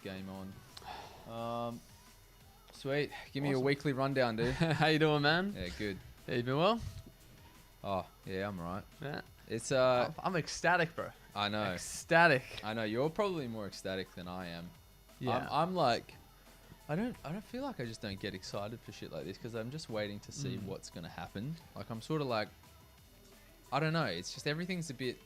game on. Sweet. Give me a Awesome. weekly rundown, dude. How you doing, man? Yeah, good. Yeah, you been well? Oh, yeah, I'm right. Yeah. It's I'm ecstatic, bro. I know. Ecstatic. I know. You're probably more ecstatic than I am. Yeah. I'm like, I don't feel like I just don't get excited for shit like this because I'm just waiting to see what's gonna happen. Like I'm sort of like, I don't know. It's just everything's a bit.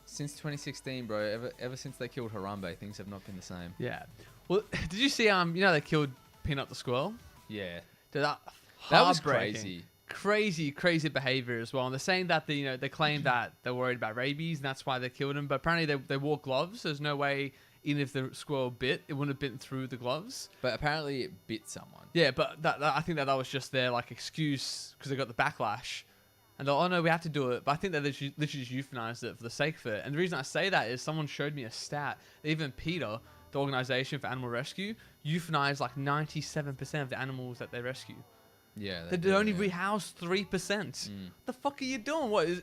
Since 2016, bro. Ever since they killed Harambe, things have not been the same. Yeah. Well, did you see they killed Peanut the squirrel? Yeah. Dude, that was heartbreaking. crazy. Crazy behavior as well. And they're saying that they claim that they're worried about rabies and that's why they killed him. But apparently they wore gloves. There's no way, even if the squirrel bit, it wouldn't have bitten through the gloves. But apparently it bit someone. Yeah, but I think that was just their like excuse because they got the backlash. And they're, oh no, we have to do it. But I think that they literally just euthanized it for the sake of it. And the reason I say that is someone showed me a stat. Even PETA, the Organization for Animal Rescue, euthanized like 97% of the animals that they rescue. Yeah. They only rehouse 3%. The fuck are you doing?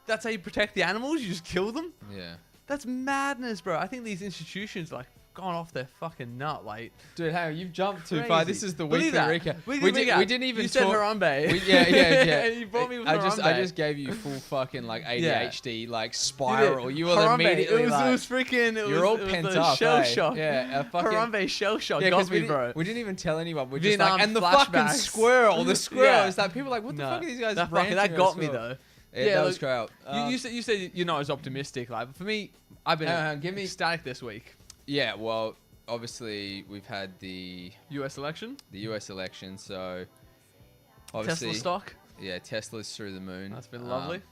That's how you protect the animals? You just kill them? Yeah. That's madness, bro. I think these institutions like gone off their fucking nut. Like, Dude, hey, you've jumped too crazy. far. This is the weekly recap. We We didn't even you said talk. Harambe. Yeah. You brought me with I Harambe. just gave you full fucking like ADHD like You spiral. did. You were Harambe, immediately it was like, freaking. you're all pent up. Shell eh? shock. Yeah, a fucking. Harambe shell shock Yeah, got because me, bro. we didn't even tell anyone. We're just Vietnam like, and the fucking flashbacks. squirrel, the squirrel. Yeah. It's like people are like, what the fuck are these guys that ranting that about got me squirrel? though. Yeah, that was look, great. you said you're not as optimistic. Like for me, I've been give me- ecstatic this week. Yeah, well, obviously we've had the U.S. election. US election, so obviously Tesla stock. Yeah, Tesla's through the moon. That's been lovely.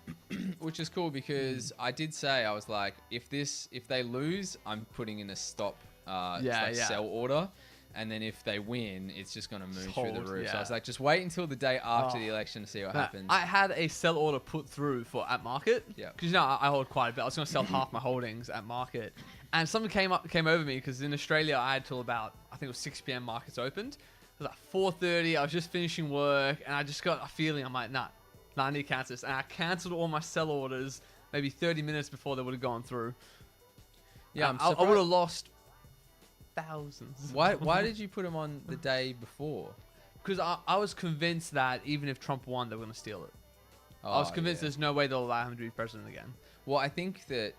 Which is cool because I did say, I was like, if they lose, I'm putting in a stop sell order. And then if they win, it's just going to moon through the Hold, roof. So I yeah. was like, just wait until the day after the election to see what happens. I had a sell order put through for at market. Yeah. Because I hold quite a bit. I was going to sell half my holdings at market, and something came over me because in Australia I had till about I think it was 6 p.m. markets opened. It was like 4:30. I was just finishing work, and I just got a feeling I'm like, nah, I need to cancel this, and I cancelled all my sell orders maybe 30 minutes before they would have gone through. Yeah, I would have lost thousands. Why did you put them on the day before? Because I was convinced that even if Trump won, they were going to steal it. I was convinced there's no way they'll allow him to be president again. Well, I think that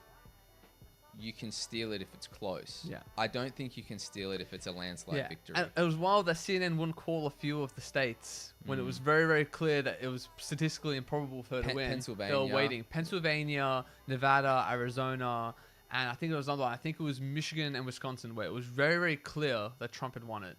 you can steal it if it's close. Yeah. I don't think you can steal it if it's a landslide victory. And it was wild that CNN wouldn't call a few of the states when it was very, very clear that it was statistically improbable for her to win. Pennsylvania. They were waiting. Pennsylvania, Nevada, Arizona, and I think there was another one. I think it was Michigan and Wisconsin where it was very, very clear that Trump had won it.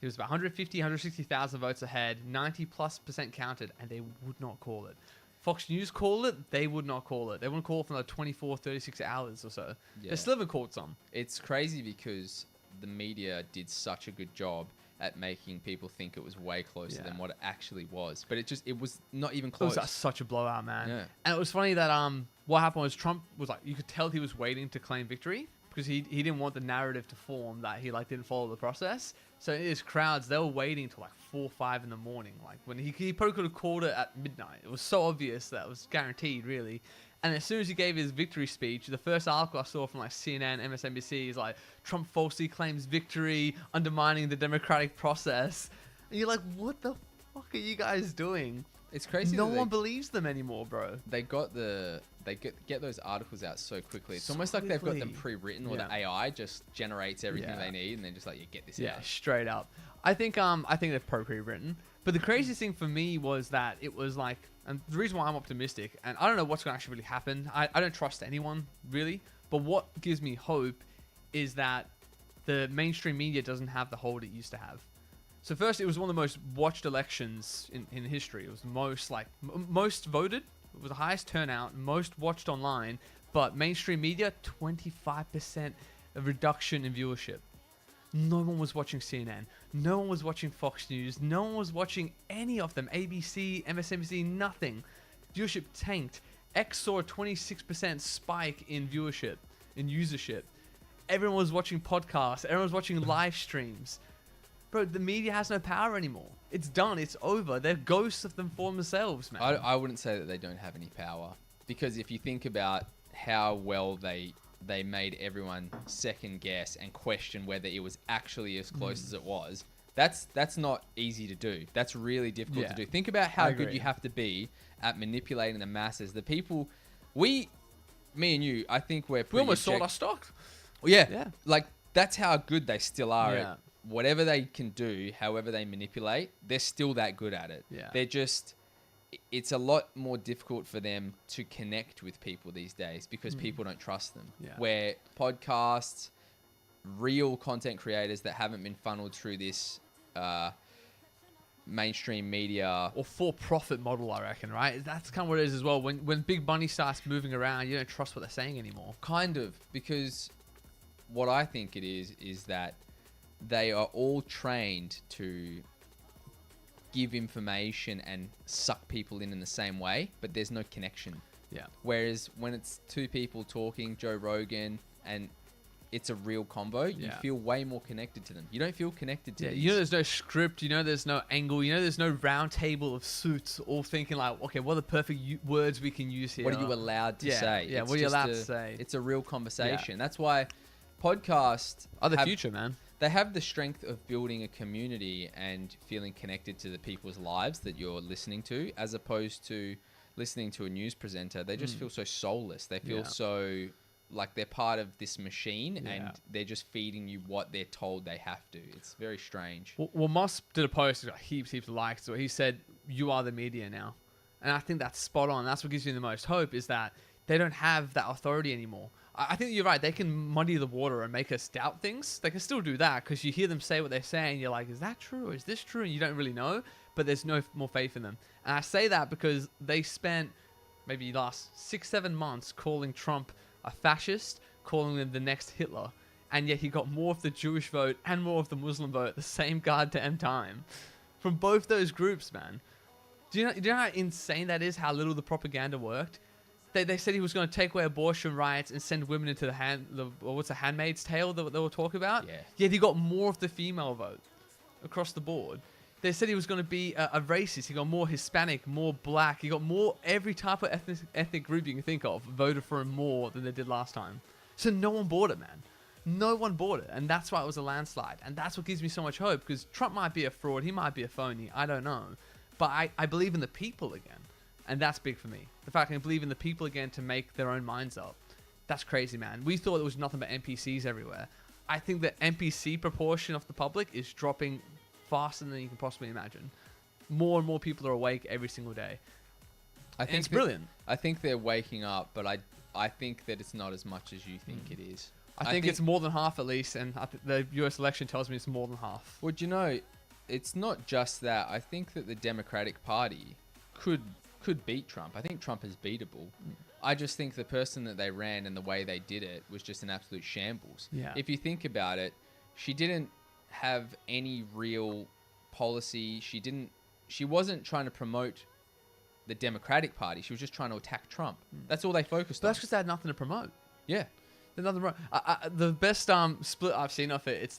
He was about 160,000 votes ahead, 90+% counted, and they would not call it. Fox News called it, they would not call it. They wouldn't call it for like 24, 36 hours or so. Yeah. They still haven't called some. It's crazy because the media did such a good job at making people think it was way closer than what it actually was. But it was not even close. It was such a blowout, man. Yeah. And it was funny that what happened was Trump was like, you could tell he was waiting to claim victory because he didn't want the narrative to form that he like didn't follow the process. So in his crowds, they were waiting till like 4 or 5 in the morning. Like when he probably could have called it at midnight. It was so obvious that it was guaranteed, really. And as soon as he gave his victory speech, the first article I saw from like CNN, MSNBC is like, Trump falsely claims victory, undermining the democratic process. And you're like, what the fuck are you guys doing? It's crazy. No one believes them anymore, bro. They get those articles out so quickly. It's almost like they've got them pre-written, or the AI just generates everything they need, and then just like you get this out. Yeah, straight up. I think they're pre-written. But the craziest thing for me was that it was like, and the reason why I'm optimistic, and I don't know what's going to actually really happen. I don't trust anyone really, but what gives me hope is that the mainstream media doesn't have the hold it used to have. So first, it was one of the most watched elections in history. It was the most most voted. It was the highest turnout, most watched online. But mainstream media, 25% reduction in viewership. No one was watching CNN. No one was watching Fox News. No one was watching any of them. ABC, MSNBC, nothing. Viewership tanked. X saw a 26% spike in viewership, in usership. Everyone was watching podcasts. Everyone was watching live streams. Bro, the media has no power anymore. It's done. It's over. They're ghosts of them for themselves, man. I wouldn't say that they don't have any power, because if you think about how well they they made everyone second guess and question whether it was actually as close as it was. That's not easy to do. That's really difficult to do. Think about how good you have to be at manipulating the masses. The people, me and you, I think we almost sold our stock. Yeah. Like, that's how good they still are. Yeah. Whatever they can do, however they manipulate, they're still that good at it. Yeah. They're just, it's a lot more difficult for them to connect with people these days because people don't trust them. Yeah. Where podcasts, real content creators that haven't been funneled through this mainstream media or for-profit model, I reckon, right? That's kind of what it is as well. When big money starts moving around, you don't trust what they're saying anymore. Kind of, because what I think it is that they are all trained to give information and suck people in the same way, but there's no connection. Yeah. Whereas when it's two people talking, Joe Rogan, and it's a real combo, you feel way more connected to them. You don't feel connected to these. You know, there's no script. You know, there's no angle. You know, there's no round table of suits all thinking like, okay, what are the perfect words we can use here? What are you allowed to say? Yeah, It's what are you just allowed to say? It's a real conversation. That's why podcasts are the future, man. They have the strength of building a community and feeling connected to the people's lives that you're listening to, as opposed to listening to a news presenter. They just feel so soulless. They feel so like they're part of this machine and they're just feeding you what they're told they have to. It's very strange. Well, Moss did a post that got heaps of likes where he said, "You are the media now." And I think that's spot on. That's what gives me the most hope, is that they don't have that authority anymore. I think you're right. They can muddy the water and make us doubt things. They can still do that because you hear them say what they're saying. You're like, is that true? Is this true? And you don't really know, but there's no more faith in them. And I say that because they spent maybe last 6-7 months calling Trump a fascist, calling him the next Hitler. And yet he got more of the Jewish vote and more of the Muslim vote at the same goddamn time from both those groups, man. Do you know how insane that is, how little the propaganda worked? They said he was going to take away abortion rights and send women into what's the Handmaid's Tale that they were talking about? Yeah. Yet he got more of the female vote across the board. They said he was going to be a racist. He got more Hispanic, more black. He got more every type of ethnic group you can think of voted for him more than they did last time. So no one bought it, man. No one bought it. And that's why it was a landslide. And that's what gives me so much hope, because Trump might be a fraud. He might be a phony. I don't know. But I believe in the people again. And that's big for me. The fact I can believe in the people again to make their own minds up. That's crazy, man. We thought there was nothing but NPCs everywhere. I think the NPC proportion of the public is dropping faster than you can possibly imagine. More and more people are awake every single day. I think it's brilliant. I think they're waking up, but I think that it's not as much as you think it is. I think it's more than half at least, and the US election tells me it's more than half. Well, you know, it's not just that. I think that the Democratic Party could beat Trump. I think Trump is beatable. I just think the person that they ran and the way they did it was just an absolute shambles. Yeah. If you think about it, she didn't have any real policy. She wasn't trying to promote the Democratic Party. She was just trying to attack Trump. That's all they focused on. That's because they had nothing to promote. Yeah. There's nothing wrong. The best split I've seen of it,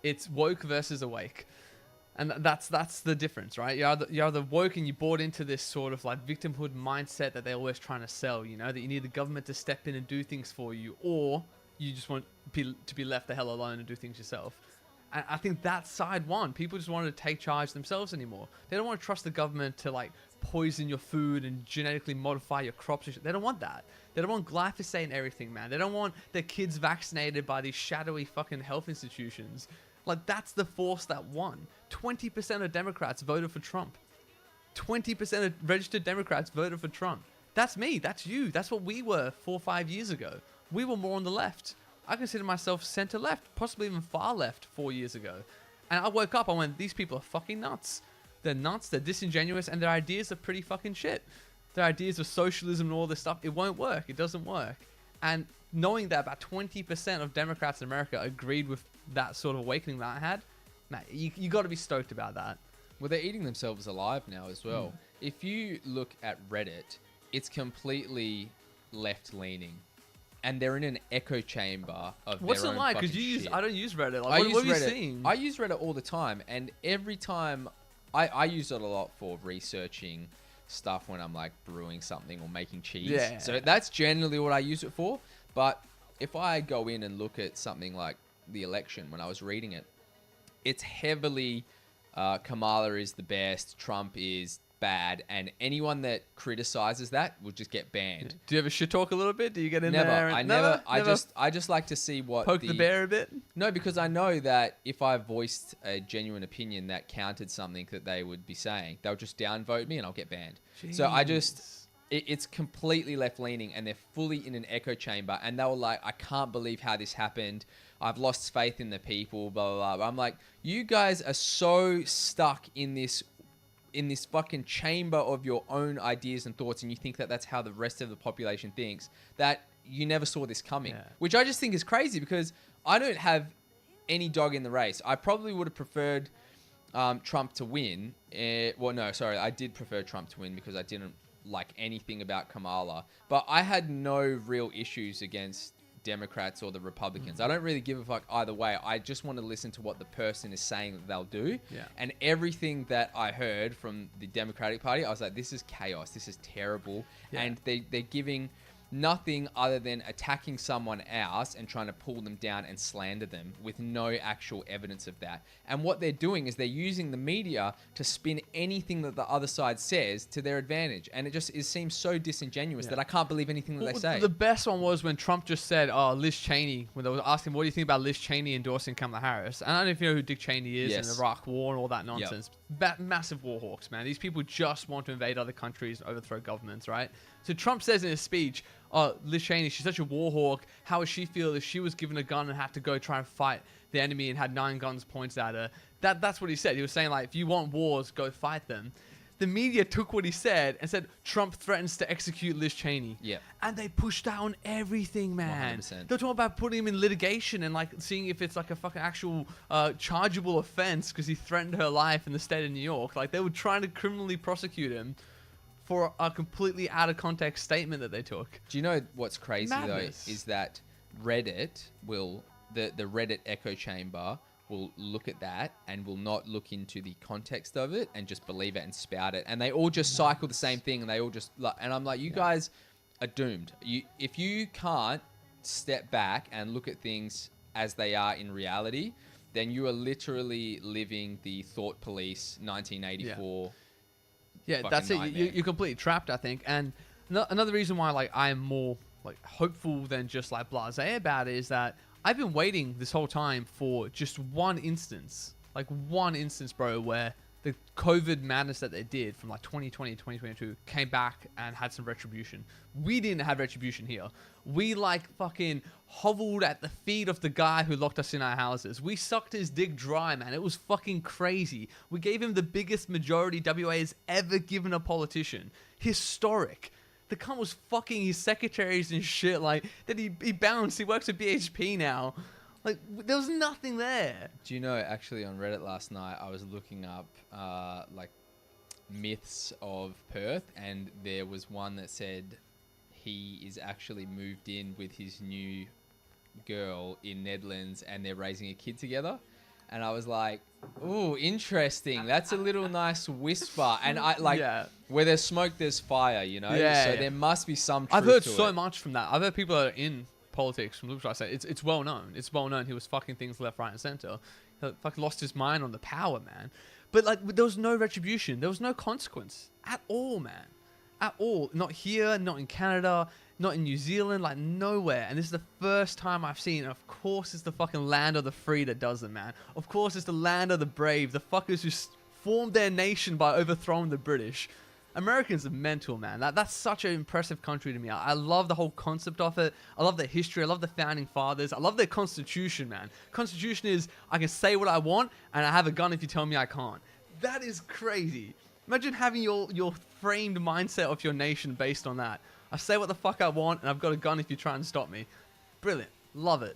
it's woke versus awake. And that's the difference, right? You're either woke and you bought into this sort of like victimhood mindset that they're always trying to sell, you know, that you need the government to step in and do things for you, or you just want to be left the hell alone and do things yourself. And I think that side won. People just wanted to take charge themselves anymore. They don't want to trust the government to like poison your food and genetically modify your crops. They don't want that. They don't want glyphosate and everything, man. They don't want their kids vaccinated by these shadowy fucking health institutions. Like, that's the force that won. 20% of Democrats voted for Trump. 20% of registered Democrats voted for Trump. That's me. That's you. That's what we were 4 or 5 years ago. We were more on the left. I consider myself center left, possibly even far left 4 years ago. And I woke up, I went, these people are fucking nuts. They're nuts, they're disingenuous, and their ideas are pretty fucking shit. Their ideas of socialism and all this stuff, it won't work. It doesn't work. And knowing that about 20% of Democrats in America agreed with that sort of awakening that I had, man, you got to be stoked about that. Well, they're eating themselves alive now as well. If you look at Reddit, it's completely left-leaning. And they're in an echo chamber of What's their it own like? Because shit. I don't use Reddit. Like, what are you seeing? I use Reddit all the time, and every time I use it a lot for researching stuff when I'm like brewing something or making cheese. Yeah. So that's generally what I use it for. But if I go in and look at something like the election when I was reading it, it's heavily Kamala is the best, Trump is bad, and anyone that criticizes that will just get banned. Do you ever shit talk a little bit? Do you get in Never. there? I And, never. never I just like to see what poke the bear a bit. No, because I know that if I voiced a genuine opinion that countered something that they would be saying, they'll just downvote me and I'll get banned. So I just, it's completely left leaning, and they're fully in an echo chamber, and they were like, I can't believe how this happened. I've lost faith in the people, blah, blah, blah. I'm like, you guys are so stuck in this fucking chamber of your own ideas and thoughts, and you think that that's how the rest of the population thinks, that you never saw this coming. Yeah. Which I just think is crazy, because I don't have any dog in the race. I probably would have preferred Trump to win. Well, no, sorry. I did prefer Trump to win because I didn't like anything about Kamala. But I had no real issues against Democrats or the Republicans. I don't really give a fuck either way. I just want to listen to what the person is saying that they'll do. Yeah. And everything that I heard from the Democratic Party, I was like, this is chaos. This is terrible. Yeah. And they're giving nothing other than attacking someone else and trying to pull them down and slander them with no actual evidence of that. And what they're doing is they're using the media to spin anything that the other side says to their advantage. And it seems so disingenuous that I can't believe anything that they say. The best one was when Trump just said, Liz Cheney, when they were asking, what do you think about Liz Cheney endorsing Kamala Harris? And I don't know if you know who Dick Cheney is, Yes. and the Iraq War and all that nonsense. Massive war hawks, man. These people just want to invade other countries and overthrow governments, right? So Trump says in his speech, Liz Cheney, she's such a war hawk. How would she feel if she was given a gun and had to go try and fight the enemy and had 9 guns pointed at her? That's what he said. He was saying, like, if you want wars, go fight them. The media took what he said and said, Trump threatens to execute Liz Cheney. Yeah. And they pushed down everything, man. 100%. They're talking about putting him in litigation and, like, seeing if it's, like, a fucking actual chargeable offense because he threatened her life in the state of New York. Like, they were trying to criminally prosecute him for a completely out of context statement that they took. Do you know what's crazy, Madness. though, is that Reddit will, the Reddit echo chamber will look at that and will not look into the context of it and just believe it and spout it. And they all just cycle the same thing, and they all just, and I'm like, you guys are doomed. If you can't step back and look at things as they are in reality, then you are literally living the thought police 1984. Yeah, that's it. You're completely trapped, I think. And another reason why, like, I am more, like, hopeful than just, like, blasé about it is that I've been waiting this whole time for just one instance, bro, where the COVID madness that they did from, like, 2020 to 2022 came back and had some retribution. We didn't have retribution here. We, like, fucking hoveled at the feet of the guy who locked us in our houses. We sucked his dick dry, man. It was fucking crazy. We gave him the biggest majority WA has ever given a politician. Historic. The cunt was fucking his secretaries and shit. Like, then he bounced. He works at BHP now. Like, there was nothing there. Do you know, actually, on Reddit last night, I was looking up, like, myths of Perth, and there was one that said he is actually moved in with his new girl in Netherlands, and they're raising a kid together. And I was like, ooh, interesting. That's a little nice whisper. And I like, where there's smoke, there's fire, you know? So there must be some truth I've heard to so it. much from that. I've heard people that are in politics from Liverpool say it's well known. It's well known he was fucking things left, right, and center. He fucking lost his mind on the power, man. But, like, there was no retribution. There was no consequence at all, man. At all. Not here, not in Canada, not in New Zealand, like, nowhere. And this is the first time I've seen, and of course it's the fucking land of the free that does it, man. Of course it's the land of the brave, the fuckers who formed their nation by overthrowing the British. Americans are mental, man. That's such an impressive country to me. I love the whole concept of it. I love their history. I love the founding fathers. I love their constitution, man. Constitution is, I can say what I want, and I have a gun if you tell me I can't. That is crazy. Imagine having your framed mindset of your nation based on that. I say what the fuck I want, and I've got a gun if you try and stop me. Brilliant. Love it.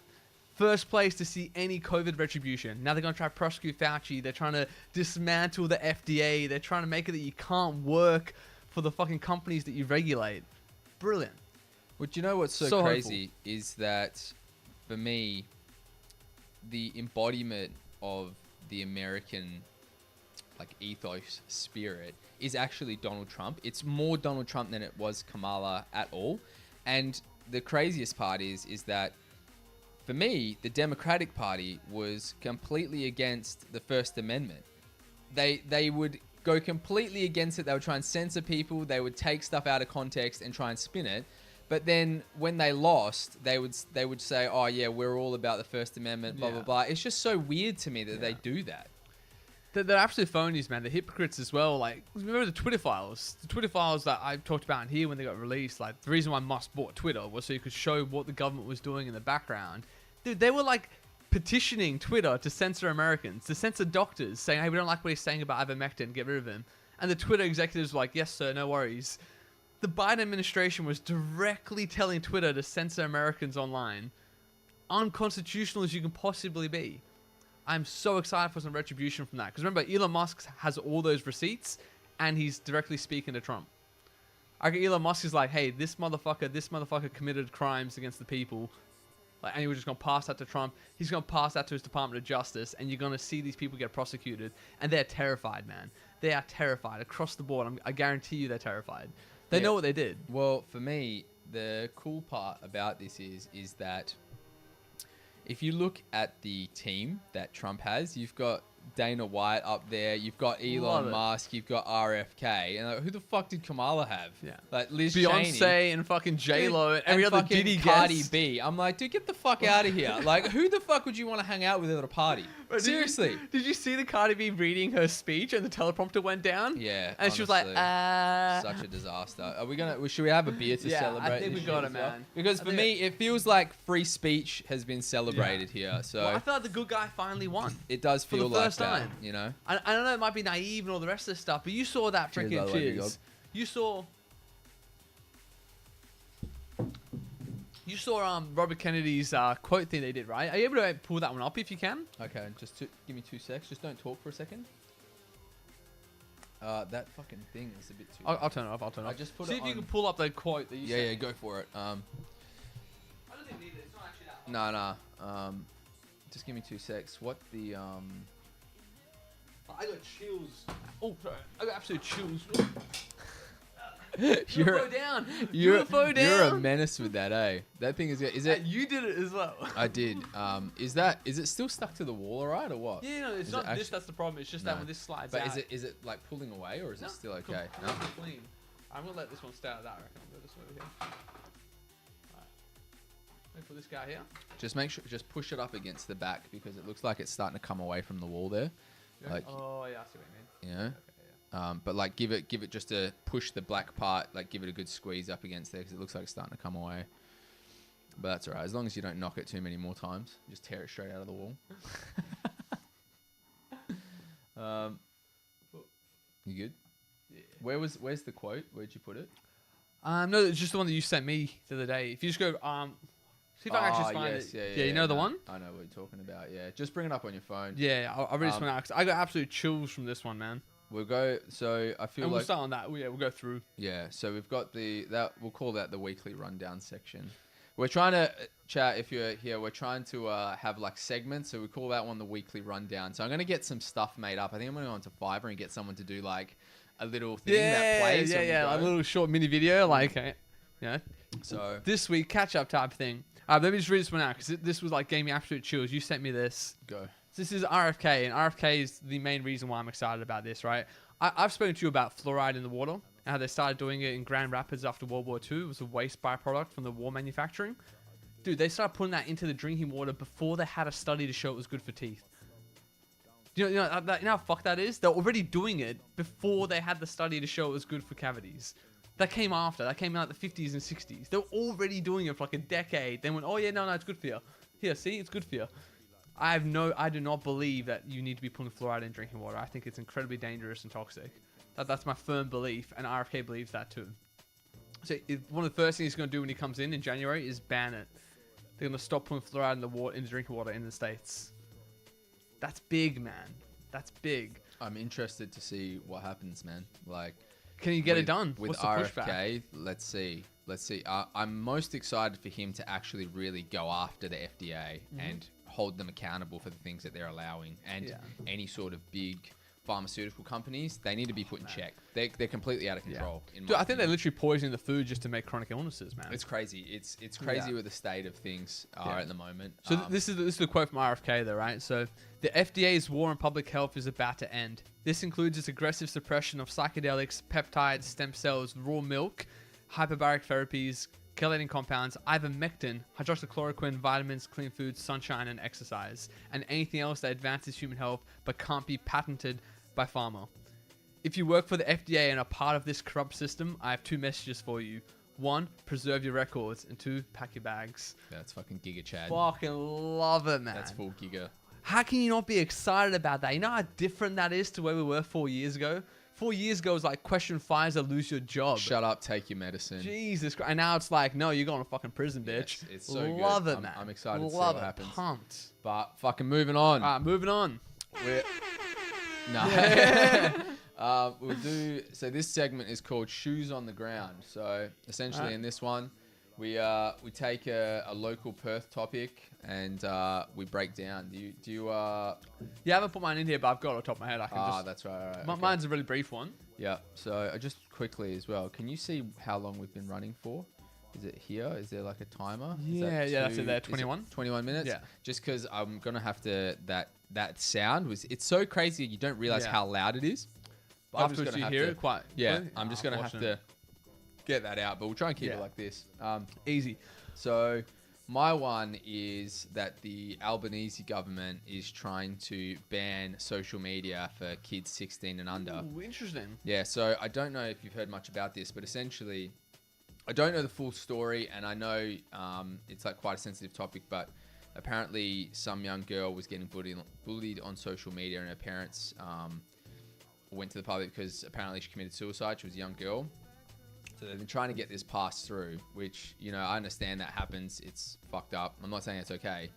First place to see any COVID retribution. Now they're going to try to prosecute Fauci. They're trying to dismantle the FDA. They're trying to make it that you can't work for the fucking companies that you regulate. Brilliant. Well, do you know what's so crazy is that, for me, the embodiment of the American, like, ethos spirit is actually Donald Trump. It's more Donald Trump than it was Kamala at all. And the craziest part is that for me, the Democratic Party was completely against the First Amendment. They would go completely against it. They would try and censor people. They would take stuff out of context and try and spin it. But then when they lost, they would say, "Oh yeah, we're all about the First Amendment." Blah blah blah. It's just so weird to me that they do that. They're absolute phonies, man. They're hypocrites as well. Like, remember the Twitter files? The Twitter files that I talked about in here when they got released. Like, the reason why Musk bought Twitter was so you could show what the government was doing in the background. Dude, they were like petitioning Twitter to censor Americans, to censor doctors, saying, "Hey, we don't like what he's saying about ivermectin, get rid of him." And the Twitter executives were like, "Yes, sir, no worries." The Biden administration was directly telling Twitter to censor Americans online. Unconstitutional as you can possibly be. I'm so excited for some retribution from that. Because remember, Elon Musk has all those receipts, and he's directly speaking to Trump. I reckon Elon Musk is like, "Hey, this motherfucker committed crimes against the people." Like, and he was just going to pass that to Trump. He's going to pass that to his Department of Justice, and you're going to see these people get prosecuted. And they're terrified, man. They are terrified across the board. I guarantee you they're terrified. They know what they did. Well, for me, the cool part about this is that if you look at the team that Trump has, you've got Dana White up there, you've got Elon Musk, you've got RFK, and like, who the fuck did Kamala have? Yeah, like Liz Beyonce Cheney, and fucking J-Lo and every other Diddy Cardi guest. B. I'm like, dude, get the fuck out of here! Like, who the fuck would you want to hang out with at a party? Bro, Seriously. Did you see the Cardi B reading her speech and the teleprompter went down? Yeah, and honestly, she was like, such a disaster. Are we gonna? Should we have a beer to celebrate? I think we got it, man. Because for me, it feels like free speech has been celebrated here. So well, I thought the good guy finally won. It does feel for the like first that, time. you know. I don't know, it might be naive and all the rest of this stuff, but you saw that Cheers, by freaking the way, big cheers. You saw Robert Kennedy's quote thing they did, right? Are you able to pull that one up if you can? Okay, just give me 2 secs. Just don't talk for a second. That fucking thing is a bit too. I'll turn it off. I just put See it if on. you can pull up the quote that you said. Yeah, go for it. I don't think we need it. It's not actually that hard. Nah. Just give me 2 secs. What the I got chills. Oh, sorry. I got absolute chills. You're UFO down. You're UFO down. You're a menace with that, eh? That thing is it? You did it as well. I did. Is it still stuck to the wall, alright, or what? Yeah, no, it's Is not it this. That's the problem. It's just that when this slides But out. is it like pulling away, or is it still okay? No. Completely clean. I'm gonna let this one stay out of that. I reckon. I'll go this way over here. Alright. Wait for this guy here. Just push it up against the back because it looks like it's starting to come away from the wall there. Yeah. Like, Oh yeah, I see what you mean. you know. Okay, yeah. But like give it just to push the black part, like give it a good squeeze up against there because it looks like it's starting to come away. But that's alright, as long as you don't knock it too many more times. Just tear it straight out of the wall. You good? Yeah. Where's the quote? Where'd you put it? No, it's just the one that you sent me the other day. If you just go, see if I can actually find it. Yeah, you know the one? I know what you're talking about. Yeah, just bring it up on your phone. Yeah, I really just went out 'cause I got absolute chills from this one, man. We'll go. So I feel And we'll like start on that. Yeah, we'll go through. yeah. So we've got we'll call that the weekly rundown section. We're trying to chat. If you're here, we're trying to have like segments. So we call that one the weekly rundown. So I'm gonna get some stuff made up. I think I'm gonna go onto Fiverr and get someone to do like a little thing that plays. Yeah, a little short mini video, like, So this week catch up type thing. Let me just read this one out because this was like gave me absolute chills. You sent me this. go. So this is RFK, and RFK is the main reason why I'm excited about this, right? I've spoken to you about fluoride in the water and how they started doing it in Grand Rapids after World War II. It was a waste byproduct from the war manufacturing. Dude, they started putting that into the drinking water before they had a study to show it was good for teeth. You know how fucked that is? They're already doing it before they had the study to show it was good for cavities. That came after. That came out in the 50s and 60s. They were already doing it for like a decade. Then went, oh yeah, no, it's good for you. Here, see, it's good for you. I do not believe that you need to be putting fluoride in drinking water. I think it's incredibly dangerous and toxic. That's my firm belief, and RFK believes that too. So one of the first things he's going to do when he comes in January is ban it. They're going to stop putting fluoride in the drinking water in the States. That's big, man. That's big. I'm interested to see what happens, man. Like, can you get it done? With What's the RFK, pushback? let's see. I'm most excited for him to actually really go after the FDA and hold them accountable for the things that they're allowing and any sort of big pharmaceutical companies, they need to be put in check. They're completely out of control. In Dude, my I think they're opinion. literally poisoning the food just to make chronic illnesses, man. It's crazy. It's crazy what the state of things are at the moment. So this is the quote from RFK though, right? So the FDA's war on public health is about to end. This includes its aggressive suppression of psychedelics, peptides, stem cells, raw milk, hyperbaric therapies, chelating compounds, ivermectin, hydroxychloroquine, vitamins, clean foods, sunshine, and exercise, and anything else that advances human health but can't be patented by pharma. If you work for the FDA and are part of this corrupt system, I have 2 messages for you. 1, preserve your records, and 2, pack your bags. That's fucking Giga Chad. Fucking love it, man. That's full Giga. How can you not be excited about that? You know how different that is to where we were 4 years ago? 4 years ago, it was like question Pfizer, lose your job. Shut up, take your medicine. Jesus Christ. And now it's like, no, you're going to fucking prison, bitch. Yes, it's so good. Love it, man. I'm excited to see Love what it. happens. Pumped. But fucking moving on. All right, moving on. We'll do. So this segment is called Shoes on the Ground. So essentially, in this one, we take a local Perth topic and we break down. Do you? Yeah, I haven't put mine in here, but I've got it on the top of my head. I can just. That's right. All right, okay. Mine's a really brief one. Yeah. So just quickly as well. Can you see how long we've been running for? Is it here? Is there like a timer? That's it there. 21. 21 minutes. Yeah. Just because I'm gonna have to that sound it's so crazy you don't realize how loud it is. But I'm just Afterwards, gonna you have hear to, it quite. Yeah. I'm just gonna have to get that out, but we'll try and keep it like this. Easy. So my one is that the Albanese government is trying to ban social media for kids 16 and under. Ooh, interesting. Yeah, so I don't know if you've heard much about this, but essentially, I don't know the full story, and I know it's like quite a sensitive topic, but apparently some young girl was getting bullied on social media, and her parents went to the public because apparently she committed suicide. She was a young girl. So they've been trying to get this passed through, which, you know, I understand that happens. It's fucked up. I'm not saying it's okay.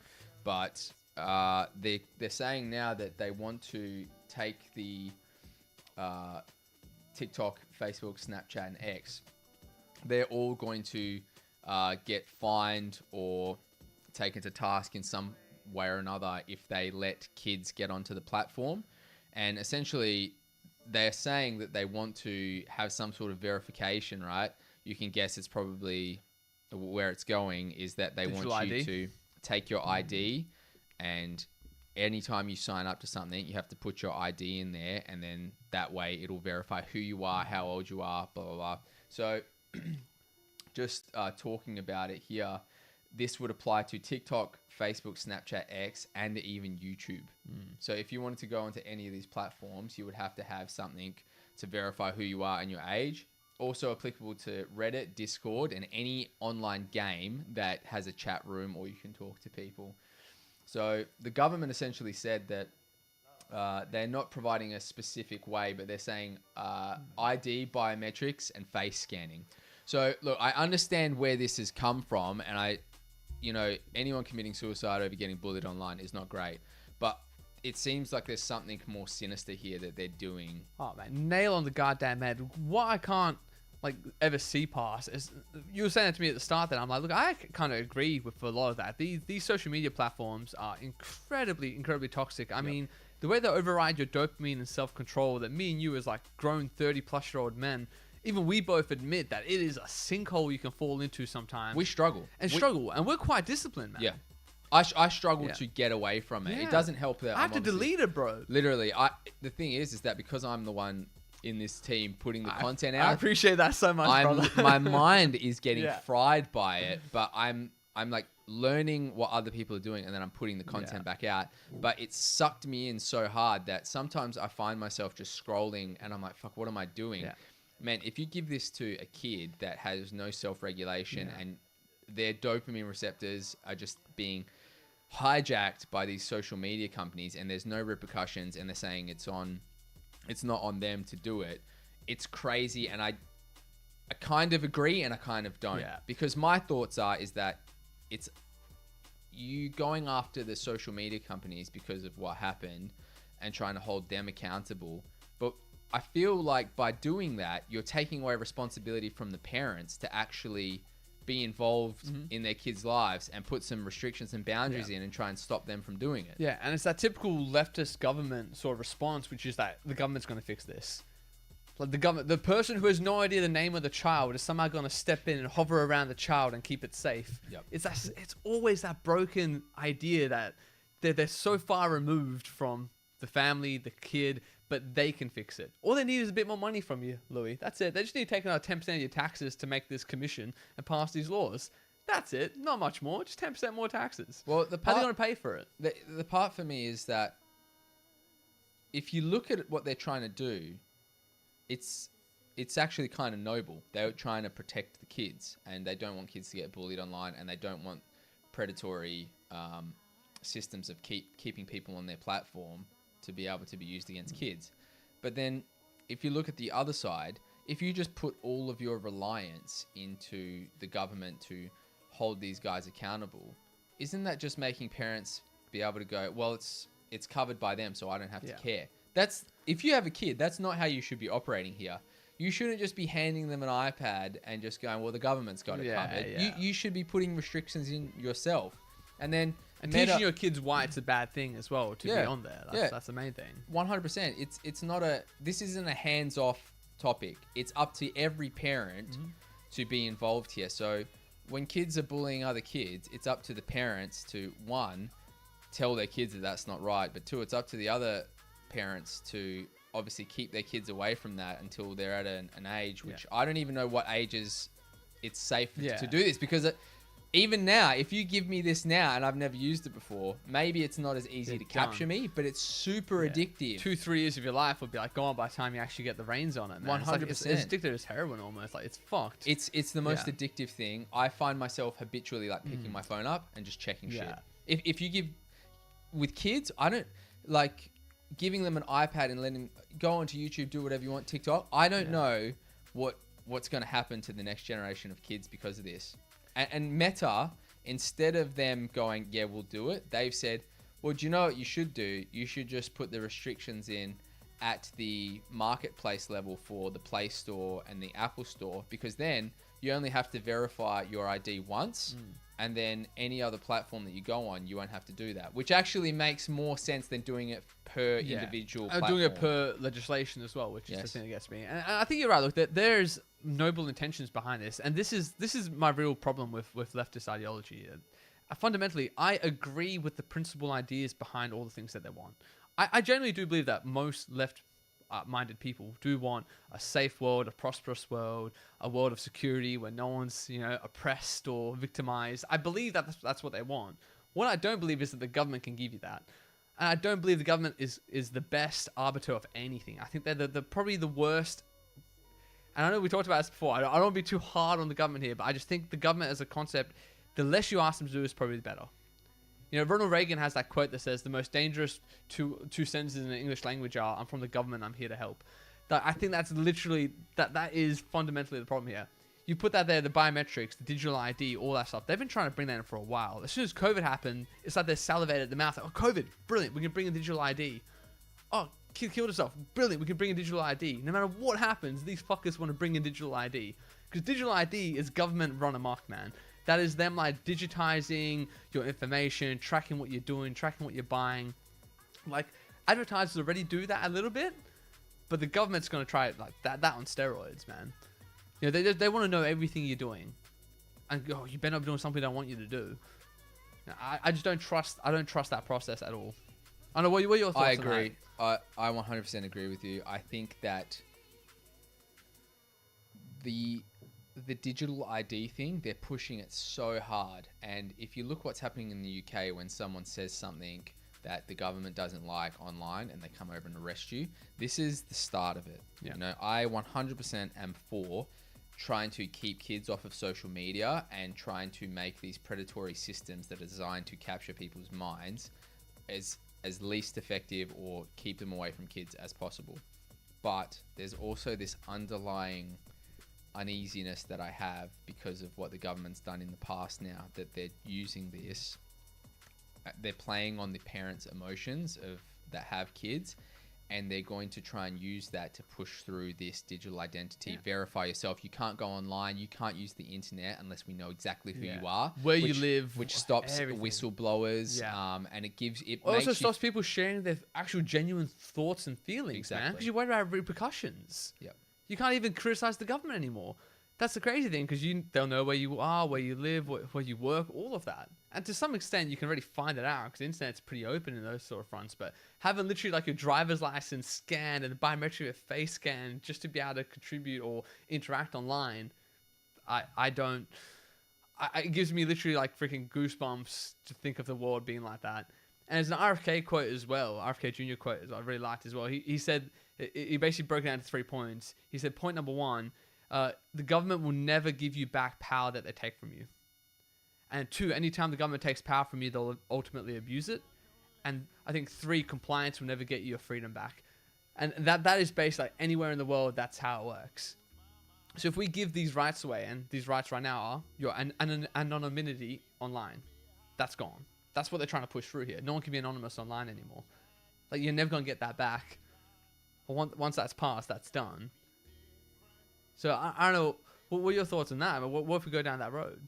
But they're saying now that they want to take the TikTok, Facebook, Snapchat, and X. They're all going to get fined or taken to task in some way or another if they let kids get onto the platform. And essentially, they're saying that they want to have some sort of verification, right? You can guess it's probably where it's going is that they Digital want you ID. to take your ID, and anytime you sign up to something, you have to put your ID in there, and then that way it'll verify who you are, how old you are, blah, blah, blah. So just talking about it here, this would apply to TikTok, Facebook, Snapchat, X, and even YouTube. So if you wanted to go onto any of these platforms, you would have to have something to verify who you are and your age. Also applicable to Reddit, Discord, and any online game that has a chat room or you can talk to people. So the government essentially said that they're not providing a specific way, but they're saying ID, biometrics, and face scanning. So look, I understand where this has come from, and anyone committing suicide over getting bullied online is not great, but it seems like there's something more sinister here that they're doing. Oh man, nail on the goddamn head. What I can't ever see past is, you were saying that to me at the start, that I'm like, look, I kind of agree with a lot of that. These social media platforms are incredibly toxic. I mean, the way they override your dopamine and self-control, that me and you as like grown 30-plus-year-old men, even we both admit that it is a sinkhole you can fall into sometimes. We struggle. And we're quite disciplined, man. Yeah. I struggle to get away from it. Yeah. It doesn't help that I have to delete it, bro. Literally, the thing is that because I'm the one in this team putting the content out. I appreciate that so much, brother. My mind is getting fried by it, but I'm like learning what other people are doing, and then I'm putting the content back out. But it sucked me in so hard that sometimes I find myself just scrolling, and I'm like, fuck, what am I doing? Yeah. Man, if you give this to a kid that has no self-regulation and their dopamine receptors are just being hijacked by these social media companies, and there's no repercussions, and they're saying it's not on them to do it, it's crazy. And I kind of agree and I kind of don't, because my thoughts is that it's you going after the social media companies because of what happened and trying to hold them accountable. But I feel like by doing that, you're taking away responsibility from the parents to actually be involved in their kids' lives and put some restrictions and boundaries Yeah. in and try and stop them from doing it. Yeah, and it's that typical leftist government sort of response, which is that the government's going to fix this. Like the person who has no idea the name of the child is somehow going to step in and hover around the child and keep it safe. Yep. It's always that broken idea that they're so far removed from the family, the kid, but they can fix it. All they need is a bit more money from you, Louis. That's it. They just need to take out 10% of your taxes to make this commission and pass these laws. That's it. Not much more. Just 10% more taxes. Well, How are they going to pay for it? The part for me is that if you look at what they're trying to do, it's actually kind of noble. They're trying to protect the kids, and they don't want kids to get bullied online, and they don't want predatory systems of keeping people on their platform to be able to be used against kids. But then if you look at the other side, if you just put all of your reliance into the government to hold these guys accountable, isn't that just making parents be able to go, well, it's covered by them, so I don't have to care? That's, if you have a kid, that's not how you should be operating here. You shouldn't just be handing them an iPad and just going, well, the government's got it covered. Yeah. You should be putting restrictions in yourself. And then teaching your kids why it's a bad thing as well to be on there. That's the main thing. 100%. It's not this isn't a hands-off topic. It's up to every parent to be involved here. So when kids are bullying other kids, it's up to the parents to, one, tell their kids that that's not right, but two, it's up to the other parents to obviously keep their kids away from that until they're at an age, which I don't even know what ages it's safe to do this, because even now, if you give me this now and I've never used it before, maybe it's not as easy to capture me, but it's super addictive. 2-3 years of your life would be like gone by the time you actually get the reins on it, man. 100%. It's addictive as heroin almost. Like, it's fucked. It's the most addictive thing. I find myself habitually like picking my phone up and just checking shit. If you give, with kids, I don't like giving them an iPad and letting them go onto YouTube, do whatever you want, TikTok. I don't know what's going to happen to the next generation of kids because of this. And Meta, instead of them going, yeah, we'll do it, they've said, well, do you know what you should do? You should just put the restrictions in at the marketplace level for the Play Store and the Apple Store, because then you only have to verify your ID once, and then any other platform that you go on, you won't have to do that, which actually makes more sense than doing it per individual platform. Doing it per legislation as well, which is the thing that gets me. And I think you're right. Look, there's noble intentions behind this, and this is my real problem with leftist ideology. Fundamentally, I agree with the principal ideas behind all the things that they want. I genuinely do believe that most left-minded people do want a safe world, a prosperous world, a world of security where no one's oppressed or victimized. I believe that that's what they want. What I don't believe is that the government can give you that. And I don't believe the government is the best arbiter of anything. I think they're probably the worst. And I know we talked about this before. I don't want to be too hard on the government here, but I just think the government as a concept, the less you ask them to do is probably the better. Ronald Reagan has that quote that says, the most dangerous two sentences in the English language are, I'm from the government, I'm here to help. I think that's literally, that is fundamentally the problem here. You put that there, the biometrics, the digital ID, all that stuff. They've been trying to bring that in for a while. As soon as COVID happened, it's like they're salivated at the mouth. Like, oh, COVID, brilliant, we can bring in digital ID. Oh, kid killed himself, brilliant, we can bring in digital ID. No matter what happens, these fuckers want to bring in digital ID. Because digital ID is government run amok, man. That is them like digitizing your information, tracking what you're doing, tracking what you're buying. Like, advertisers already do that a little bit, but the government's going to try it like that on steroids, man. They want to know everything you're doing, and you better not be doing something I want you to do. I just don't trust. I don't trust that process at all. I don't know what are your thoughts. I agree. I 100% agree with you. I think that the digital ID thing, they're pushing it so hard. And if you look what's happening in the UK when someone says something that the government doesn't like online and they come over and arrest you, this is the start of it. Yeah. I 100% am for trying to keep kids off of social media and trying to make these predatory systems that are designed to capture people's minds as least effective or keep them away from kids as possible. But there's also this underlying uneasiness that I have because of what the government's done in the past now, that they're using this, they're playing on the parents' emotions that have kids, and they're going to try and use that to push through this digital identity, verify yourself. You can't go online. You can't use the internet unless we know exactly who you are, where you live, which stops everything. whistleblowers. Yeah. And it gives it Also makes stops people sharing their actual genuine thoughts and feelings, man. Exactly. Because you're worried about repercussions. Yep. You can't even criticize the government anymore. That's the crazy thing, because they'll know where you are, where you live, where you work, all of that. And to some extent, you can already find it out because the internet's pretty open in those sort of fronts. But having literally like your driver's license scanned and biometric face scan just to be able to contribute or interact online, it gives me literally like freaking goosebumps to think of the world being like that. And there's an RFK quote as well, RFK Jr. quote I really liked as well. He said, he basically broke it down to 3 points. He said, point number 1, the government will never give you back power that they take from you. And 2, anytime the government takes power from you, they'll ultimately abuse it. And I think 3, compliance will never get you your freedom back. And that is based like anywhere in the world, that's how it works. So if we give these rights away, and these rights right now are your anonymity online, that's gone. That's what they're trying to push through here. No one can be anonymous online anymore. Like, you're never going to get that back. But once that's passed, that's done. So I don't know. What are your thoughts on that? I mean, what if we go down that road?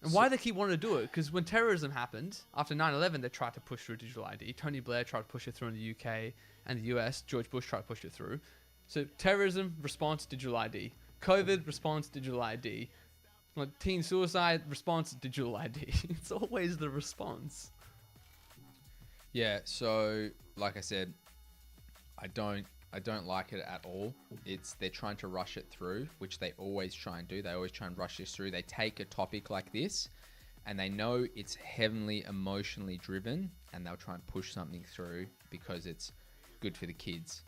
And why they keep wanting to do it? Because when terrorism happened, after 9/11, they tried to push through digital ID. Tony Blair tried to push it through in the UK and the US. George Bush tried to push it through. So terrorism, response, digital ID. COVID, response, digital ID. Like teen suicide, response, digital ID. It's always the response. Yeah, so like I said, I don't like it at all. They're trying to rush it through, which they always try and do. They always try and rush this through. They take a topic like this and they know it's heavily emotionally driven, and they'll try and push something through because it's good for the kids.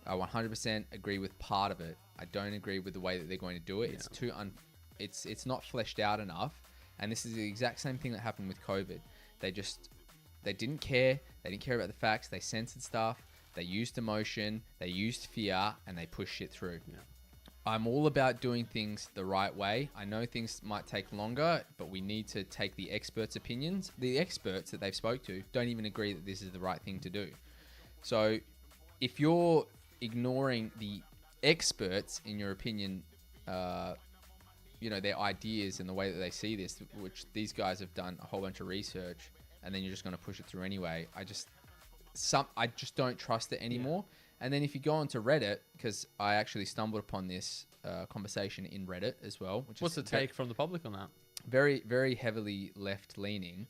I 100% agree with part of it. I don't agree with the way that they're going to do it. Yeah. It's not fleshed out enough. And this is the exact same thing that happened with COVID. They didn't care. They didn't care about the facts. They censored stuff. They used emotion, they used fear, and they pushed it through. Yeah. I'm all about doing things the right way. I know things might take longer, but we need to take the experts' opinions. The experts that they've spoke to don't even agree that this is the right thing to do. So if you're ignoring the experts, in your opinion, their ideas and the way that they see this, which these guys have done a whole bunch of research, and then you're just going to push it through anyway. I just don't trust it anymore. Yeah. And then if you go onto Reddit, because I actually stumbled upon this conversation in Reddit as well. What's the take from the public on that? Very, very heavily left-leaning.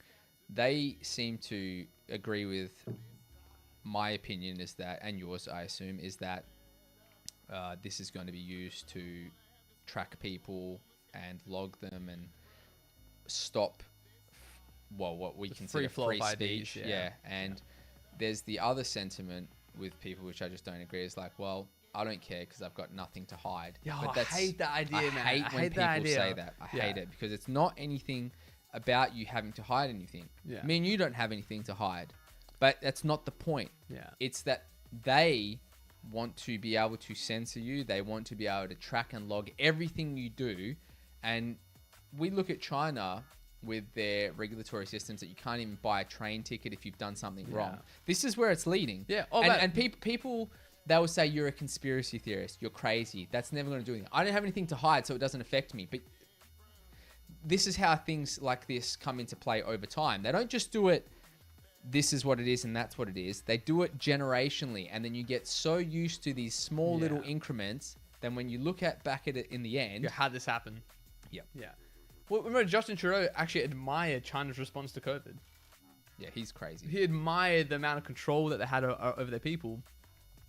They seem to agree with my opinion is that, and yours, I assume, is that this is going to be used to track people and log them and stop, what we consider free speech. Yeah. And there's the other sentiment with people, which I just don't agree, is like, well, I don't care because I've got nothing to hide. Yeah, I hate that idea, man. I hate when people say that. I hate it because it's not anything about you having to hide anything. Yeah. I mean, you don't have anything to hide, but that's not the point. Yeah. It's that they want to be able to censor you. They want to be able to track and log everything you do. And we look at China with their regulatory systems that you can't even buy a train ticket if you've done something wrong. This is where it's leading. Yeah. And people, they will say you're a conspiracy theorist. You're crazy. That's never going to do anything. I don't have anything to hide, so it doesn't affect me. But this is how things like this come into play over time. They don't just do it, this is what it is and that's what it is. They do it generationally, and then you get so used to these small little increments, then when you look back at it in the end... How'd this happen? Yep. Yeah. Well, remember, Justin Trudeau actually admired China's response to COVID. Yeah, he's crazy. He admired the amount of control that they had over their people.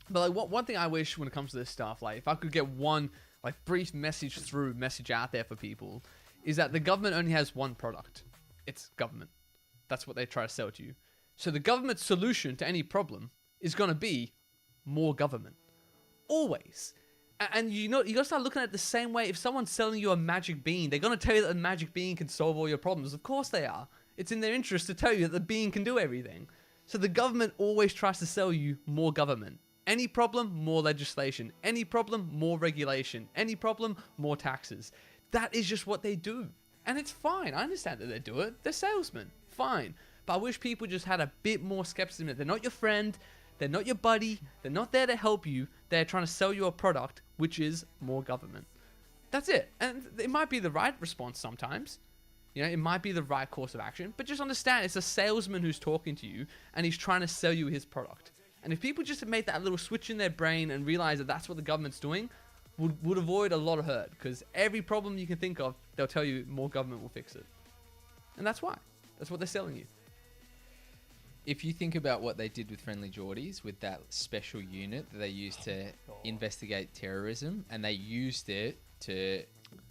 But like, one thing I wish when it comes to this stuff, like if I could get one like brief message out there for people, is that the government only has one product. It's government. That's what they try to sell to you. So the government's solution to any problem is going to be more government. Always. And you got to start looking at it the same way. If someone's selling you a magic bean, they're going to tell you that the magic bean can solve all your problems. Of course they are. It's in their interest to tell you that the bean can do everything. So the government always tries to sell you more government. Any problem, more legislation. Any problem, more regulation. Any problem, more taxes. That is just what they do. And it's fine. I understand that they do it. They're salesmen. Fine. But I wish people just had a bit more skepticism. They're not your friend. They're not your buddy. They're not there to help you. They're trying to sell you a product, which is more government. That's it. And it might be the right response sometimes. You know, it might be the right course of action. But just understand, it's a salesman who's talking to you, and he's trying to sell you his product. And if people just made that little switch in their brain and realize that that's what the government's doing, would avoid a lot of hurt. Because every problem you can think of, they'll tell you more government will fix it. And that's why. That's what they're selling you. If you think about what they did with Friendly Geordies, with that special unit that they used to investigate terrorism, and they used it to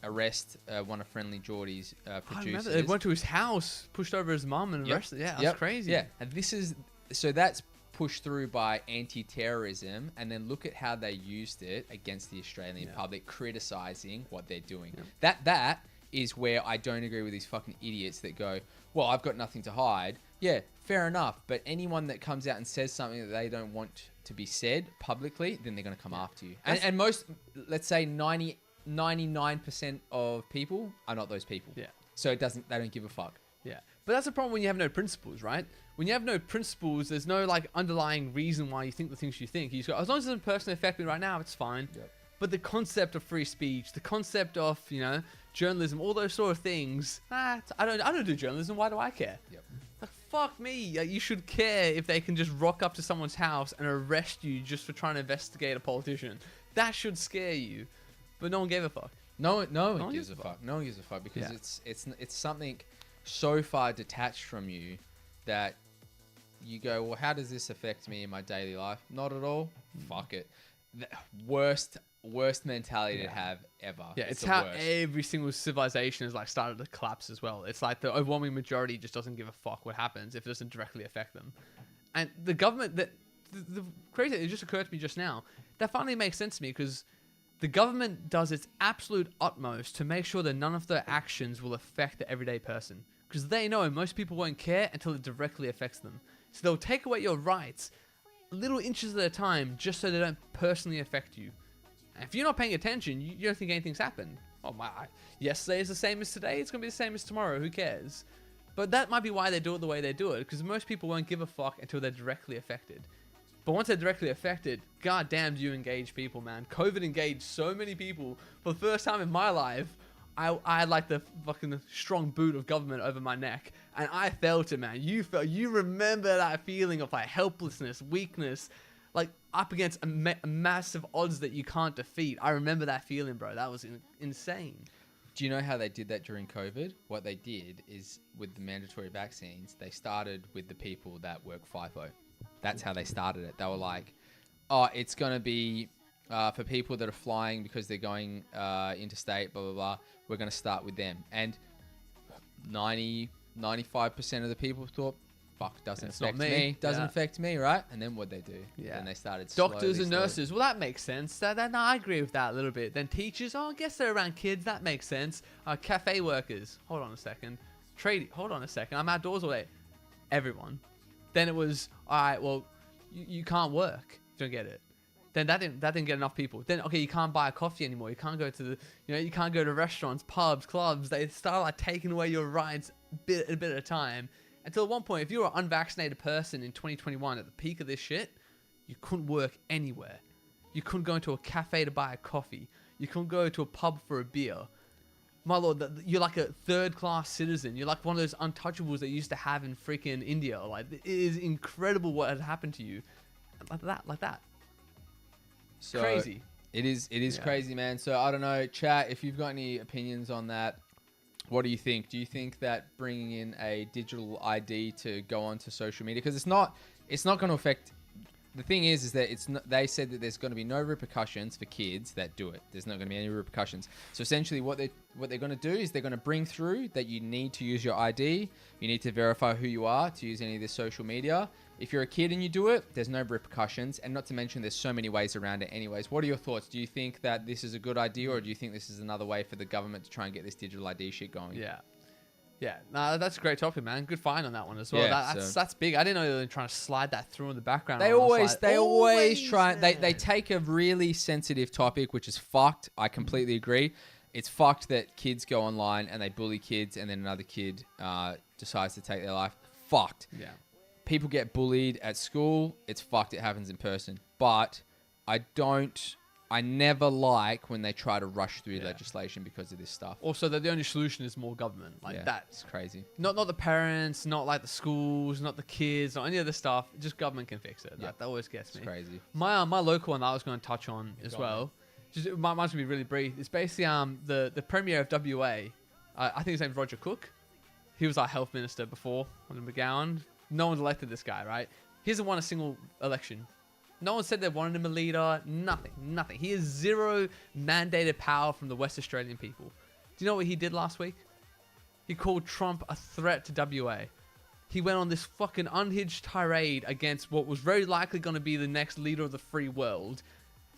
arrest one of Friendly Geordie's producers. I remember they went to his house, pushed over his mum, and arrested. Yeah, that's crazy. Yeah, and that's pushed through by anti-terrorism, and then look at how they used it against the Australian public, criticising what they're doing. Yeah. That is where I don't agree with these fucking idiots that go, well, I've got nothing to hide. Yeah, fair enough. But anyone that comes out and says something that they don't want to be said publicly, then they're going to come after you. And most, let's say 99% of people are not those people. Yeah. So they don't give a fuck. Yeah. But that's the problem when you have no principles, right? When you have no principles, there's no like underlying reason why you think the things you think. You just go, as long as it doesn't personally affect me right now, it's fine. Yep. But the concept of free speech, the concept of, you know, journalism, all those sort of things, I don't do journalism. Why do I care? Yep. Like, fuck me. You should care if they can just rock up to someone's house and arrest you just for trying to investigate a politician. That should scare you. But no one gave a fuck. No one gives a fuck. No one gives a fuck because it's something so far detached from you that you go, well, how does this affect me in my daily life? Not at all. Fuck it. The worst mentality to have ever. Yeah, it's how every single civilization has like started to collapse as well. It's like the overwhelming majority just doesn't give a fuck what happens if it doesn't directly affect them. And the government, the crazy, it just occurred to me just now, that finally makes sense to me because the government does its absolute utmost to make sure that none of their actions will affect the everyday person. Because they know most people won't care until it directly affects them. So they'll take away your rights little inches at a time just so they don't personally affect you. And if you're not paying attention, you don't think anything's happened. Oh my, yesterday is the same as today, it's going to be the same as tomorrow, who cares? But that might be why they do it the way they do it, because most people won't give a fuck until they're directly affected. But once they're directly affected, goddamn do you engage people, man. COVID engaged so many people. For the first time in my life, I had like the fucking strong boot of government over my neck. And I felt it, man. You remember that feeling of like helplessness, weakness, like up against a massive odds that you can't defeat. I remember that feeling, bro. That was insane. Do you know how they did that during COVID? What they did is with the mandatory vaccines, they started with the people that work FIFO. That's how they started it. They were like, oh, it's going to be for people that are flying because they're going interstate, blah, blah, blah. We're going to start with them. And 95% of the people thought, fuck, doesn't affect me. Doesn't affect me, right? And then what'd they do? Yeah. And they started doctors and nurses. Well, that makes sense. No, I agree with that a little bit. Then teachers, I guess they're around kids. That makes sense. Cafe workers. Hold on a second. Hold on a second. I'm outdoors all day. Everyone. Then it was, all right, well, you can't work. Don't get it. Then that didn't get enough people. Then, okay, you can't buy a coffee anymore. You can't go to you can't go to restaurants, pubs, clubs. They start like taking away your rights a bit at a time. Until at one point, if you were an unvaccinated person in 2021 at the peak of this shit, you couldn't work anywhere. You couldn't go into a cafe to buy a coffee. You couldn't go to a pub for a beer. My lord, you're like a third-class citizen. You're like one of those untouchables that you used to have in freaking India. Like, it is incredible what had happened to you. Like that. So crazy. It is crazy, man. So I don't know, chat, if you've got any opinions on that, what do you think? Do you think that bringing in a digital ID to go onto social media, because it's not going to affect. The thing is that they said that there's going to be no repercussions for kids that do it. There's not going to be any repercussions. So essentially what they're going to do is they're going to bring through that you need to use your ID. You need to verify who you are to use any of this social media. If you're a kid and you do it, there's no repercussions. And not to mention there's so many ways around it anyways. What are your thoughts? Do you think that this is a good idea, or do you think this is another way for the government to try and get this digital ID shit going? Yeah, no, that's a great topic, man. Good find on that one as well. Yeah, that's big. I didn't know they were trying to slide that through in the background. They always try. They take a really sensitive topic, which is fucked. I completely agree. It's fucked that kids go online and they bully kids, and then another kid decides to take their life. fucked. Yeah. People get bullied at school. It's fucked. It happens in person. But I never like when they try to rush through legislation because of this stuff. Also, that the only solution is more government. Like That's crazy. Not the parents, not like the schools, not the kids, not any of the stuff. Just government can fix it. That always gets me. It's crazy. My local one that I was going to touch on as well. Just mine's gonna be really brief. It's basically the premier of WA. I think his name's Roger Cook. He was our health minister before under McGowan. No one's elected this guy, right? He hasn't won a single election. No one said they wanted him a leader. Nothing. He has zero mandated power from the West Australian people. Do you know what he did last week? He called Trump a threat to WA. He went on this fucking unhinged tirade against what was very likely going to be the next leader of the free world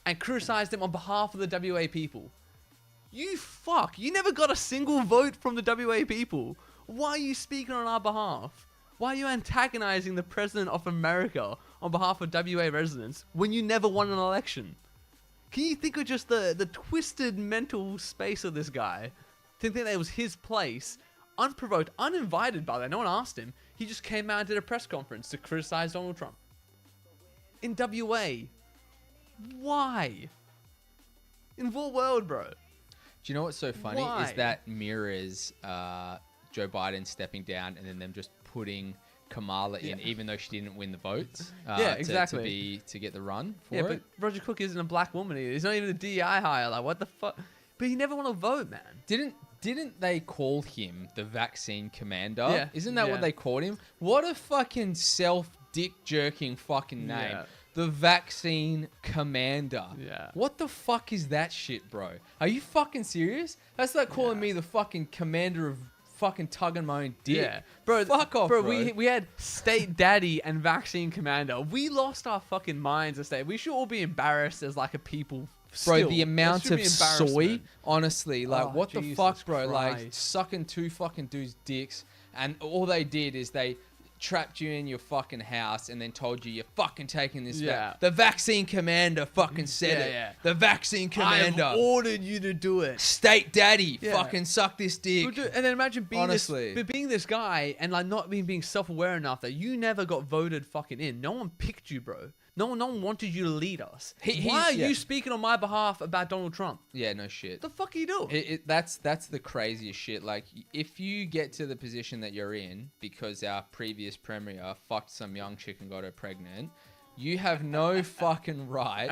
and criticized him on behalf of the WA people. You never got a single vote from the WA people. Why are you speaking on our behalf? Why are you antagonizing the president of America on behalf of WA residents when you never won an election? Can you think of just the twisted mental space of this guy? To think that it was his place, unprovoked, uninvited by that. No one asked him. He just came out and did a press conference to criticize Donald Trump. In WA. Why? In what world, bro? Do you know what's so funny? Why? Is that mirrors Joe Biden stepping down and then them just putting Kamala in, even though she didn't win the votes. Exactly. To get the run for it. it. But Roger Cook isn't a black woman either. He's not even a DEI hire. Like, what the fuck? But he never won a vote, man. Didn't they call him the vaccine commander? Yeah. Isn't that what they called him? What a fucking self-dick jerking fucking name. Yeah. The vaccine commander. Yeah. What the fuck is that shit, bro? Are you fucking serious? That's like calling me the fucking commander of fucking tugging my own dick. Yeah. Bro, fuck off, bro. We had state daddy and vaccine commander. We lost our fucking minds as state. We should all be embarrassed as like a people. Bro, Still. the amount of soy, honestly, like, what the Jesus fuck, bro? Christ. Like, sucking two fucking dudes' dicks, and all they did is they trapped you in your fucking house and then told you you're fucking taking this back. The vaccine commander fucking said it. Yeah. The vaccine commander. I've ordered you to do it. State daddy, fucking suck this dick. And then imagine being Honestly. being this guy and like not being self-aware enough that you never got voted fucking in. No one picked you, bro. No one wanted you to lead us. Why are you speaking on my behalf about Donald Trump? Yeah, no shit. The fuck are you doing? That's the craziest shit. Like, if you get to the position that you're in because our previous premier fucked some young chick and got her pregnant, you have no fucking right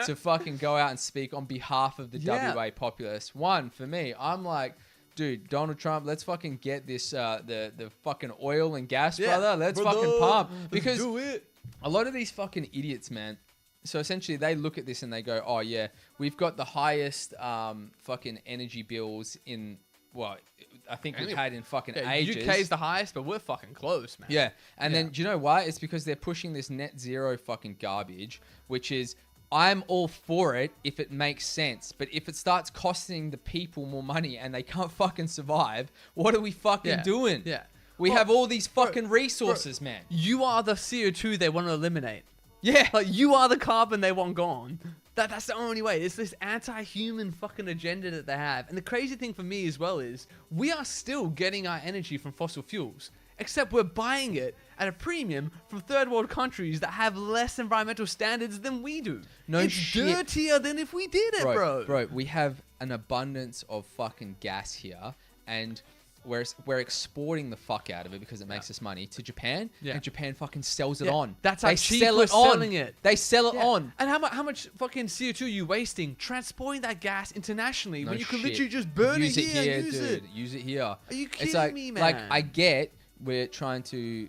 to fucking go out and speak on behalf of the WA populace. One, for me, I'm like, dude, Donald Trump, let's fucking get this the fucking oil and gas, brother. Let's fucking pump. Because do it. A lot of these fucking idiots, man. So essentially, they look at this and they go, "Oh yeah, we've got the highest fucking energy bills in I think we've had in fucking ages." UK's the highest, but we're fucking close, man. Yeah, and then do you know why? It's because they're pushing this net zero fucking garbage, which is, I'm all for it if it makes sense, but if it starts costing the people more money and they can't fucking survive, what are we fucking doing? Yeah. We have all these fucking resources, man. You are the CO2 they want to eliminate. Yeah. Like, you are the carbon they want gone. That's the only way. It's this anti-human fucking agenda that they have. And the crazy thing for me as well is we are still getting our energy from fossil fuels, except we're buying it at a premium from third world countries that have less environmental standards than we do. It's dirtier than if we did it, bro. Bro, we have an abundance of fucking gas here, and we're exporting the fuck out of it because it makes us money to Japan, and Japan fucking sells it on. That's they how cheap sell we're it on. selling it. They sell it on. And how much fucking CO2 are you wasting transporting that gas internationally when you can shit. literally just burn use it here and use dude. it? Use it here. Are you kidding it's like, me, man? Like, I get we're trying to,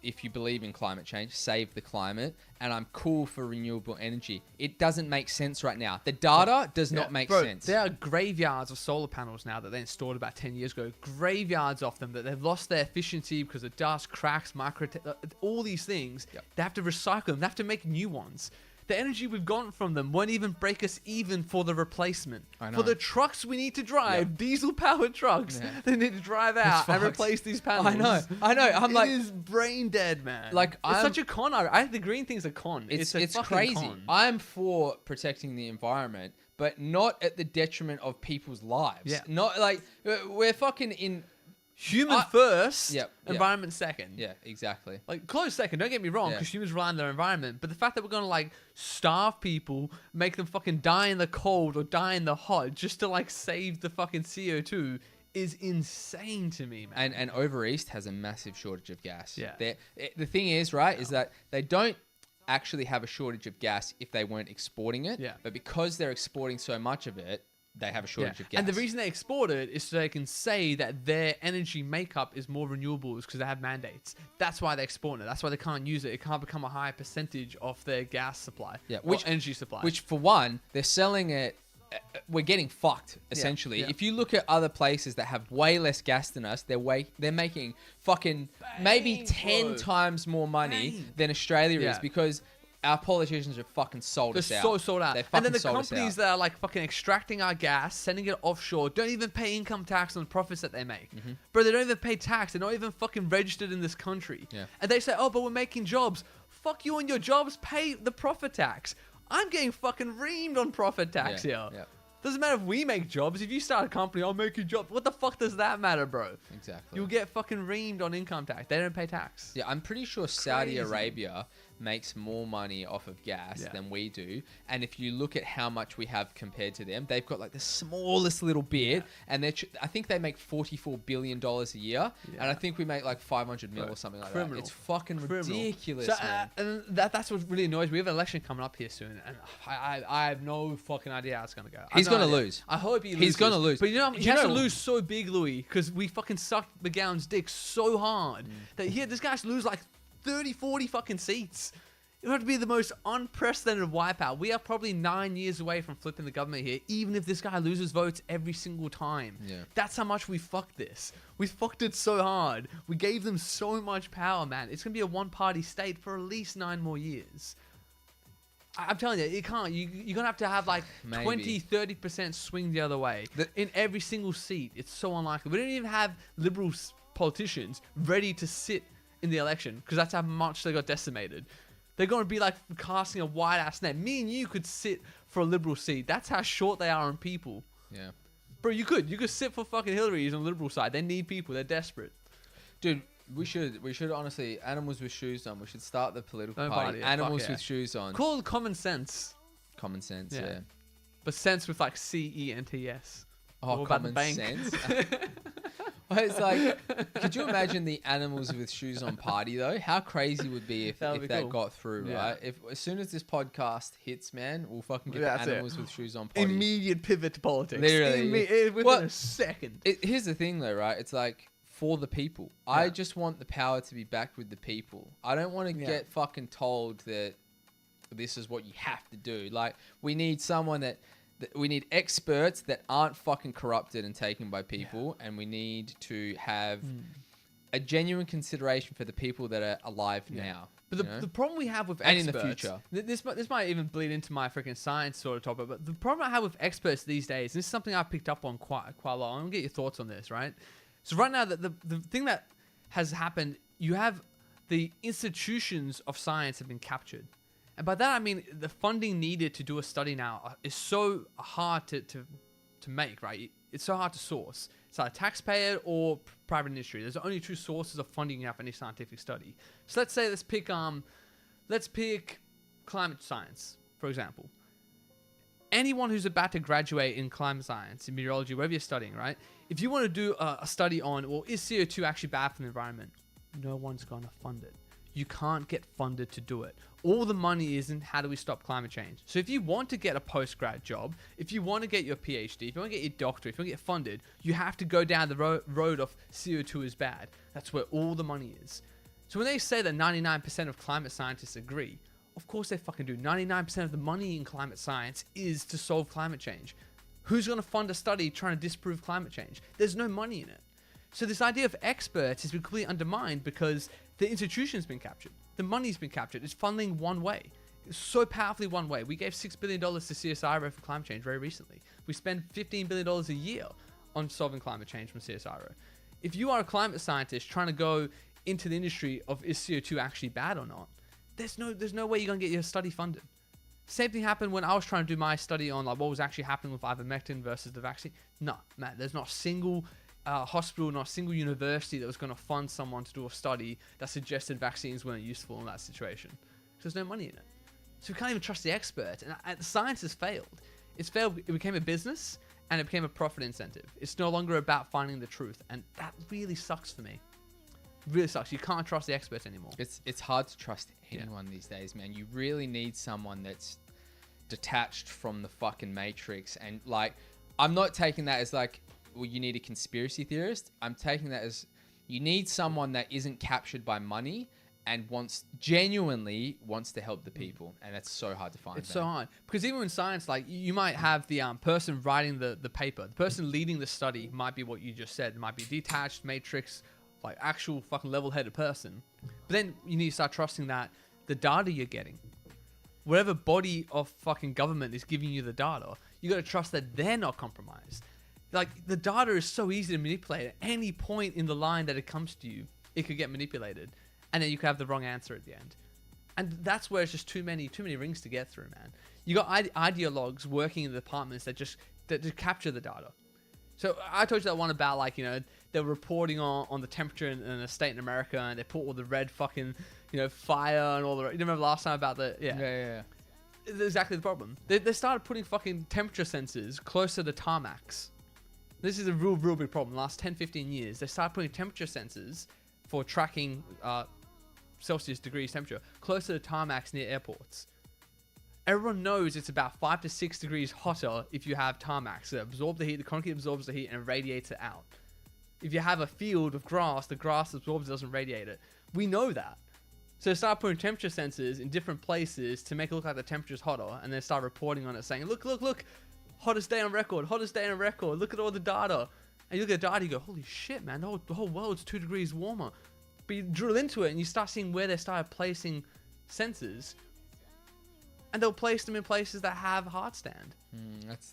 if you believe in climate change, save the climate, and I'm cool for renewable energy. It doesn't make sense right now. The data does not make sense. There are graveyards of solar panels now that they installed about 10 years ago. Graveyards of them that they've lost their efficiency because of dust, cracks, all these things. They have to recycle them. They have to make new ones. The energy we've gotten from them won't even break us even for the replacement. I know. For the trucks we need to drive, diesel-powered trucks, they need to drive out and replace these panels. I know. I'm like, it is brain dead, man. Like, it's such a con. I think the green thing's a con. It's a crazy. Con. I'm for protecting the environment, but not at the detriment of people's lives. Yeah. Not like we're fucking in human first, Yep, yep. environment second. Yeah, exactly. Like close second, don't get me wrong, Yeah. because humans rely on their environment. But the fact that we're gonna like starve people, make them fucking die in the cold or die in the hot just to like save the fucking CO2 is insane to me, man. And over east has a massive shortage of gas. Yeah. The thing is, right, is that they don't actually have a shortage of gas if they weren't exporting it. Yeah. But because they're exporting so much of it, they have a shortage of gas. And the reason they export it is so they can say that their energy makeup is more renewables because they have mandates. That's why they export it. That's why they can't use it. It can't become a high percentage of their gas supply. Yeah, Or energy supply. Which, for one, they're selling it. We're getting fucked essentially. yeah. If you look at other places that have way less gas than us, they're making fucking maybe 10 times more money than Australia is Yeah. because our politicians have fucking sold They're us out. so sold out. They And then fucking the sold us companies out. that are like fucking extracting our gas, sending it offshore, don't even pay income tax on the profits that they make. Bro, they don't even pay tax. They're not even fucking registered in this country. Yeah. And they say, oh, but we're making jobs. Fuck you and your jobs. Pay the profit tax. I'm getting fucking reamed on profit tax here. Yeah. Doesn't matter if we make jobs. If you start a company, I'll make you jobs. What the fuck does that matter, bro? Exactly. You'll get fucking reamed on income tax. They don't pay tax. Yeah, I'm pretty sure Saudi Crazy. Arabia makes more money off of gas Yeah. than we do. And if you look at how much we have compared to them, they've got like the smallest little bit. And I think they make $44 billion a year. Yeah. And I think we make like 500 mil Bro, or something like criminal. that. It's fucking Criminal. ridiculous, So, man. and that's what really annoys me. We have an election coming up here soon, and I have no fucking idea how it's gonna go. He's gonna lose. I hope he loses. He's gonna lose. But you know, he You has to know- lose so big, Louis, because we fucking sucked McGowan's dick so hard that this guy's lose like 30, 40 fucking seats. It would have to be the most unprecedented wipeout. We are probably 9 years away from flipping the government here, even if this guy loses votes every single time. Yeah. That's how much we fucked this. We fucked it so hard. We gave them so much power, man. It's going to be a one-party state for at least 9 more years. I'm telling you, it can't. You're going to have like Maybe. 20, 30% swing the other way. In every single seat. It's so unlikely. We don't even have liberal politicians ready to sit in the election because that's how much they got decimated. They're going to be like casting a wide-ass net. Me and you could sit for a liberal seat. That's how short they are on people. Yeah. Bro, you could sit for fucking Hillary's on the liberal side. They need people. They're desperate. Dude, we should honestly, animals with shoes on. We should start the political Don't party. party, yeah, Animals fuck yeah. with shoes on. Call it common sense. Common sense, Yeah. yeah. But sense with like CENTS. Oh, What about the common bank? sense. Well, it's like, could you imagine the animals with shoes on party though? How crazy would be if That would if be that cool. got through, Yeah. right? If as soon as this podcast hits, man, we'll fucking get That's the it. animals with shoes on party. Immediate pivot to politics. Literally. Within Well, a second. Here's the thing though, right? It's like for the people. I Yeah. just want the power to be back with the people. I don't want to Yeah. get fucking told that this is what you have to do. Like we need someone that we need experts that aren't fucking corrupted and taken by people, and we need to have a genuine consideration for the people that are alive now. But you know? the problem we have with And in experts, the future. this might even bleed into my freaking science sort of topic, but the problem I have with experts these days, and this is something I've picked up on quite a lot. I'm gonna get your thoughts on this, right? So right now, the thing that has happened, you have the institutions of science have been captured. And by that I mean the funding needed to do a study now is so hard to make, right? It's so hard to source. It's either taxpayer or private industry. There's only two sources of funding you have for any scientific study. So let's pick climate science, for example. Anyone who's about to graduate in climate science, in meteorology, wherever you're studying, right? If you want to do a study on, well, is CO2 actually bad for the environment? No one's going to fund it. You can't get funded to do it. All the money is in how do we stop climate change. So if you want to get a post-grad job, if you want to get your PhD, if you want to get your doctorate, if you want to get funded, you have to go down the road of CO2 is bad. That's where all the money is. So when they say that 99% of climate scientists agree, of course they fucking do. 99% of the money in climate science is to solve climate change. Who's going to fund a study trying to disprove climate change? There's no money in it. So this idea of experts has been completely undermined because the institution's been captured. The money's been captured. It's funding one way. It's so powerfully one way. We gave $6 billion to CSIRO for climate change very recently. We spend $15 billion a year on solving climate change from CSIRO. If you are a climate scientist trying to go into the industry of is CO2 actually bad or not, there's no way you're going to get your study funded. Same thing happened when I was trying to do my study on like what was actually happening with ivermectin versus the vaccine. No, man, there's not a single hospital, not a single university that was going to fund someone to do a study that suggested vaccines weren't useful in that situation. Because there's no money in it. So we can't even trust the experts. And science has failed. It's failed. It became a business and it became a profit incentive. It's no longer about finding the truth. And that really sucks for me. Really sucks. You can't trust the experts anymore. It's hard to trust anyone these days, man. You really need someone that's detached from the fucking matrix. And like, I'm not taking that as like, well, you need a conspiracy theorist. I'm taking that as you need someone that isn't captured by money and genuinely wants to help the people. And that's so hard to find. It's so hard. Because even in science, like you might have the person writing the paper, the person leading the study might be what you just said. It might be detached, matrix, like actual fucking level-headed person. But then you need to start trusting that the data you're getting, whatever body of fucking government is giving you the data, you got to trust that they're not compromised. Like, the data is so easy to manipulate. At any point in the line that it comes to you, it could get manipulated. And then you could have the wrong answer at the end. And that's where it's just too many rings to get through, man. You got ideologues working in the departments that just capture the data. So I told you that one about, like, you know, they're reporting on the temperature in a state in America, and they put all the red fucking, you know, fire and all the... You remember last time about the... Yeah. It's exactly the problem. They started putting fucking temperature sensors closer to tarmacs. This is a real big problem. Last 10, 15 years, they started putting temperature sensors for tracking Celsius degrees temperature closer to tarmacs near airports. Everyone knows it's about 5 to 6 degrees hotter if you have tarmacs that absorb the heat, the concrete absorbs the heat and radiates it out. If you have a field of grass, the grass absorbs it, doesn't radiate it. We know that. So they start putting temperature sensors in different places to make it look like the temperature's hotter, and then start reporting on it saying, look, hottest day on record, look at all the data. And you look at the data, you go, holy shit, man, the whole world's 2 degrees warmer. But you drill into it and you start seeing where they started placing sensors, and they'll place them in places that have hard stand.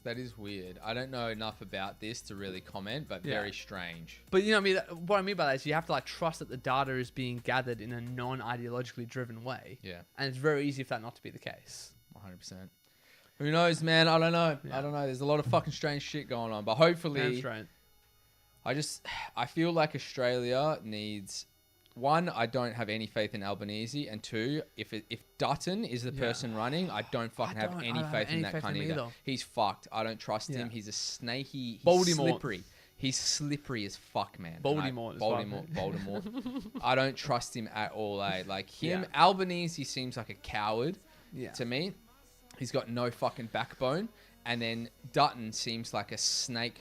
That is weird. I don't know enough about this to really comment, but very strange. But you know what I mean by that is you have to like trust that the data is being gathered in a non-ideologically driven way. Yeah. And it's very easy for that not to be the case. 100%. Who knows, man? I don't know. Yeah. I don't know. There's a lot of fucking strange shit going on, but hopefully... I feel like Australia needs... One, I don't have any faith in Albanese, and two, if Dutton is the person running, I don't have any faith in that cunt either. He's fucked. I don't trust him. He's a snaky. He's slippery. He's slippery as fuck, man. Voldemort. I don't trust him at all, eh? Like him, Albanese seems like a coward to me. He's got no fucking backbone. And then Dutton seems like a snake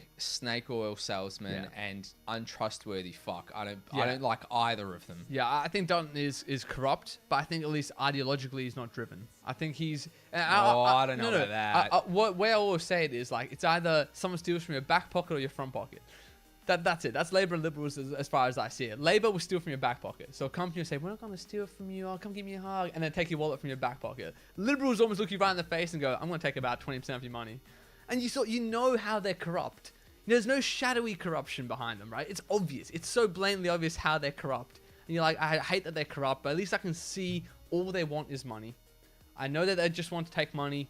oil salesman and untrustworthy fuck. I don't like either of them. Yeah, I think Dutton is corrupt, but I think at least ideologically he's not driven. I think he's... I don't know about that. Way I always say it is like, it's either someone steals from your back pocket or your front pocket. That's it. That's Labour and Liberals as far as I see it. Labour will steal from your back pocket. So a company will say, we're not going to steal from you. I'll come give me a hug. And then take your wallet from your back pocket. Liberals almost look you right in the face and go, I'm going to take about 20% of your money. And you know how they're corrupt. There's no shadowy corruption behind them, right? It's obvious. It's so blatantly obvious how they're corrupt. And you're like, I hate that they're corrupt, but at least I can see all they want is money. I know that they just want to take money.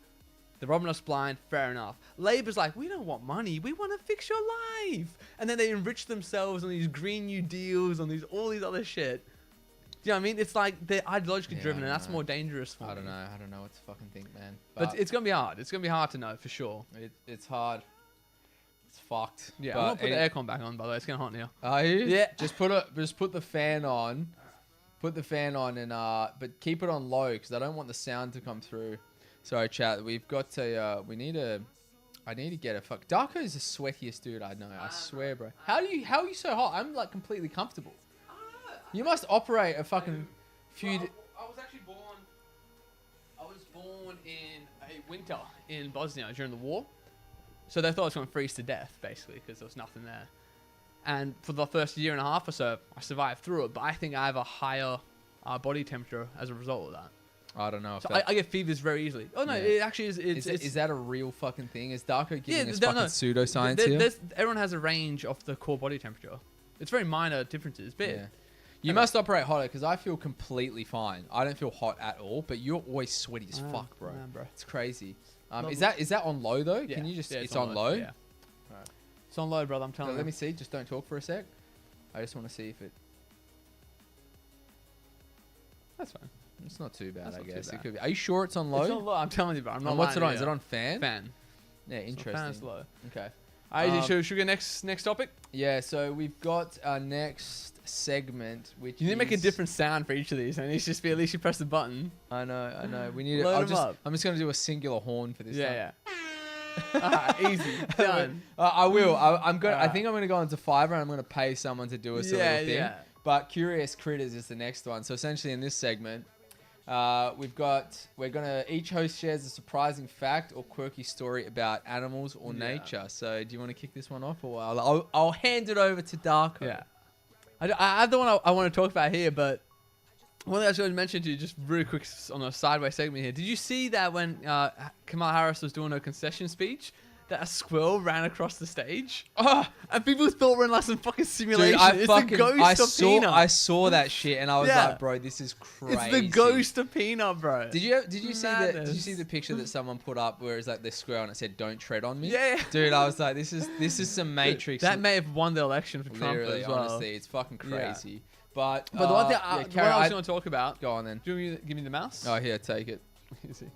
They're robbing us blind, fair enough. Labour's like, we don't want money, we want to fix your life. And then they enrich themselves on these Green New Deals, on all these other shit. Do you know what I mean? It's like they're ideologically driven, and that's more dangerous for me. I don't know what to fucking think, man. But it's going to be hard. It's going to be hard to know, for sure. It's hard. It's fucked. Yeah, I'm going to put the aircon back on, by the way. It's getting hot in here. Are you? Yeah. Just put the fan on. Put the fan on, and but keep it on low, because I don't want the sound to come through. Sorry, chat. We've got I need to get a fuck. Darko is the sweatiest dude I know. I swear, bro. How are you so hot? I'm like completely comfortable. I don't know. You must operate a fucking few. I was actually born. I was born in a winter in Bosnia during the war, so they thought I was going to freeze to death basically because there was nothing there. And for the first year and a half or so, I survived through it. But I think I have a higher body temperature as a result of that. I don't know. So I get fevers very easily. Oh no, it actually is. Is that a real fucking thing? Is Darko giving us fucking pseudoscience here? Everyone has a range of the core body temperature. It's very minor differences, but you must operate hotter because I feel completely fine. I don't feel hot at all, but you're always sweaty as fuck, bro. Man, bro. It's crazy. Is that on low though? Yeah. Can you just? Yeah, it's on low. Yeah. Right. It's on low, brother. I'm telling you. Let me see. Just don't talk for a sec. I just want to see if it. That's fine. It's not too bad, That's I not too guess. bad. It could be. Are you sure it's on low? It's on low. I'm telling you, bro. I'm not And what's it on? lying Is to it you. on fan? Fan. Yeah, So interesting. fan's low. Okay. Alright, should we go next topic? Yeah, so we've got our next segment, which You need to make a is- different sound for each of these, and it needs to just be at least you press the button. I know. We need. Load 'em up. I'm just gonna do a singular horn for this. Yeah. Alright, easy. Done. I will. I'm going. I Alright. think I'm gonna go into Fiverr and I'm gonna pay someone to do a sort of thing. Yeah. But Curious Critters is the next one. So essentially, in this segment, we're gonna each host shares a surprising fact or quirky story about animals or Yeah. nature. So do you want to kick this one off, or I'll hand it over to Darko? Yeah. I have the one I want to talk about here, but one thing I was going to mention to you just really quick on a sideways segment here. Did you see that when Kamala Harris was doing her concession speech, that a squirrel ran across the stage? Oh, And people thought we're in like some fucking simulation. dude, It's the ghost of Peanut. I saw that shit and I was Yeah. like, bro, this is crazy. It's the ghost of Peanut, bro. Did you see Madness. the picture that someone put up where it's like the squirrel and it said "Don't tread on me"? Yeah. Dude, I was like, this is some Matrix. That may have won the election for Trump Literally, as well. honestly, it's fucking Yeah. crazy. But But the one thing yeah, what Karen, I was going to talk about. go on then. Do you want to give me the mouse? Oh, here, take it. Easy.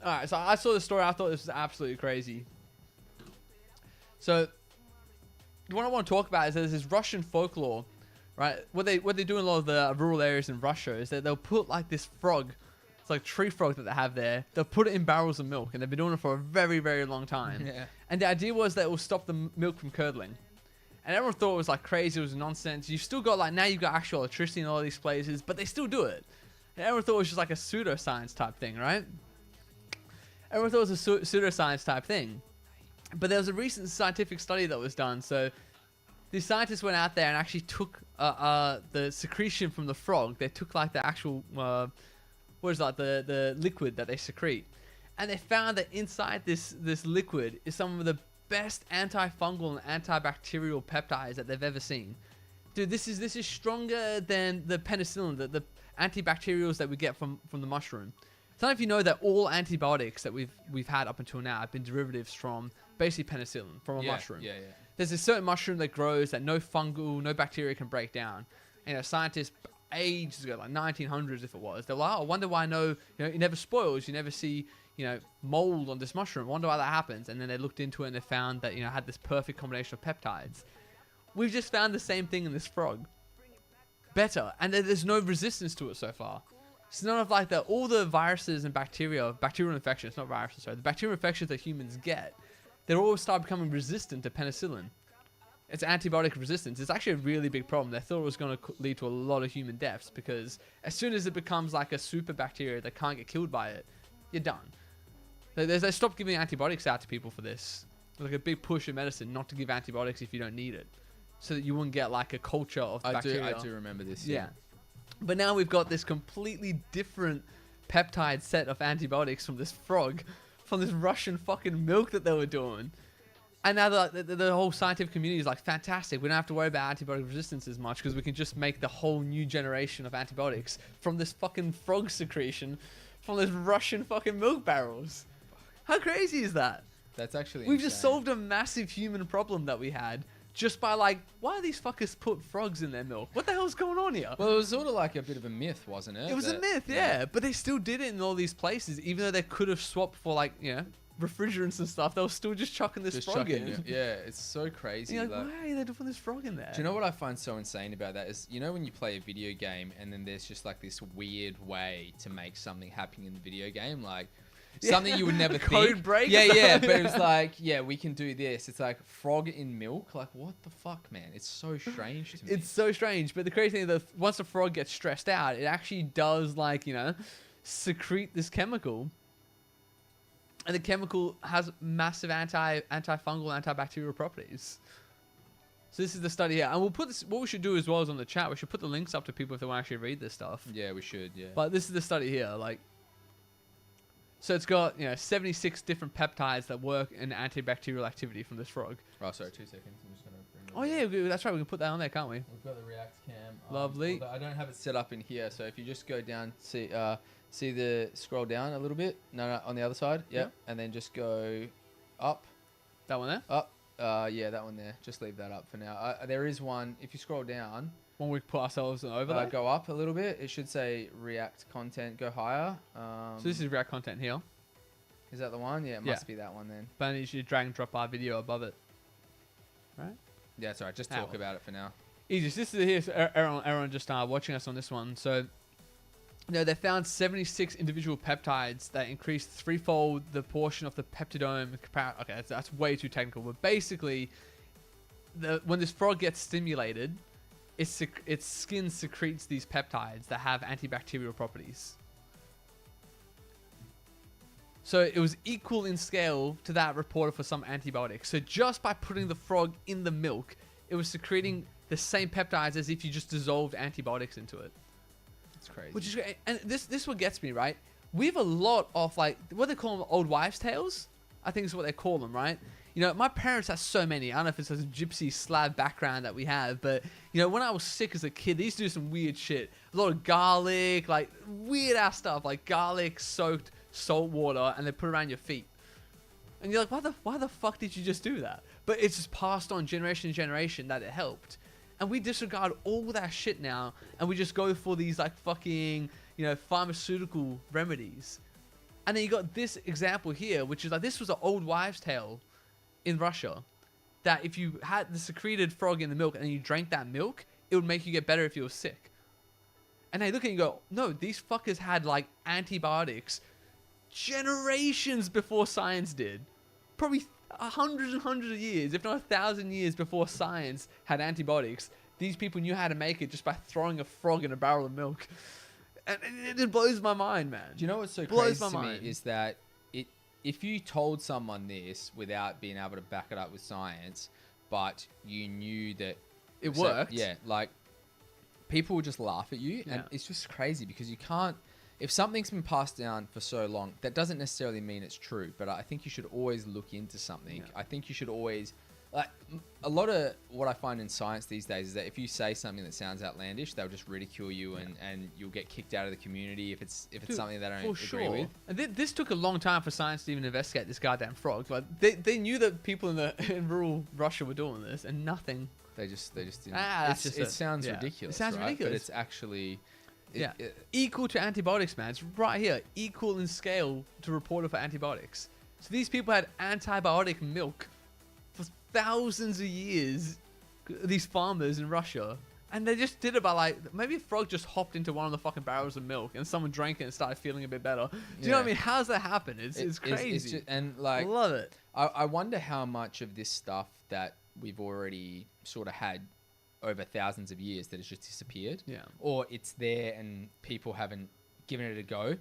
All right, so I saw the story. I thought this was absolutely crazy. So, the one I want to talk about is there's this Russian folklore, right? What they do in a lot of the rural areas in Russia is that they'll put like this frog, it's like tree frog that they have there. They'll put it in barrels of milk, and they've been doing it for a very, very long time. Yeah. And the idea was that it will stop the milk from curdling. And everyone thought it was like crazy, it was nonsense. You've still got like, now you've got actual electricity in all these places, but they still do it. And everyone thought it was just like a pseudoscience type thing, right? Everyone thought it was a pseudoscience type thing. But there was a recent scientific study that was done. So these scientists went out there and actually took the secretion from the frog. They took like the actual, what is that, the liquid that they secrete. And they found that inside this liquid is some of the best antifungal and antibacterial peptides that they've ever seen. Dude, this is stronger than the penicillin, the antibacterials that we get from the mushroom. I don't know if you know that all antibiotics that we've had up until now have been derivatives from basically penicillin, from a mushroom. Yeah. There's a certain mushroom that grows that no fungal, no bacteria can break down. And scientists ages ago, like 1900s if it was, they're like, oh, I wonder why it never spoils. You never see, mold on this mushroom. I wonder why that happens. And then they looked into it and they found that, it had this perfect combination of peptides. We've just found the same thing in this frog. Better. And there's no resistance to it so far. It's none of like all the viruses and bacterial infections, not viruses, sorry, the bacterial infections that humans get, they all start becoming resistant to penicillin. It's antibiotic resistance. It's actually a really big problem. They thought it was going to lead to a lot of human deaths because as soon as it becomes like a super bacteria that can't get killed by it, you're done. They stopped giving antibiotics out to people for this. There's like a big push in medicine not to give antibiotics if you don't need it, so that you wouldn't get like a culture of bacteria. I do remember this. Yeah. But now we've got this completely different peptide set of antibiotics from this frog, from this Russian fucking milk that they were doing. And now the whole scientific community is like, fantastic. We don't have to worry about antibiotic resistance as much because we can just make the whole new generation of antibiotics from this fucking frog secretion from this Russian fucking milk barrels. How crazy is that? That's actually We've just insane. solved a massive human problem that we had just by like, why do these fuckers put frogs in their milk? What the hell's going on here? Well, it was sort of like a bit of a myth, wasn't it? It was a myth, yeah. But they still did it in all these places, even though they could have swapped for like, refrigerants and stuff. They were still just chucking this frog in. Yeah, it's so crazy. And you're like, why are they doing this frog in there? Do you know what I find so insane about that is, when you play a video game and then there's just like this weird way to make something happen in the video game, like something you would never think. Code break? Yeah, but it was like, we can do this. It's like frog in milk. Like, what the fuck, man? It's so strange to me. It's so strange. But the crazy thing is that once the frog gets stressed out, it actually does like, secrete this chemical. And the chemical has massive antifungal, antibacterial properties. So this is the study here. And we'll put this, what we should do as well is on the chat, we should put the links up to people if they want to actually read this stuff. Yeah, we should, yeah. But this is the study here. So it's got 76 different peptides that work in antibacterial activity from this frog. Oh, sorry, 2 seconds. I'm just gonna Oh yeah, that's right. We can put that on there, can't we? We've got the React cam. Lovely. I don't have it set up in here, so if you just go down, scroll down a little bit. No, on the other side. Yep. Yeah. And then just go up. That one there. Up. Yeah, that one there. Just leave that up for now. There is one. If you scroll down, When we put ourselves over there. go up a little bit. It should say React content. Go higher. So this is React content here. Is that the one? Yeah, it must be that one then. But then you should drag and drop our video above it. Right? Yeah, that's all right. Just talk about it for now. Easy. This is here. So Aaron just watching us on this one. So, they found 76 individual peptides that increased threefold the portion of the peptidome. Okay, that's way too technical. But basically, when this frog gets stimulated, its skin secretes these peptides that have antibacterial properties. So it was equal in scale to that reported for some antibiotics. So just by putting the frog in the milk, it was secreting the same peptides as if you just dissolved antibiotics into it. It's crazy. Which is great. And this what gets me, right? We have a lot of like what they call them, old wives' tales. I think is what they call them, right? My parents have so many. I don't know if it's a gypsy Slav background that we have, but when I was sick as a kid, they used to do some weird shit. A lot of garlic, like weird ass stuff, like garlic soaked salt water, and they put it around your feet. And you're like, why the fuck did you just do that? But it's just passed on generation to generation that it helped. And we disregard all that shit now, and we just go for these like fucking, pharmaceutical remedies. And then you got this example here, which is like, this was an old wives' tale in Russia, that if you had the secreted frog in the milk and you drank that milk, it would make you get better if you were sick. And they look at you and go, no, these fuckers had like antibiotics generations before science did. Probably hundreds and hundreds of years, if not 1,000 years before science had antibiotics. These people knew how to make it just by throwing a frog in a barrel of milk. And it blows my mind, man. Do you know what's so crazy to me is that if you told someone this without being able to back it up with science, but you knew that it worked, like people would just laugh at you, and it's just crazy because you can't. If something's been passed down for so long, that doesn't necessarily mean it's true. But I think you should always look into something. Yeah. I think you should always, like, a lot of what I find in science these days is that if you say something that sounds outlandish, they'll just ridicule you and you'll get kicked out of the community if it's something they don't agree with. And this took a long time for science to even investigate this goddamn frog. Like they knew that people in rural Russia were doing this, and nothing. They just didn't. It sounds ridiculous. It sounds ridiculous, but it's actually. Equal to antibiotics, man. It's right here. Equal in scale to reported for antibiotics. So these people had antibiotic milk for thousands of years, these farmers in Russia. And they just did it by like, maybe a frog just hopped into one of the fucking barrels of milk and someone drank it and started feeling a bit better. Do you know what I mean? How's that happen? It's crazy. It's just, and like, I love it. I wonder how much of this stuff that we've already sort of had over thousands of years that has just disappeared, or it's there and people haven't given it a go.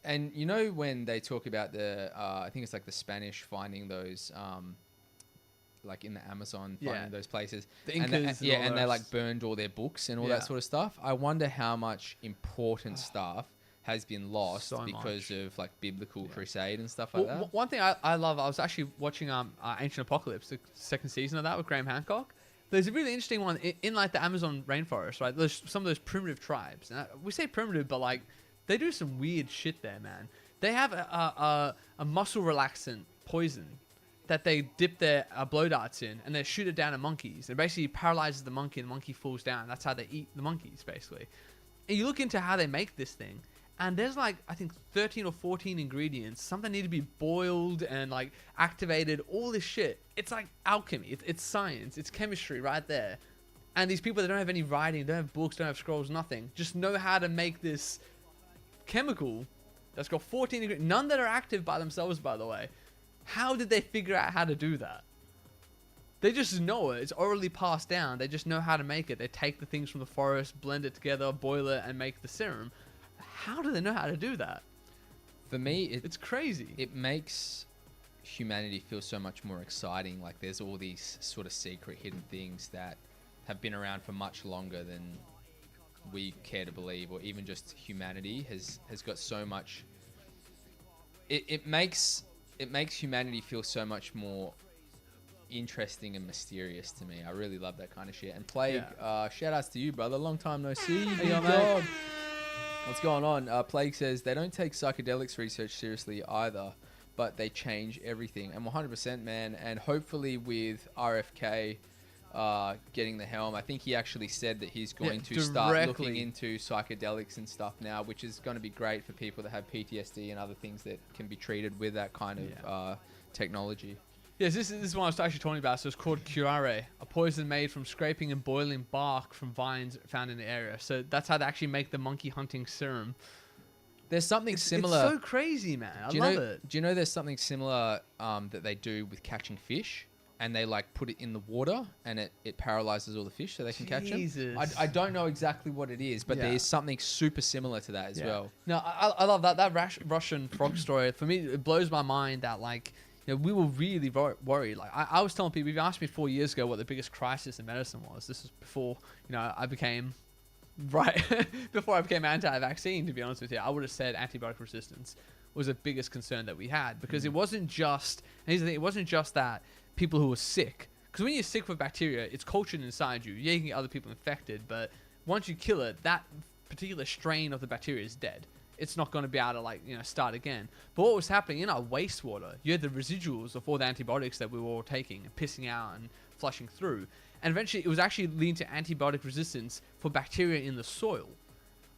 And when they talk about the I think it's like the Spanish finding those like in the Amazon, finding those places, the Incas, and they like burned all their books and all that sort of stuff. I wonder how much important stuff has been lost because of like biblical crusade and stuff like that. One thing I love, I was actually watching Ancient Apocalypse, the second season of that with Graham Hancock. There's a really interesting one in like the Amazon rainforest, right? There's some of those primitive tribes. Now, we say primitive, but like they do some weird shit there, man. They have a muscle relaxant poison that they dip their blow darts in, and they shoot it down at monkeys. It basically paralyzes the monkey, and the monkey falls down. That's how they eat the monkeys, basically. And you look into how they make this thing, and there's like, I think 13 or 14 ingredients. Some that need to be boiled and like activated, all this shit. It's like alchemy. It's science. It's chemistry right there. And these people that don't have any writing, don't have books, don't have scrolls, nothing, just know how to make this chemical that's got 14 ingredients. None that are active by themselves, by the way. How did they figure out how to do that? They just know it. It's orally passed down. They just know how to make it. They take the things from the forest, blend it together, boil it, and make the serum. How do they know how to do that? For me, it's crazy. It makes humanity feel so much more exciting. Like there's all these sort of secret hidden things that have been around for much longer than we care to believe, or even just humanity has got so much. It makes humanity feel so much more interesting and mysterious to me. I really love that kind of shit. And Plague, shout outs to you, brother. Long time no see. Hey, dog. What's going on? Plague says they don't take psychedelics research seriously either, but they change everything. And 100%, man. And hopefully with RFK getting the helm, I think he actually said that he's going to start looking into psychedelics and stuff now, which is going to be great for people that have PTSD and other things that can be treated with that kind of technology. Yes, this is one I was actually talking about. So it's called curare, a poison made from scraping and boiling bark from vines found in the area. So that's how they actually make the monkey hunting serum. There's something similar. It's so crazy, man. I love it. Do you know there's something similar that they do with catching fish? And they like put it in the water and it paralyzes all the fish so they can catch them. I don't know exactly what it is, but there is something super similar to that as well. No, I love that Russian frog story. For me, it blows my mind that like, you know, we were really worried. Like I was telling people, if you asked me 4 years ago what the biggest crisis in medicine was, this was before, you know, I became before I became anti-vaccine, to be honest with you, I would have said antibiotic resistance was the biggest concern that we had, because it wasn't just, and here's the thing, it wasn't just that people who were sick, because when you're sick with bacteria, it's cultured inside you. Yeah, you can get other people infected, but once you kill it, that particular strain of the bacteria is dead. It's not going to be able to, like, you know, start again. But what was happening in our wastewater, you had the residuals of all the antibiotics that we were all taking and pissing out and flushing through. And eventually, it was actually leading to antibiotic resistance for bacteria in the soil.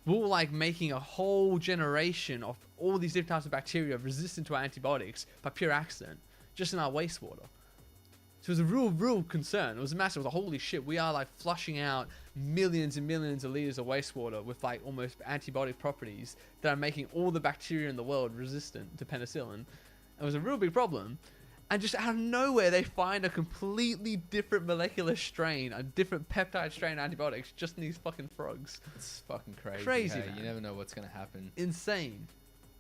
We were, like, making a whole generation of all these different types of bacteria resistant to antibiotics by pure accident, just in our wastewater. So it was a real concern. It was massive. It was like, holy shit, we are like flushing out millions and millions of liters of wastewater with like almost antibiotic properties that are making all the bacteria in the world resistant to penicillin. It was a real big problem. And just out of nowhere, they find a completely different molecular strain, a different peptide strain of antibiotics just in these fucking frogs. It's fucking crazy. Crazy, hey? man. You never know what's going to happen. Insane.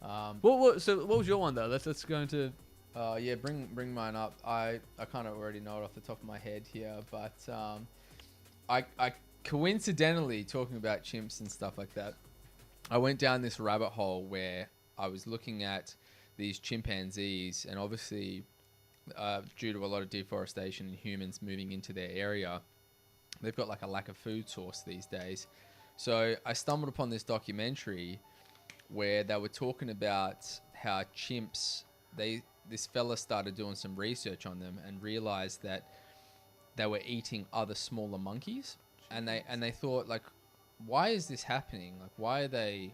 So what was your one though? Let's go into... Yeah, bring mine up. I kind of already know it off the top of my head here, but I coincidentally, talking about chimps and stuff like that, I went down this rabbit hole where I was looking at these chimpanzees, and obviously due to a lot of deforestation and humans moving into their area, they've got like a lack of food source these days. So I stumbled upon this documentary where they were talking about how chimps, this fella started doing some research on them and realized that they were eating other smaller monkeys. And they thought, like, why is this happening? Like, why are they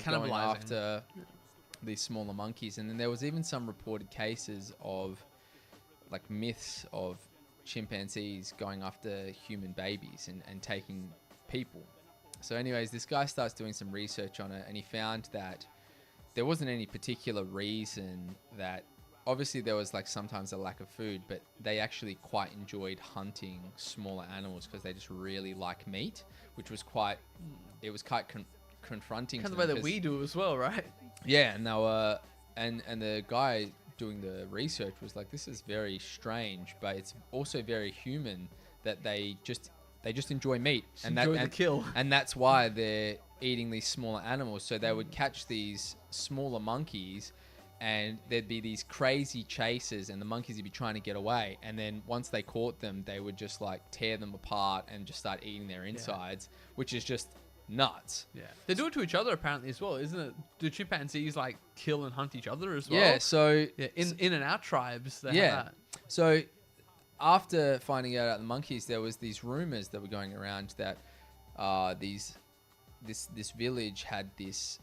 going after these smaller monkeys? And then there was even some reported cases of like myths of chimpanzees going after human babies and taking people. So anyways, this guy starts doing some research on it, and he found that there wasn't any particular reason. That obviously there was like sometimes a lack of food, but they actually quite enjoyed hunting smaller animals because they just really like meat, which was quite confronting. Kind of the way that we do as well, right? Yeah, and they were, and the guy doing the research was like, this is very strange, but it's also very human that they just enjoy meat and the kill, and that's why they're eating these smaller animals. So they would catch these smaller monkeys, and there'd be these crazy chases, and the monkeys would be trying to get away, and then once they caught them, they would just like tear them apart and just start eating their insides, which is just nuts. Yeah, they do it to each other apparently as well, isn't it? Do chimpanzees like kill and hunt each other as well? Yeah, so in and out tribes, they have that. So after finding out about the monkeys, there was these rumors that were going around that this village had this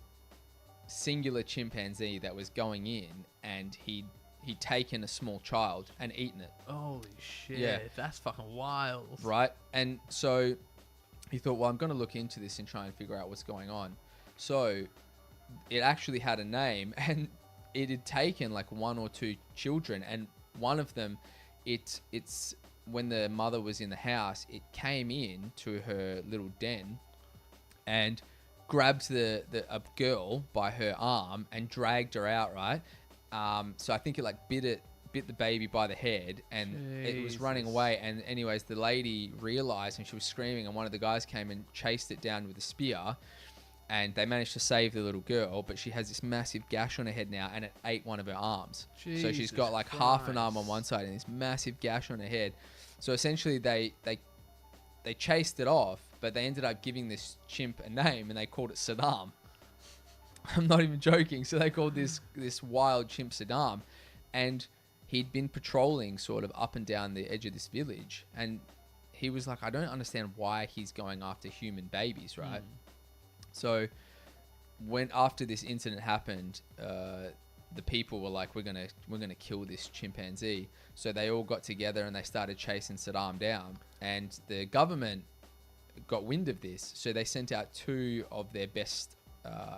singular chimpanzee that was going in, and he'd taken a small child and eaten it. Holy shit, that's fucking wild. Right? And so he thought, well, I'm going to look into this and try and figure out what's going on. So it actually had a name, and it had taken like 1 or 2 children, and one of them, it's when the mother was in the house, it came in to her little den and grabbed a girl by her arm and dragged her out, right? So I think it like bit the baby by the head, and it was running away. And anyways, the lady realized, and she was screaming, and one of the guys came and chased it down with a spear, and they managed to save the little girl, but she has this massive gash on her head now, and it ate one of her arms. So she's got like half an arm on one side and this massive gash on her head. So essentially they chased it off, but they ended up giving this chimp a name, and they called it Saddam. I'm not even joking. So they called this wild chimp Saddam, and he'd been patrolling sort of up and down the edge of this village, and he was like, I don't understand why he's going after human babies, right? So when after this incident happened, the people were like, we're gonna kill this chimpanzee. So they all got together and they started chasing Saddam down, and the government got wind of this, so they sent out 2 of their best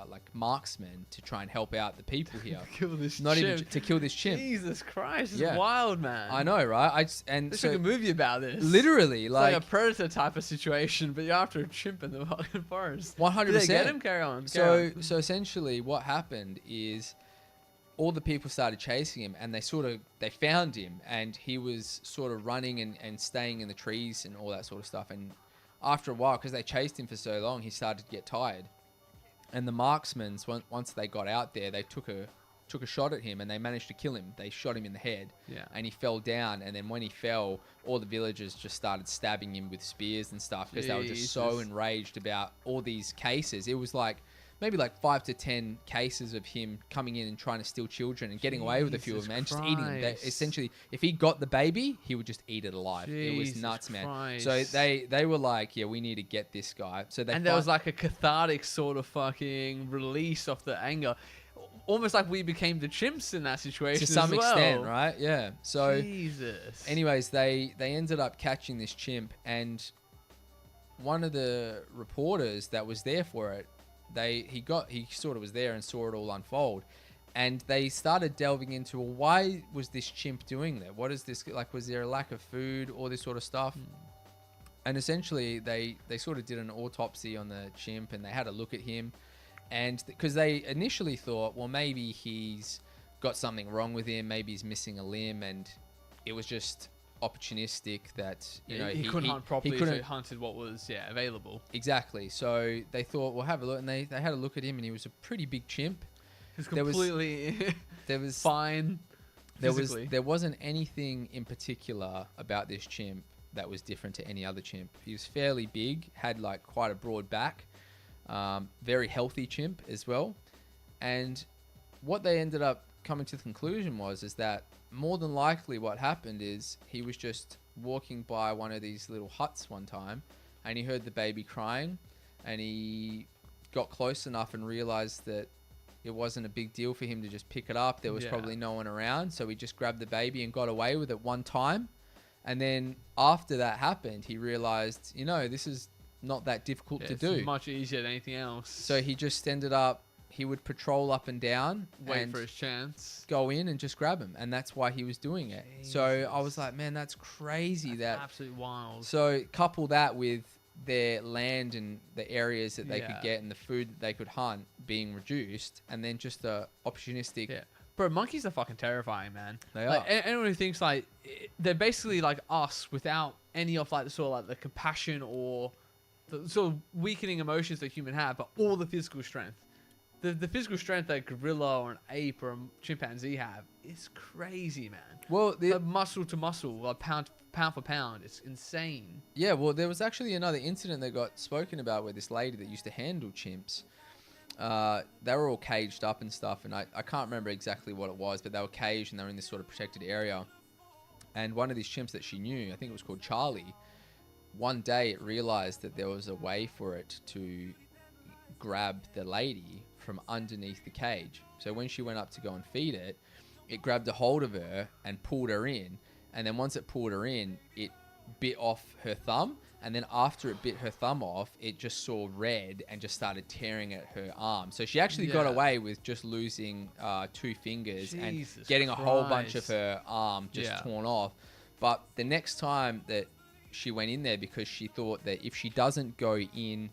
like marksmen to try and help out the people here. Kill this Not chimp. even to kill this chimp. Jesus Christ, it's Yeah. wild, man. I know, right? And They so should make a movie about this. literally, It's like like a predator type of situation, but you're after a chimp in the fucking forest. 100%. Did they get him? Carry on. So essentially, what happened is all the people started chasing him, and they found him, and he was sort of running and staying in the trees and all that sort of stuff. And after a while, because they chased him for so long, he started to get tired. And the marksmen, once they got out there, they took a shot at him, and they managed to kill him. They shot him in the head, Yeah. and he fell down. And then when he fell, all the villagers just started stabbing him with spears and stuff, because they were just so Jesus. enraged about all these cases. It was like maybe like 5 to 10 cases of him coming in and trying to steal children and getting away with a few of them and just eating them. They, Christ. essentially, if he got the baby, he would just eat it alive. It was Jesus nuts, man. Christ. So they were like, yeah, we need to get this guy. So they And there was like a cathartic sort of fucking release of the anger. Almost like we became the chimps in that situation to some as well. extent, right? Yeah. So Jesus. anyways, they ended up catching this chimp, and one of the reporters that was there for it, he sort of was there and saw it all unfold, and they started delving into, well, why was this chimp doing that? What is this, like, was there a lack of food, all this sort of stuff? And essentially they sort of did an autopsy on the chimp, and they had a look at him, and because they initially thought, well, maybe he's got something wrong with him, maybe he's missing a limb, and it was just opportunistic that he couldn't hunt properly, he so couldn't he hunted what was available. exactly. So they thought, well, have a look, and they had a look at him, and he was a pretty big chimp. He was There was- completely There was fine physically. there wasn't anything in particular about this chimp that was different to any other chimp. He was fairly big, had like quite a broad back, very healthy chimp as well. And what they ended up coming to the conclusion is that more than likely what happened is he was just walking by one of these little huts one time, and he heard the baby crying, and he got close enough and realized that it wasn't a big deal for him to just pick it up. There was probably no one around, so he just grabbed the baby and got away with it one time. And then after that happened, he realized, this is not that difficult to do. It's much easier than anything else. So he just ended up, he would patrol up and down, wait and for his chance. go in and just grab him. And that's why he was doing it. So I was like, man, that's crazy. That's absolutely wild. So couple that with their land and the areas that they could Yeah. get and the food that they could hunt being reduced, and then just the opportunistic. Yeah. Bro, monkeys are fucking terrifying, man. They Like, are. anyone who thinks they're basically like us without any of the sort of like the compassion or the sort of weakening emotions that humans have, but all the physical strength. The physical strength that a gorilla or an ape or a chimpanzee have is crazy, man. Well, Like muscle to muscle, like pound for pound, it's insane. yeah, well, there was actually another incident that got spoken about where this lady that used to handle chimps, they were all caged up and stuff, and I can't remember exactly what it was, but they were caged and they were in this sort of protected area. And one of these chimps that she knew, I think it was called Charlie, one day it realized that there was a way for it to grab the lady from underneath the cage. So when she went up to go and feed it, it grabbed a hold of her and pulled her in. And then once it pulled her in, it bit off her thumb. And then after it bit her thumb off, it just saw red and just started tearing at her arm. So she actually got Yeah. away with just losing 2 fingers and Jesus getting a whole bunch of Christ. her arm just Yeah. torn off. But the next time that she went in there, because she thought that if she doesn't go in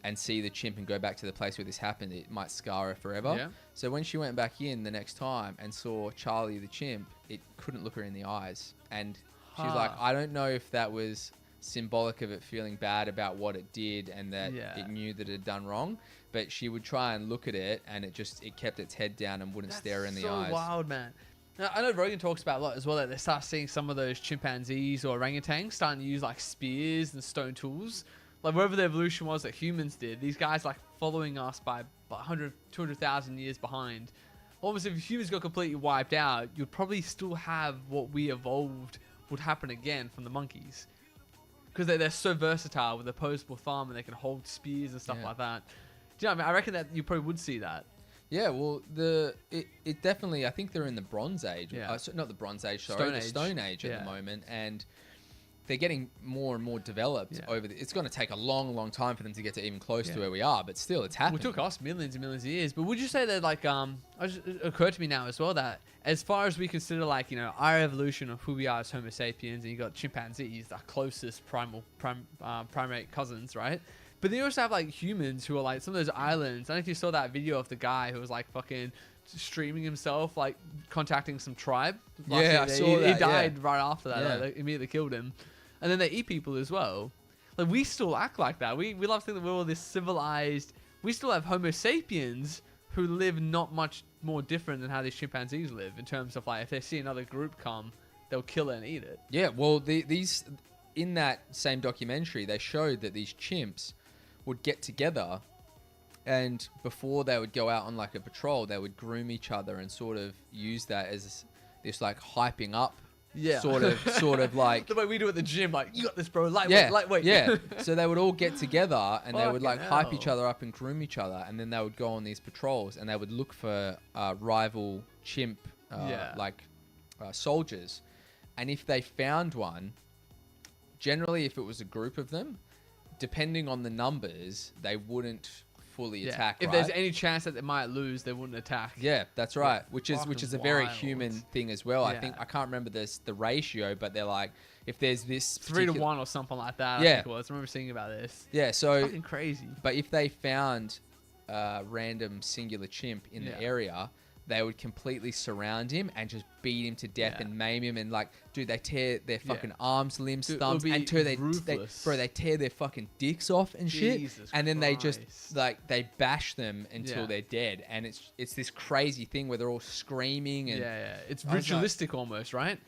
and see the chimp and go back to the place where this happened, it might scar her forever. Yeah. So when she went back in the next time and saw Charlie the chimp, it couldn't look her in the eyes. And she's like, I don't know if that was symbolic of it feeling bad about what it did and that it knew that it had done wrong, but she would try and look at it and it kept its head down and wouldn't stare her in the eyes. So wild, man. Now, I know Rogan talks about a lot as well that they start seeing some of those chimpanzees or orangutans starting to use like spears and stone tools. Like wherever the evolution was that humans did, these guys like following us by 100, 200,000 years behind. Almost if humans got completely wiped out, you'd probably still have what we evolved would happen again from the monkeys. Because they're so versatile with opposable thumb and they can hold spears and stuff like that. Do you know what I mean? I reckon that you probably would see that. Yeah, well, it definitely, I think they're in the Bronze Age. Yeah. Not the Bronze Age, sorry, the Stone Age at the moment. And they're getting more and more developed it's going to take a long, long time for them to get to even close to where we are, but still, it's happening. It took us millions and millions of years. But would you say that, like, it occurred to me now as well that as far as we consider, like, you know, our evolution of who we are as Homo sapiens, and you got chimpanzees, the closest primate cousins, right? But then you also have, like, humans who are, like, some of those islands. I don't know if you saw that video of the guy who was, like, fucking streaming himself, like, contacting some tribe. I saw that. He died right after that. Yeah. Like, they immediately killed him. And then they eat people as well. Like, we still act like that. We love to think that we're all this civilized. We still have Homo sapiens who live not much more different than how these chimpanzees live in terms of, like, if they see another group come, they'll kill it and eat it. Yeah, well, these in that same documentary, they showed that these chimps would get together, and before they would go out on, like, a patrol, they would groom each other and sort of use that as this, like, hyping up. Yeah. Sort of like the way we do at the gym, like, you got this, bro, lightweight. Yeah. So they would all get together and they would, like, hype hell. each other up and groom each other, and then they would go on these patrols and they would look for rival chimp soldiers, and if they found one, generally if it was a group of them, depending on the numbers, they wouldn't fully attack. If there's any chance that they might lose, they wouldn't attack. Yeah, that's right. Which is a very wild. human thing as well. Yeah. I can't remember the ratio, but they're like, if there's this 3 to 1 or something like that. Yeah. I think it was. I remember seeing about this. Yeah, so Fucking crazy. But if they found a random singular chimp in the area, they would completely surround him and just beat him to death and maim him, and, like, dude, they tear their fucking arms, limbs, thumbs, and they tear their fucking dicks off and shit, and then they just, like, they bash them until they're dead, and it's this crazy thing where they're all screaming and it's ritualistic almost, right?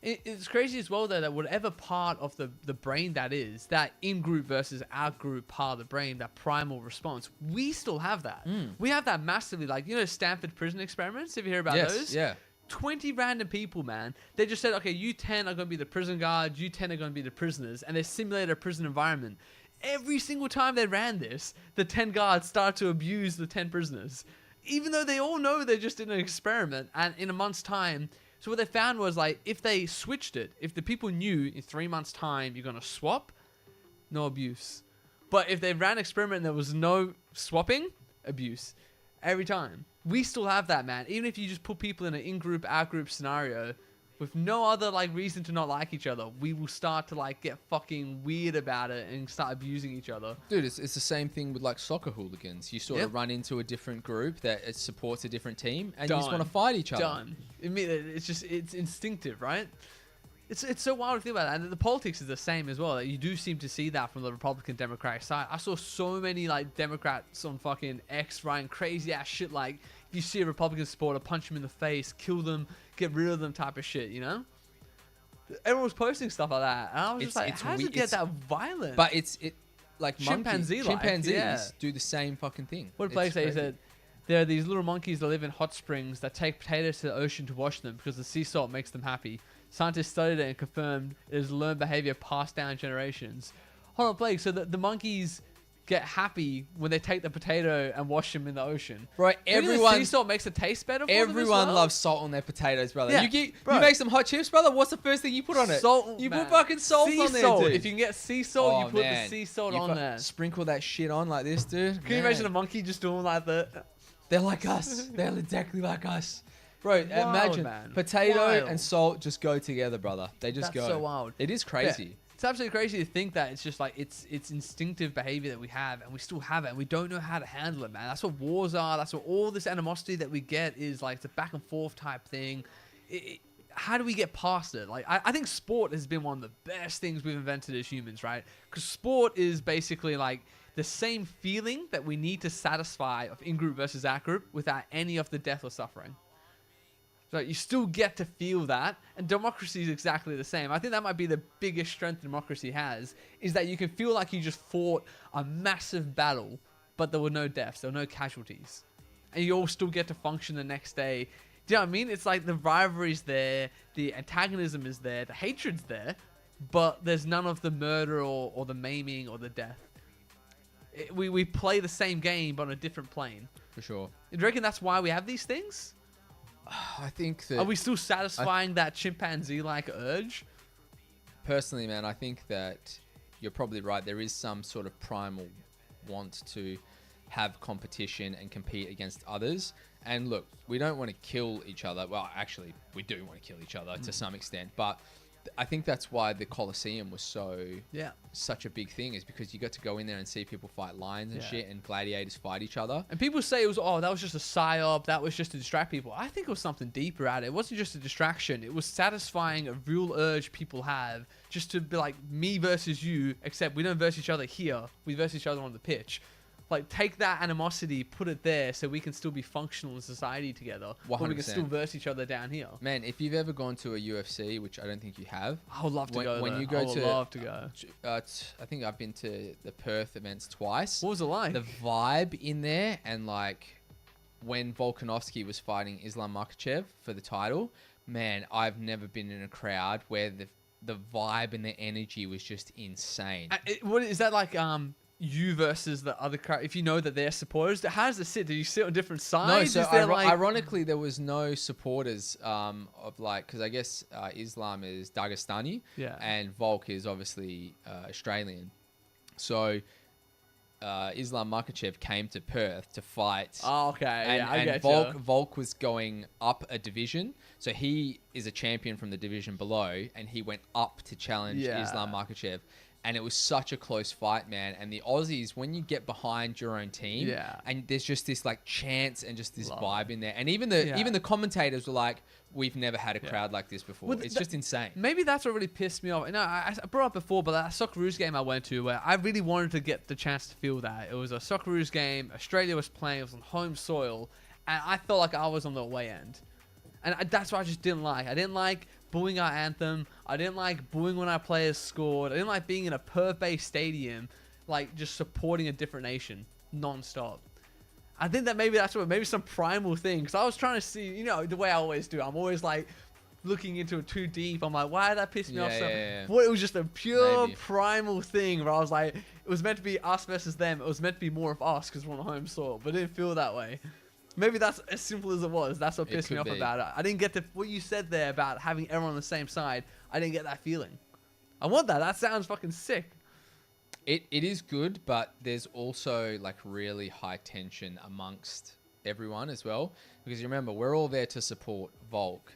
It's crazy as well though that whatever part of the brain that is, that in-group versus out-group part of the brain, that primal response, we still have that. We have that massively, like, you know, Stanford prison experiments, have you heard about those? Yeah. 20 random people, man. They just said, okay, you 10 are going to be the prison guards, you 10 are going to be the prisoners, and they simulated a prison environment. Every single time they ran this, the 10 guards started to abuse the 10 prisoners, even though they all know they're just in an experiment, and in a month's time. So what they found was, like, if they switched it, if the people knew in 3 months' time you're going to swap, no abuse. But if they ran an experiment and there was no swapping, abuse. Every time. We still have that, man. Even if you just put people in an in-group, out-group scenario with no other, like, reason to not like each other, we will start to, like, get fucking weird about it and start abusing each other. Dude, it's the same thing with, like, soccer hooligans. You sort of run into a different group that it supports a different team, and you just want to fight each other. Done. It's instinctive, right? It's so wild to think about that. And the politics is the same as well. Like, you do seem to see that from the Republican Democratic side. I saw so many, like, Democrats on fucking X writing crazy ass shit, like, if you see a Republican supporter, punch him in the face, kill them, get rid of them type of shit, you know? Everyone was posting stuff like that. And I was just like, how does it get that violent? But like chimpanzees do the same fucking thing. What place they said, there are these little monkeys that live in hot springs that take potatoes to the ocean to wash them because the sea salt makes them happy. Scientists studied it and confirmed it is learned behavior passed down generations. Hold on, Blake. So the monkeys get happy when they take the potato and wash them in the ocean. Right, everyone. Sea salt makes it taste better for them as Everyone well? loves salt on their potatoes, brother. Yeah, You bro. make some hot chips, brother. What's the first thing you put on it? Salt. You man. put fucking salt sea on there, salt. dude. If you can get sea salt, you put the sea salt on there. Sprinkle that shit on like this, dude. Can you imagine a monkey just doing like that? They're like us. They're exactly like us. Bro, imagine man. potato and salt just go together, brother. They just go. That's so wild. It is crazy. Yeah. It's absolutely crazy to think that it's just like it's instinctive behavior that we have, and we still have it, and we don't know how to handle it, man. That's what wars are. That's what all this animosity that we get is, like, it's a back and forth type thing. How do we get past it? Like, I think sport has been one of the best things we've invented as humans, right? Because sport is basically like the same feeling that we need to satisfy of in-group versus out-group without any of the death or suffering. So you still get to feel that, and democracy is exactly the same. I think that might be the biggest strength democracy has, is that you can feel like you just fought a massive battle but there were no deaths, there were no casualties, and you all still get to function the next day. Do you know what I mean? It's like the rivalry's there, the antagonism is there, the hatred's there, but there's none of the murder or the maiming or the death. We play the same game, but on a different plane. For sure. Do you reckon that's why we have these things? I think that... Are we still satisfying that chimpanzee-like urge? Personally, man, I think that you're probably right. There is some sort of primal want to have competition and compete against others. And look, we don't want to kill each other. Well, actually, we do want to kill each other to some extent. But I think that's why the Colosseum was such a big thing, is because you got to go in there and see people fight lions and shit, and gladiators fight each other. And people say it was, that was just a psyop, that was just to distract people. I think it was something deeper at it. It wasn't just a distraction. It was satisfying a real urge people have just to be like me versus you, except we don't verse each other here. We verse each other on the pitch. Like, take that animosity, put it there, so we can still be functional in society together. 100%. But we can still verse each other down here. Man, if you've ever gone to a UFC, which I don't think you have, I would love to go. When though. you go I would love to go. I think I've been to the Perth events twice. What was it like? The vibe in there, and like when Volkanovski was fighting Islam Makhachev for the title, man, I've never been in a crowd where the vibe and the energy was just insane. What is that like? You versus the other crowd, if you know that they're supporters, how does it sit? Do you sit on different sides? No, so ironically, there was no supporters of like, because I guess Islam is Dagestani, and Volk is obviously Australian. So Islam Makhachev came to Perth to fight. Oh, okay. And Volk was going up a division. So he is a champion from the division below, and he went up to challenge Islam Makhachev. And it was such a close fight, man. And the Aussies, when you get behind your own team, and there's just this like chance and just this vibe in there. And even the commentators were like, we've never had a crowd like this before. Well, it's just insane. Maybe that's what really pissed me off. No, I brought up before, but that Socceroos game I went to, where I really wanted to get the chance to feel that. It was a Socceroos game. Australia was playing. It was on home soil. And I felt like I was on the away end. And that's what I just didn't like. I didn't like booing our anthem. I didn't like booing when our players scored. I didn't like being in a Perth-based stadium, like just supporting a different nation non-stop. I think that maybe that's maybe some primal thing. Because I was trying to see, the way I always do. I'm always like looking into it too deep. I'm like, why did that piss me off so? Well, it was just a pure primal thing where I was like, it was meant to be us versus them. It was meant to be more of us because we're on home soil. But it didn't feel that way. Maybe that's as simple as it was. That's what pissed me off about it. I didn't get what you said there about having everyone on the same side. I didn't get that feeling. I want that. That sounds fucking sick. It is good, but there's also like really high tension amongst everyone as well. Because you remember, we're all there to support Volk,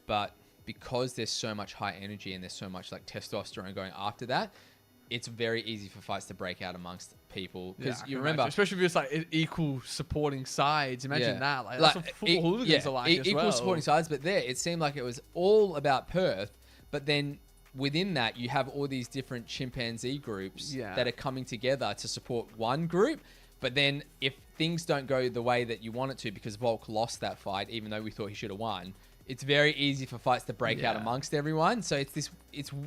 but because there's so much high energy and there's so much like testosterone going after that, it's very easy for fights to break out amongst people. Because you remember, especially if it's like equal supporting sides. Imagine that. Like that's what football hooligans are like. Equal supporting sides, but there it seemed like it was all about Perth. But then within that, you have all these different chimpanzee groups that are coming together to support one group. But then if things don't go the way that you want it to, because Volk lost that fight, even though we thought he should have won, it's very easy for fights to break out amongst everyone. So it's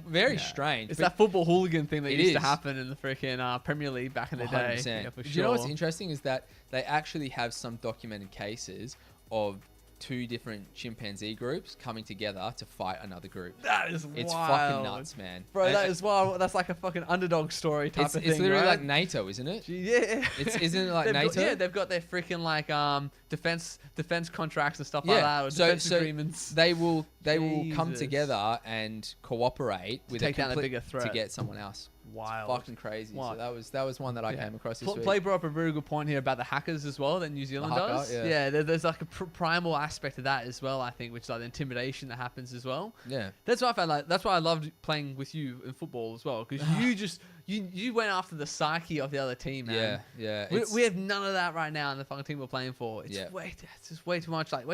very strange. It's that football hooligan thing that used to happen in the freaking Premier League back in the day. 100%. Yeah, for sure. Do you know what's interesting is that they actually have some documented cases of two different chimpanzee groups coming together to fight another group. That is wild. It's fucking nuts, man. Bro, that is wild. That's like a fucking underdog story type of thing, It's literally right? like NATO, isn't it? Yeah. Isn't it like NATO? They've got their freaking like defense contracts and stuff like that, or defense agreements. They will come together and cooperate with take down a bigger threat to get someone else. Wild. It's fucking crazy. Wild. So that was one that I came across this week. Play brought up a very good point here about the hackers as well that New Zealand does. Yeah, there's like a primal aspect of that as well, I think, which is like the intimidation that happens as well. Yeah. That's why I felt like, that's why I loved playing with you in football as well, because you went after the psyche of the other team, man. Yeah. We have none of that right now in the fucking team we're playing for. It's just way too much, like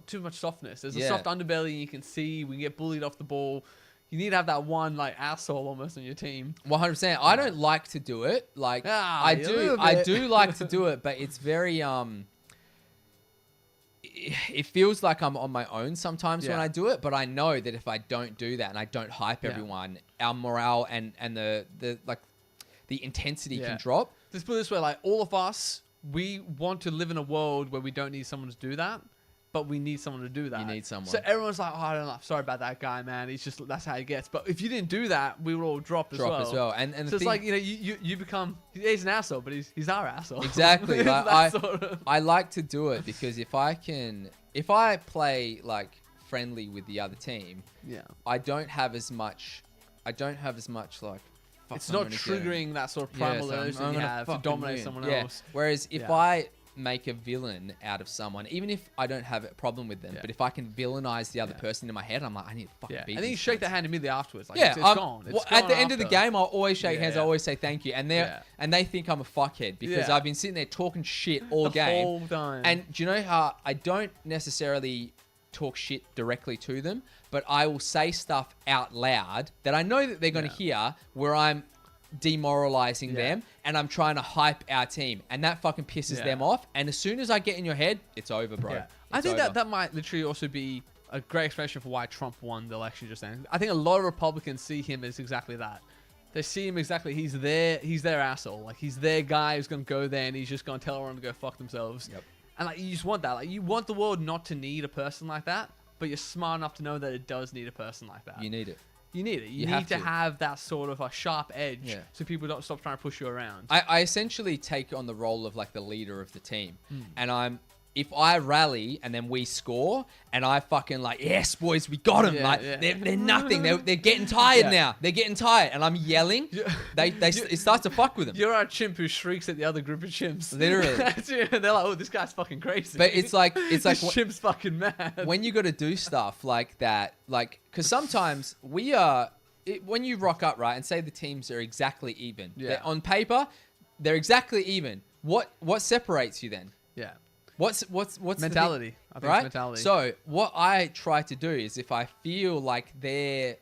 too much softness. There's a soft underbelly you can see. We can get bullied off the ball. You need to have that one like asshole almost on your team. 100%. I don't like to do it. Like I do like to do it, but it's very it feels like I'm on my own sometimes when I do it, but I know that if I don't do that and I don't hype everyone, our morale and the intensity can drop. let's put it this way, like all of us, we want to live in a world where we don't need someone to do that, but we need someone to do that. You need someone. So everyone's like, oh, I don't know, sorry about that guy, man. He's just, that's how he gets. But if you didn't do that, we would all drop as well. And so it's like, you know, you become, he's an asshole, but he's our asshole. Exactly. Like, sort of... I like to do it because if I play like friendly with the other team, yeah, I don't have as much like, fuck, it's I'm not gonna get triggering that sort of primal so urge that I'm you gonna have to fucking dominate win. someone Yeah. else. Whereas if I make a villain out of someone, even if I don't have a problem with them, but if I can villainize the other person in my head, I'm like, I need to fucking beat and then you these shake cunts. their hand immediately afterwards. Like, Yeah, it's gone. It's well, gone at the end of the after. game, I'll always shake hands. I always say thank you, and they think I'm a fuckhead because I've been sitting there talking shit all the game. whole time. And do you know how I don't necessarily talk shit directly to them, but I will say stuff out loud that I know that they're going to hear, where I'm demoralizing them and I'm trying to hype our team, and that fucking pisses them off. And as soon as I get in your head, it's over, bro. I think over. that might literally also be a great explanation for why Trump won the election just then. I think a lot of Republicans see him as exactly that. They see him exactly, he's their asshole. Like, he's their guy who's going to go there and he's just going to tell everyone to go fuck themselves. Yep. And like, you just want that. Like, you want the world not to need a person like that, but you're smart enough to know that it does need a person like that. You need it. You need it. You have need to to. have that sort of a sharp edge so people don't stop trying to push you around. I essentially take on the role of like the leader of the team, and if I rally and then we score and I fucking like, yes, boys, we got them. They're nothing. They're getting tired now. They're getting tired, and I'm yelling. It starts to fuck with them. You're a chimp who shrieks at the other group of chimps. Literally. They're like, oh, this guy's fucking crazy. But it's like this chimp's fucking mad. When you got to do stuff like that, like, because sometimes when you rock up, right, and say the teams are exactly even. On paper, they're exactly even. What separates you then? Yeah. What's mentality? I think right? It's mentality. So what I try to do is, if I feel like they're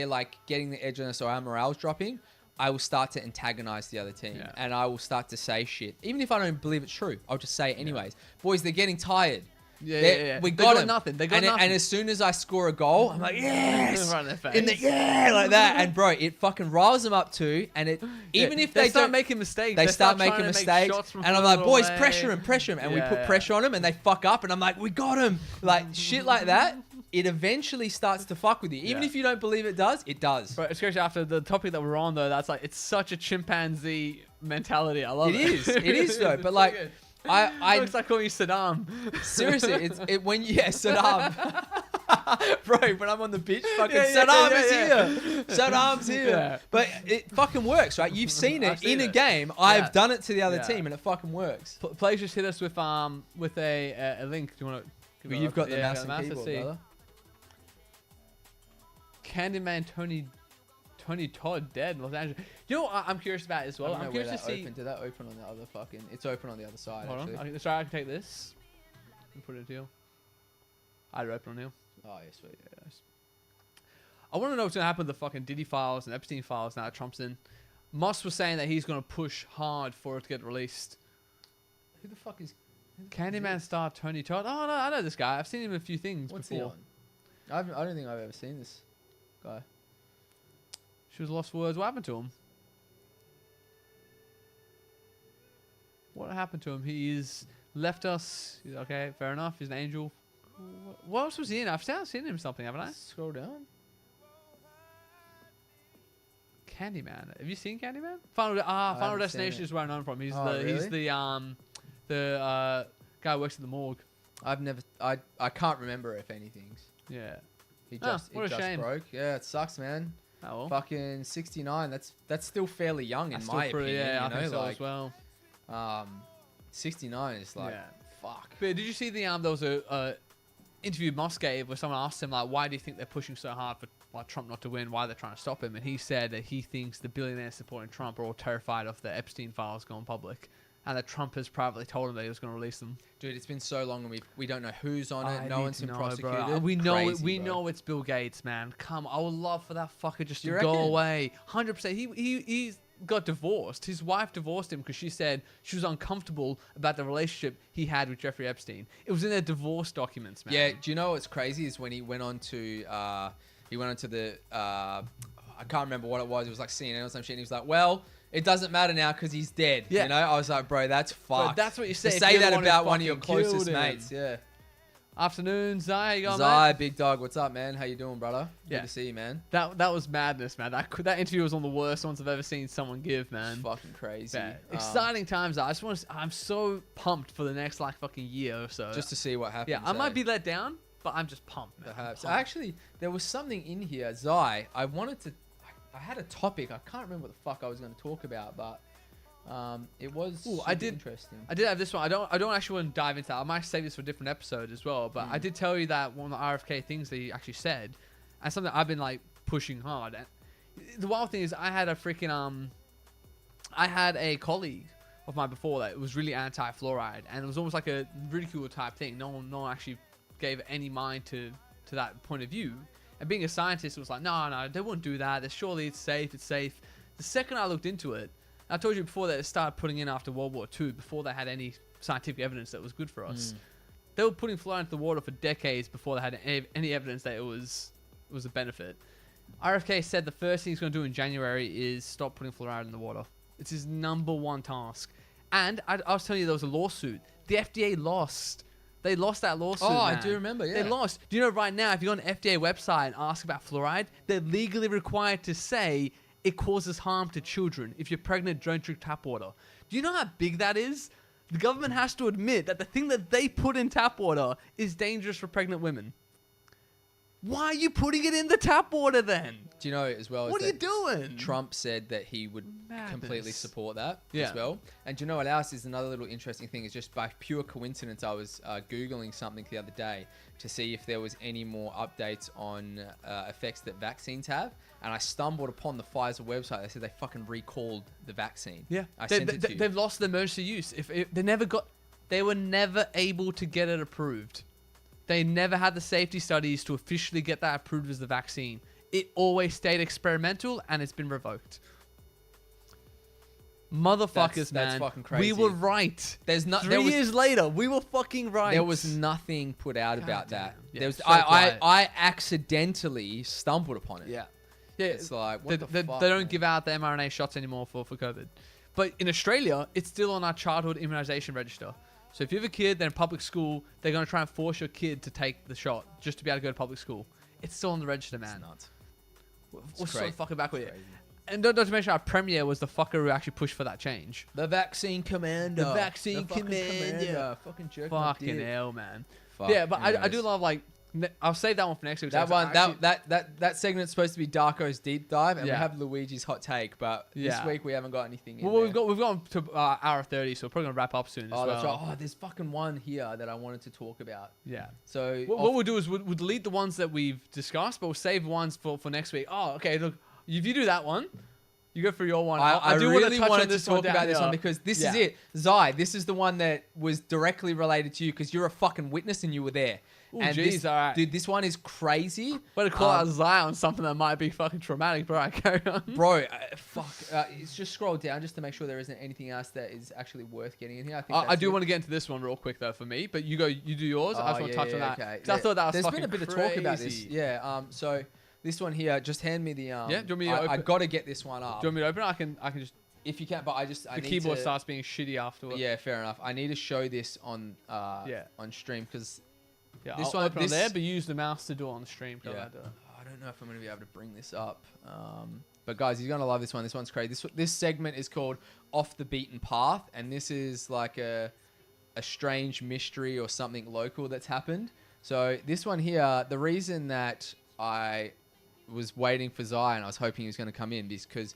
like getting the edge on us or our morale's dropping, I will start to antagonize the other team, and I will start to say shit, even if I don't believe it's true. I'll just say it anyways. Boys, they're getting tired. We got them. Nothing. They got nothing. And as soon as I score a goal, I'm like, yes, right in their face. Like that. And bro, it fucking riles them up too. And it even if they start making mistakes, they start making mistakes. And I'm like, boys, away. pressure him, and we put pressure on them, and they fuck up, and I'm like, we got him. Like shit like that. It eventually starts to fuck with you, even if you don't believe it does. It does. But especially after the topic that we're on, though, that's like, it's such a chimpanzee mentality. I love it. It is though. But like. Good. I looks like calling you Saddam. Seriously, Saddam, bro. When I'm on the beach, fucking Saddam is here. Saddam's here. Yeah. But it fucking works, right? You've seen it in a game. I've done it to the other team, and it fucking works. Players just hit us with a link. Do you want to? You've got the mouse and keyboard, brother. Candyman Tony Todd dead in Los Angeles. You know what I'm curious about as well? I'm curious to see. Did that open on the other fucking? It's open on the other side. Hold actually. on. Sorry, I can take this and put it in deal. I'd open on deal. Oh yeah, sweet. Yeah, nice. I want to know what's gonna happen with the fucking Diddy files and Epstein files now that Trump's in. Musk was saying that he's gonna push hard for it to get released. Who the fuck is? Candyman star Tony Todd. Oh no, I know this guy. I've seen him in a few things What's before. He on? I don't think I've ever seen this guy. She was lost for words. What happened to him? What happened to him? He's left us. Okay, fair enough. He's an angel. What else was he in? I've seen him in something, haven't I? Scroll down. Candyman. Have you seen Candyman? Final Destination is where I know him from. He's he's the guy who works at the morgue. I can't remember if anything's. Yeah. It just shame. broke. Yeah, it sucks, man. Oh well. Fucking 69. That's still fairly young in my opinion. Yeah, I think so like, as well. 69 is like fuck. But did you see there was a interview Musk gave where someone asked him, like, why do you think they're pushing so hard for Trump not to win? Why they're trying to stop him? And he said that he thinks the billionaires supporting Trump are all terrified of the Epstein files going public, and that Trump has privately told him that he was going to release them. Dude, it's been so long, and we don't know who's on it. No one's been prosecuted. Bro. We know it's Bill Gates, man. Come, I would love for that fucker just to go away. 100%. He's got divorced. His wife divorced him because she said she was uncomfortable about the relationship he had with Jeffrey Epstein. It was in their divorce documents, man. Yeah. Do you know what's crazy is when he went on to the I can't remember what it was. It was like CNN or some shit. And he was like, well, it doesn't matter now because he's dead. Yeah. You know, I was like, bro, that's fucked. But that's what you say. To if say you're the that one who about one of your fucking killed closest him. mates. Yeah. Afternoon, Zai. How you going, Zai, mate? big dog, what's up, man? How you doing, brother? Good Yeah. to see you, man. That was madness, man. That interview was one of the worst ones I've ever seen someone give, man. It's fucking crazy. Yeah. Exciting times. I just want to. I'm so pumped for the next like fucking year or so. Just to see what happens. yeah, I might be let down, but I'm just pumped, man. Perhaps. I'm pumped. Actually, there was something in here, Zai. I wanted to. I had a topic. I can't remember what the fuck I was going to talk about, but it was interesting. I did have this one. I don't actually want to dive into that. I might save this for a different episode as well. But I did tell you that one of the RFK things that he actually said, and something I've been like pushing hard. And the wild thing is, I had a freaking I had a colleague of mine before that was really anti-fluoride, and it was almost like a ridicule type thing. No one actually gave any mind to that point of view. And being a scientist, it was like, no, they wouldn't do that. Surely it's safe. It's safe. The second I looked into it, I told you before that it started putting in after World War II, before they had any scientific evidence that was good for us. They were putting fluoride into the water for decades before they had any evidence that it was a benefit. RFK said the first thing he's going to do in January is stop putting fluoride in the water. It's his number one task. And I was telling you there was a lawsuit. The FDA lost. They lost that lawsuit. Oh, man. I do remember, yeah. They lost. Do you know right now, if you go on the FDA website and ask about fluoride, they're legally required to say it causes harm to children. If you're pregnant, don't drink tap water. Do you know how big that is? The government has to admit that the thing that they put in tap water is dangerous for pregnant women. Why are you putting it in the tap water then? Do you know as well? What are you doing? Trump said that he would completely Madness. support that Yeah. as well. And do you know what else is another little interesting thing? Is just by pure coincidence, I was Googling something the other day to see if there was any more updates on effects that vaccines have. And I stumbled upon the Pfizer website. They said they fucking recalled the vaccine. Yeah. I sent it to you. They've lost the emergency use. If they were never able to get it approved. They never had the safety studies to officially get that approved as the vaccine. It always stayed experimental, and it's been revoked. Motherfuckers, man. That's fucking crazy. We were right. There's not 3 years later, we were fucking right. There was nothing put out about that. Yeah, There was so quiet. I accidentally stumbled upon it. Yeah. It's like what the fuck. They don't man? give out the mRNA shots anymore for COVID. But in Australia, it's still on our childhood immunization register. So if you have a kid, then in public school, they're going to try and force your kid to take the shot just to be able to go to public school. It's still on the register, man. It's nuts. We're so fucking back with it. Crazy. And not to mention our premier was the fucker who actually pushed for that change. The vaccine commander. The vaccine fucking commander. Fucking jerk my Fucking dick. hell, man. Fuck. Yeah, but I do Anyways. love like I'll save that one for next week. That So one, actually- that segment's supposed to be Darko's deep dive, and Yeah. we have Luigi's hot take. But this Yeah. week we haven't got anything. Well, we've gone to hour 30, so we're probably gonna wrap up soon as Oh, well. that's right. Oh, there's fucking one here that I wanted to talk about. Yeah. So What we'll do is we'll delete the ones that we've discussed, but we'll save ones for next week. Oh, okay. Look, if you do that one, you go for your one. I do really touch wanted on to this talk down about this here. one because this Yeah. is it. Zai, this is the one that was directly related to you because you're a fucking witness and you were there. Ooh, and jeez, this, alright. dude, this one is crazy. Way to call out Zai on something that might be fucking traumatic, but I carry on. Bro, fuck. It's just scroll down just to make sure there isn't anything else that is actually worth getting in here. I think I do want to get into this one real quick though for me, but you do yours. I just want to touch on that. Okay. 'Cause I thought that was There's fucking been a bit crazy. of talk about this. Yeah. So this one here, just hand me the. Yeah, do you want me to I open- got to get this one up. Do you want me to open it? I can just. If you can, but I The need keyboard to, starts being shitty afterwards. Yeah, fair enough. I need to show this on on stream because Yeah, this I'll one- open this- it there, but use the mouse to do it on the stream. yeah. I don't know if I'm going to be able to bring this up. But guys, you're going to love this one. This one's crazy. This segment is called Off the Beaten Path, and this is like a strange mystery or something local that's happened. So this one here, the reason that I was waiting for Zai and I was hoping he was going to come in is because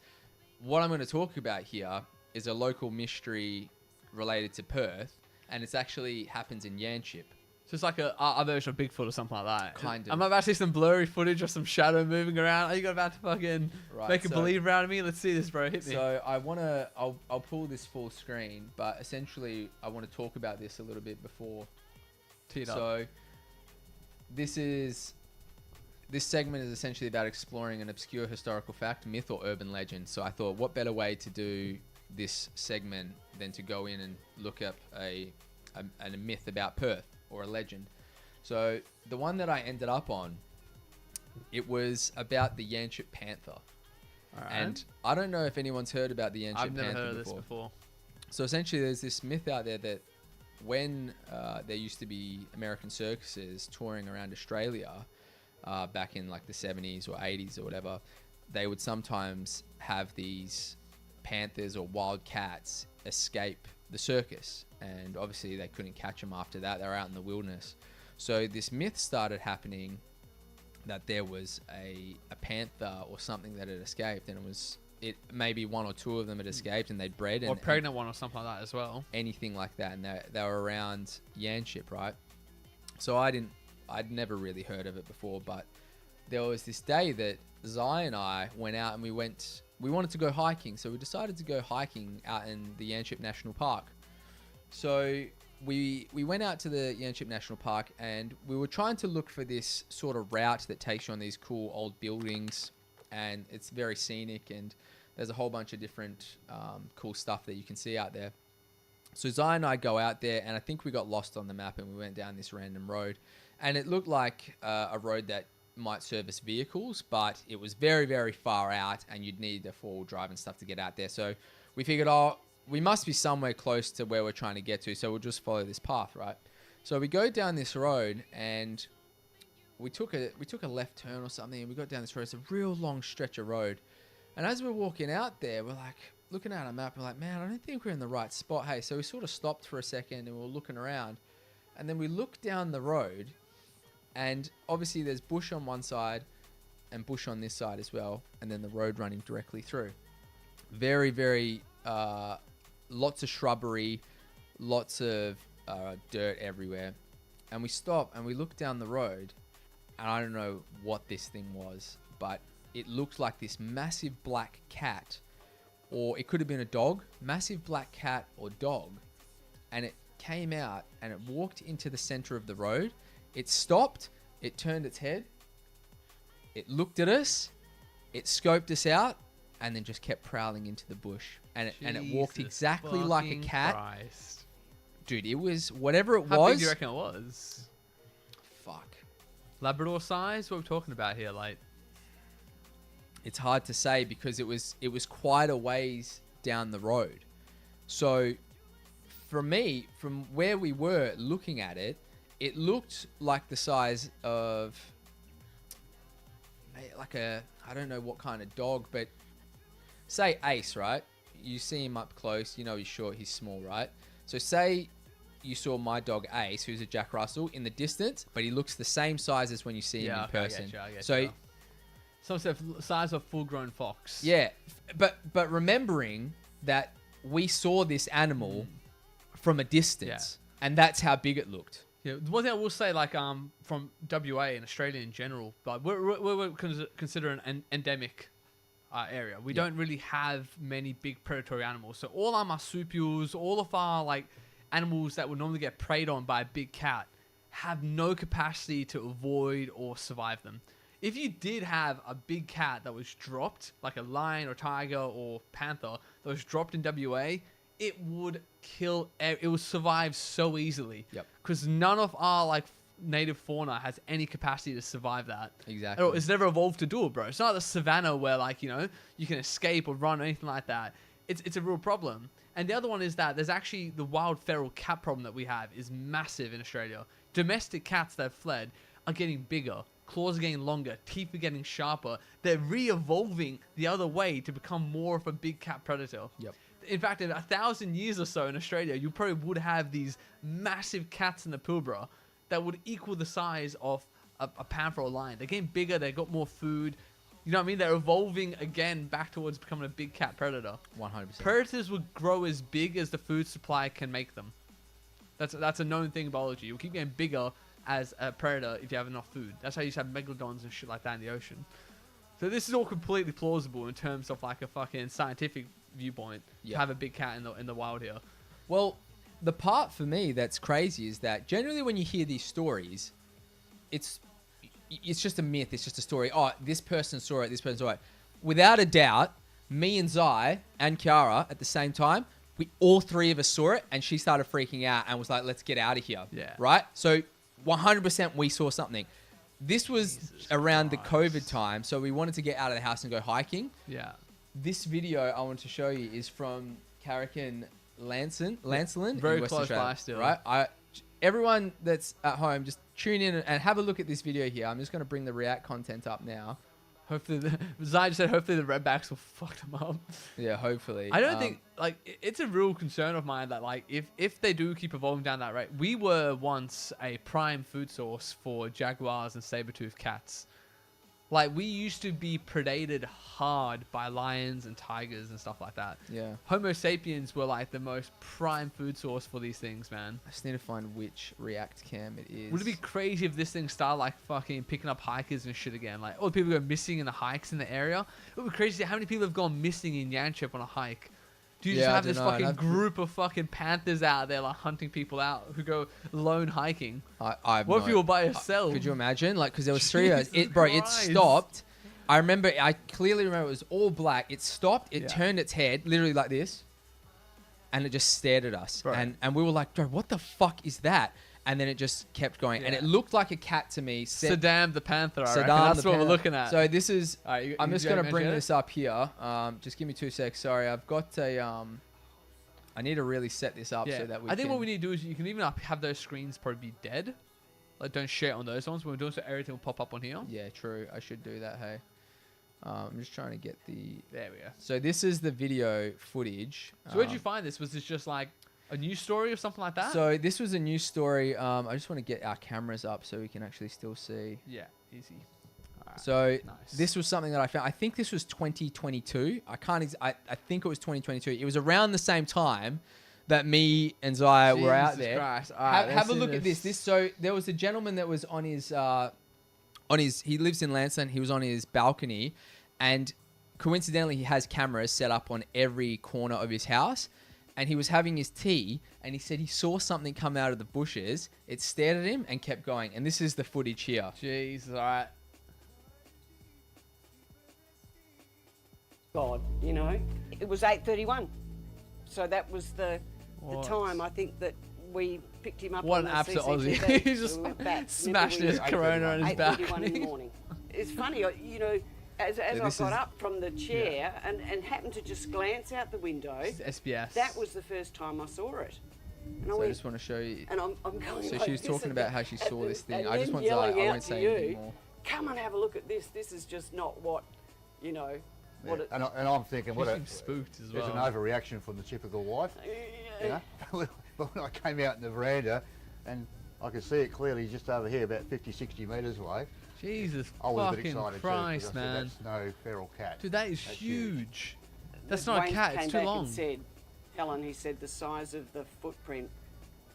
what I'm going to talk about here is a local mystery related to Perth, and it actually happens in Yanchep. So it's like a version of Bigfoot or something like that. Kind of. I'm about to see some blurry footage of some shadow moving around. Are you about to fucking Right, make a so- believe around me? Let's see this, bro. Hit me. So I'll pull this full screen, but essentially I want to talk about this a little bit before. Tee it up. So this segment is essentially about exploring an obscure historical fact, myth, or urban legend. So I thought, what better way to do this segment than to go in and look up a myth about Perth or a legend. So the one that I ended up on, it was about the Yanchep Panther. All right. And I don't know if anyone's heard about the ancient I've never panther heard of this before. before. So essentially, there's this myth out there that when there used to be American circuses touring around Australia back in like the 70s or 80s or whatever, they would sometimes have these panthers or wild cats escape the circus. And obviously they couldn't catch them after that. They were out in the wilderness. So this myth started happening that there was a panther or something that had escaped, and it maybe one or two of them had escaped and they'd bred. Or pregnant one or something like that as well. Anything like that. And they were around Yanship, right? So I'd never really heard of it before, but there was this day that Zai and I went out and we wanted to go hiking. So we decided to go hiking out in the Yanship National Park. So we went out to the Yanship National Park and we were trying to look for this sort of route that takes you on these cool old buildings, and it's very scenic and there's a whole bunch of different cool stuff that you can see out there. So Zai and I go out there, and I think we got lost on the map and we went down this random road, and it looked like a road that might service vehicles, but it was very, very far out and you'd need a four-wheel drive and stuff to get out there. So we figured, we must be somewhere close to where we're trying to get to, so we'll just follow this path, right? So we go down this road and we took a left turn or something, and we got down this road. It's a real long stretch of road. And as we're walking out there, we're like looking at our map, we're like, man, I don't think we're in the right spot. Hey, so we sort of stopped for a second and we were looking around, and then we looked down the road, and obviously there's bush on one side and bush on this side as well, and then the road running directly through. Very, very lots of shrubbery, lots of dirt everywhere. And we stop and we look down the road, and I don't know what this thing was, but it looked like this massive black cat, or it could have been a dog, massive black cat or dog. And it came out and it walked into the center of the road. It stopped, it turned its head, it looked at us, it scoped us out, and then just kept prowling into the bush. And it walked exactly like a cat. Christ. Dude, it was whatever it How was. big do you reckon it was? Fuck. Labrador size? What are we talking about here? Like, it's hard to say because it was quite a ways down the road. So for me, from where we were looking at it, it looked like the size of like I don't know what kind of dog, but say Ace, right? You see him up close, you know he's short, he's small, right? So say you saw my dog Ace, who's a Jack Russell, in the distance, but he looks the same size as when you see him in person. I get so you. Some sort of size of full-grown fox. yeah, but remembering that we saw this animal from a distance, and that's how big it looked. Yeah, the one thing I will say, like, from WA and Australia in general, like we're considered an endemic area. We don't really have many big predatory animals. So all our marsupials, all of our like animals that would normally get preyed on by a big cat, have no capacity to avoid or survive them. If you did have a big cat that was dropped, like a lion or tiger or panther that was dropped in WA, it would kill. It would survive so easily. Yep. Because none of our like native fauna has any capacity to survive that. Exactly. It's never evolved to do it, bro. It's not the savannah where like, you know, you can escape or run or anything like that. It's a real problem. And the other one is that there's actually the wild feral cat problem that we have is massive in Australia. Domestic cats that have fled are getting bigger. Claws are getting longer. Teeth are getting sharper. They're re-evolving the other way to become more of a big cat predator. Yep. In fact, in 1,000 years or so in Australia, you probably would have these massive cats in the Pilbara that would equal the size of a panther or a lion. They're getting bigger. They've got more food. You know what I mean? They're evolving again back towards becoming a big cat predator. 100%. Predators will grow as big as the food supply can make them. That's a known thing in biology. You'll keep getting bigger as a predator if you have enough food. That's how you used to have megalodons and shit like that in the ocean. So this is all completely plausible in terms of like a fucking scientific viewpoint to have a big cat in the wild here. Well, the part for me that's crazy is that generally when you hear these stories, it's just a myth. It's just a story. Oh, this person saw it. This person saw it. Without a doubt, me and Zai and Kiara at the same time, all three of us saw it, and she started freaking out and was like, "Let's get out of here." Yeah. Right. So 100% we saw something. This was around the COVID time, so we wanted to get out of the house and go hiking. Yeah. this video I want to show you is from Carrick Lancelin, Very in West close Australia, by still. right? Everyone that's at home, just tune in and have a look at this video here. I'm just going to bring the React content up now. Hopefully, Zai just said hopefully the redbacks will fuck them up. Yeah, hopefully. I don't think like it's a real concern of mine that like if they do keep evolving down that rate, we were once a prime food source for jaguars and saber-toothed cats. Like we used to be predated hard by lions and tigers and stuff like that. Yeah. Homo sapiens were like the most prime food source for these things, man. I just need to find which React cam it is. Would it be crazy if this thing started like fucking picking up hikers and shit again? Like all the people go missing in the hikes in the area. It would be crazy how many people have gone missing in Yanchep on a hike. Do you just have this fucking group of fucking panthers out there like hunting people out who go lone hiking? What if you were by yourself? Could you imagine? Like, because there was 3 of us. It Christ. stopped. I clearly remember it was all black. It stopped. It turned its head, literally like this, and it just stared at us. Bro. And we were like, bro, what the fuck is that? And then it just kept going. And it looked like a cat to me. Saddam the panther, I reckon. Saddam That's what we're looking at. So this is... Right, I'm just going to bring this up here. Just give me 2 secs. Sorry, I've got a... I need to really set this up so that we I think what we need to do is you can even have those screens probably be dead. Like, don't share on those ones. When we're doing so everything will pop up on here. Yeah, true. I should do that, hey. I'm just trying to get the... There we go. So this is the video footage. So where'd you find this? Was this just like a news story or something like that? So this was a news story. I just want to get our cameras up so we can actually still see. Yeah, easy. Right. So nice. This was something that I found. I think this was 2022. I think it was 2022. It was around the same time that me and Zaya were out there. Christ. All right, Have a look at this. So there was a gentleman that was on his he lives in Lansdowne. He was on his balcony, and coincidentally he has cameras set up on every corner of his house. And he was having his tea, and he said he saw something come out of the bushes. It stared at him and kept going. And this is the footage here. Jeez, all right. God, you know, it was 8:31, so that was the time I think that we picked him up. What on an the absolute Aussie! CCTV. He just So we went back. smashed Remember, his we- Corona on his 8:31 balcony. in the morning. It's funny, you know, as I this got is- up from the chair and happened to just glance out the window, SBS. that was the first time I saw it. And So I went, just want to show you. and I'm going So like she was this talking and about that, how she saw and this thing. and I just then want Zaya. yelling I out won't to say you, anything more. come and have a look at this. This is just not what, you know, what it... And I'm thinking, She what a, seems spooked as there's well. an overreaction from the typical wife, you know. But when I came out in the veranda, and I could see it clearly just over here, about 50, 60 metres away, Jesus I was a bit fucking excited Christ, too, 'cause I said, man. that's no feral cat. Dude, that is That's huge. That's When not a Wayne cat. came It's too back long. And said, Helen, he said the size of the footprint.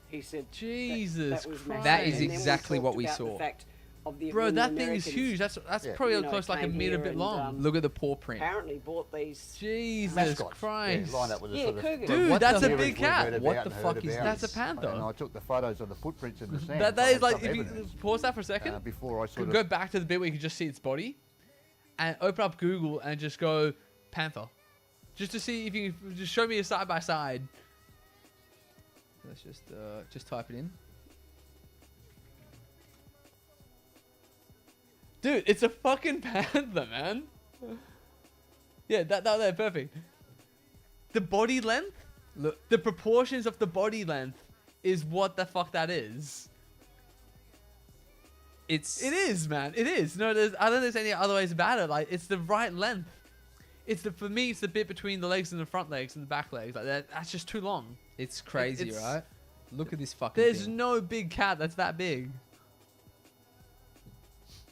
He said Jesus was Christ. massive. That is And then we exactly talked what we about saw. The fact of the, Bro, when that the thing is Americans, huge. That's Yeah. probably you know, close like a came meter here bit and, long. Look at the paw print. apparently bought these. Jesus Mascots, Christ. yeah, lined up with the Yeah, sort of cougars. Dude, What that's the a hell big we've read cat. about What and the heard fuck is about. That's a panther. And I took the photos of the footprints in the sand. That is as like, if you evidence, pause that for a second, before I sort go of back to the bit where you can just see its body and open up Google and just go panther. Just to see if you can just show me a side by side. Let's just type it in. Dude, it's a fucking panther, man. Yeah, that there, perfect. The body length, Look, the proportions of the body length is what the fuck that is. It is, man. It is. No, I don't think there's any other ways about it. Like, it's the right length. For me, it's the bit between the legs and the front legs and the back legs. Like that's just too long. it's crazy, It's- right? Look at this fucking There's thing. no big cat that's that big.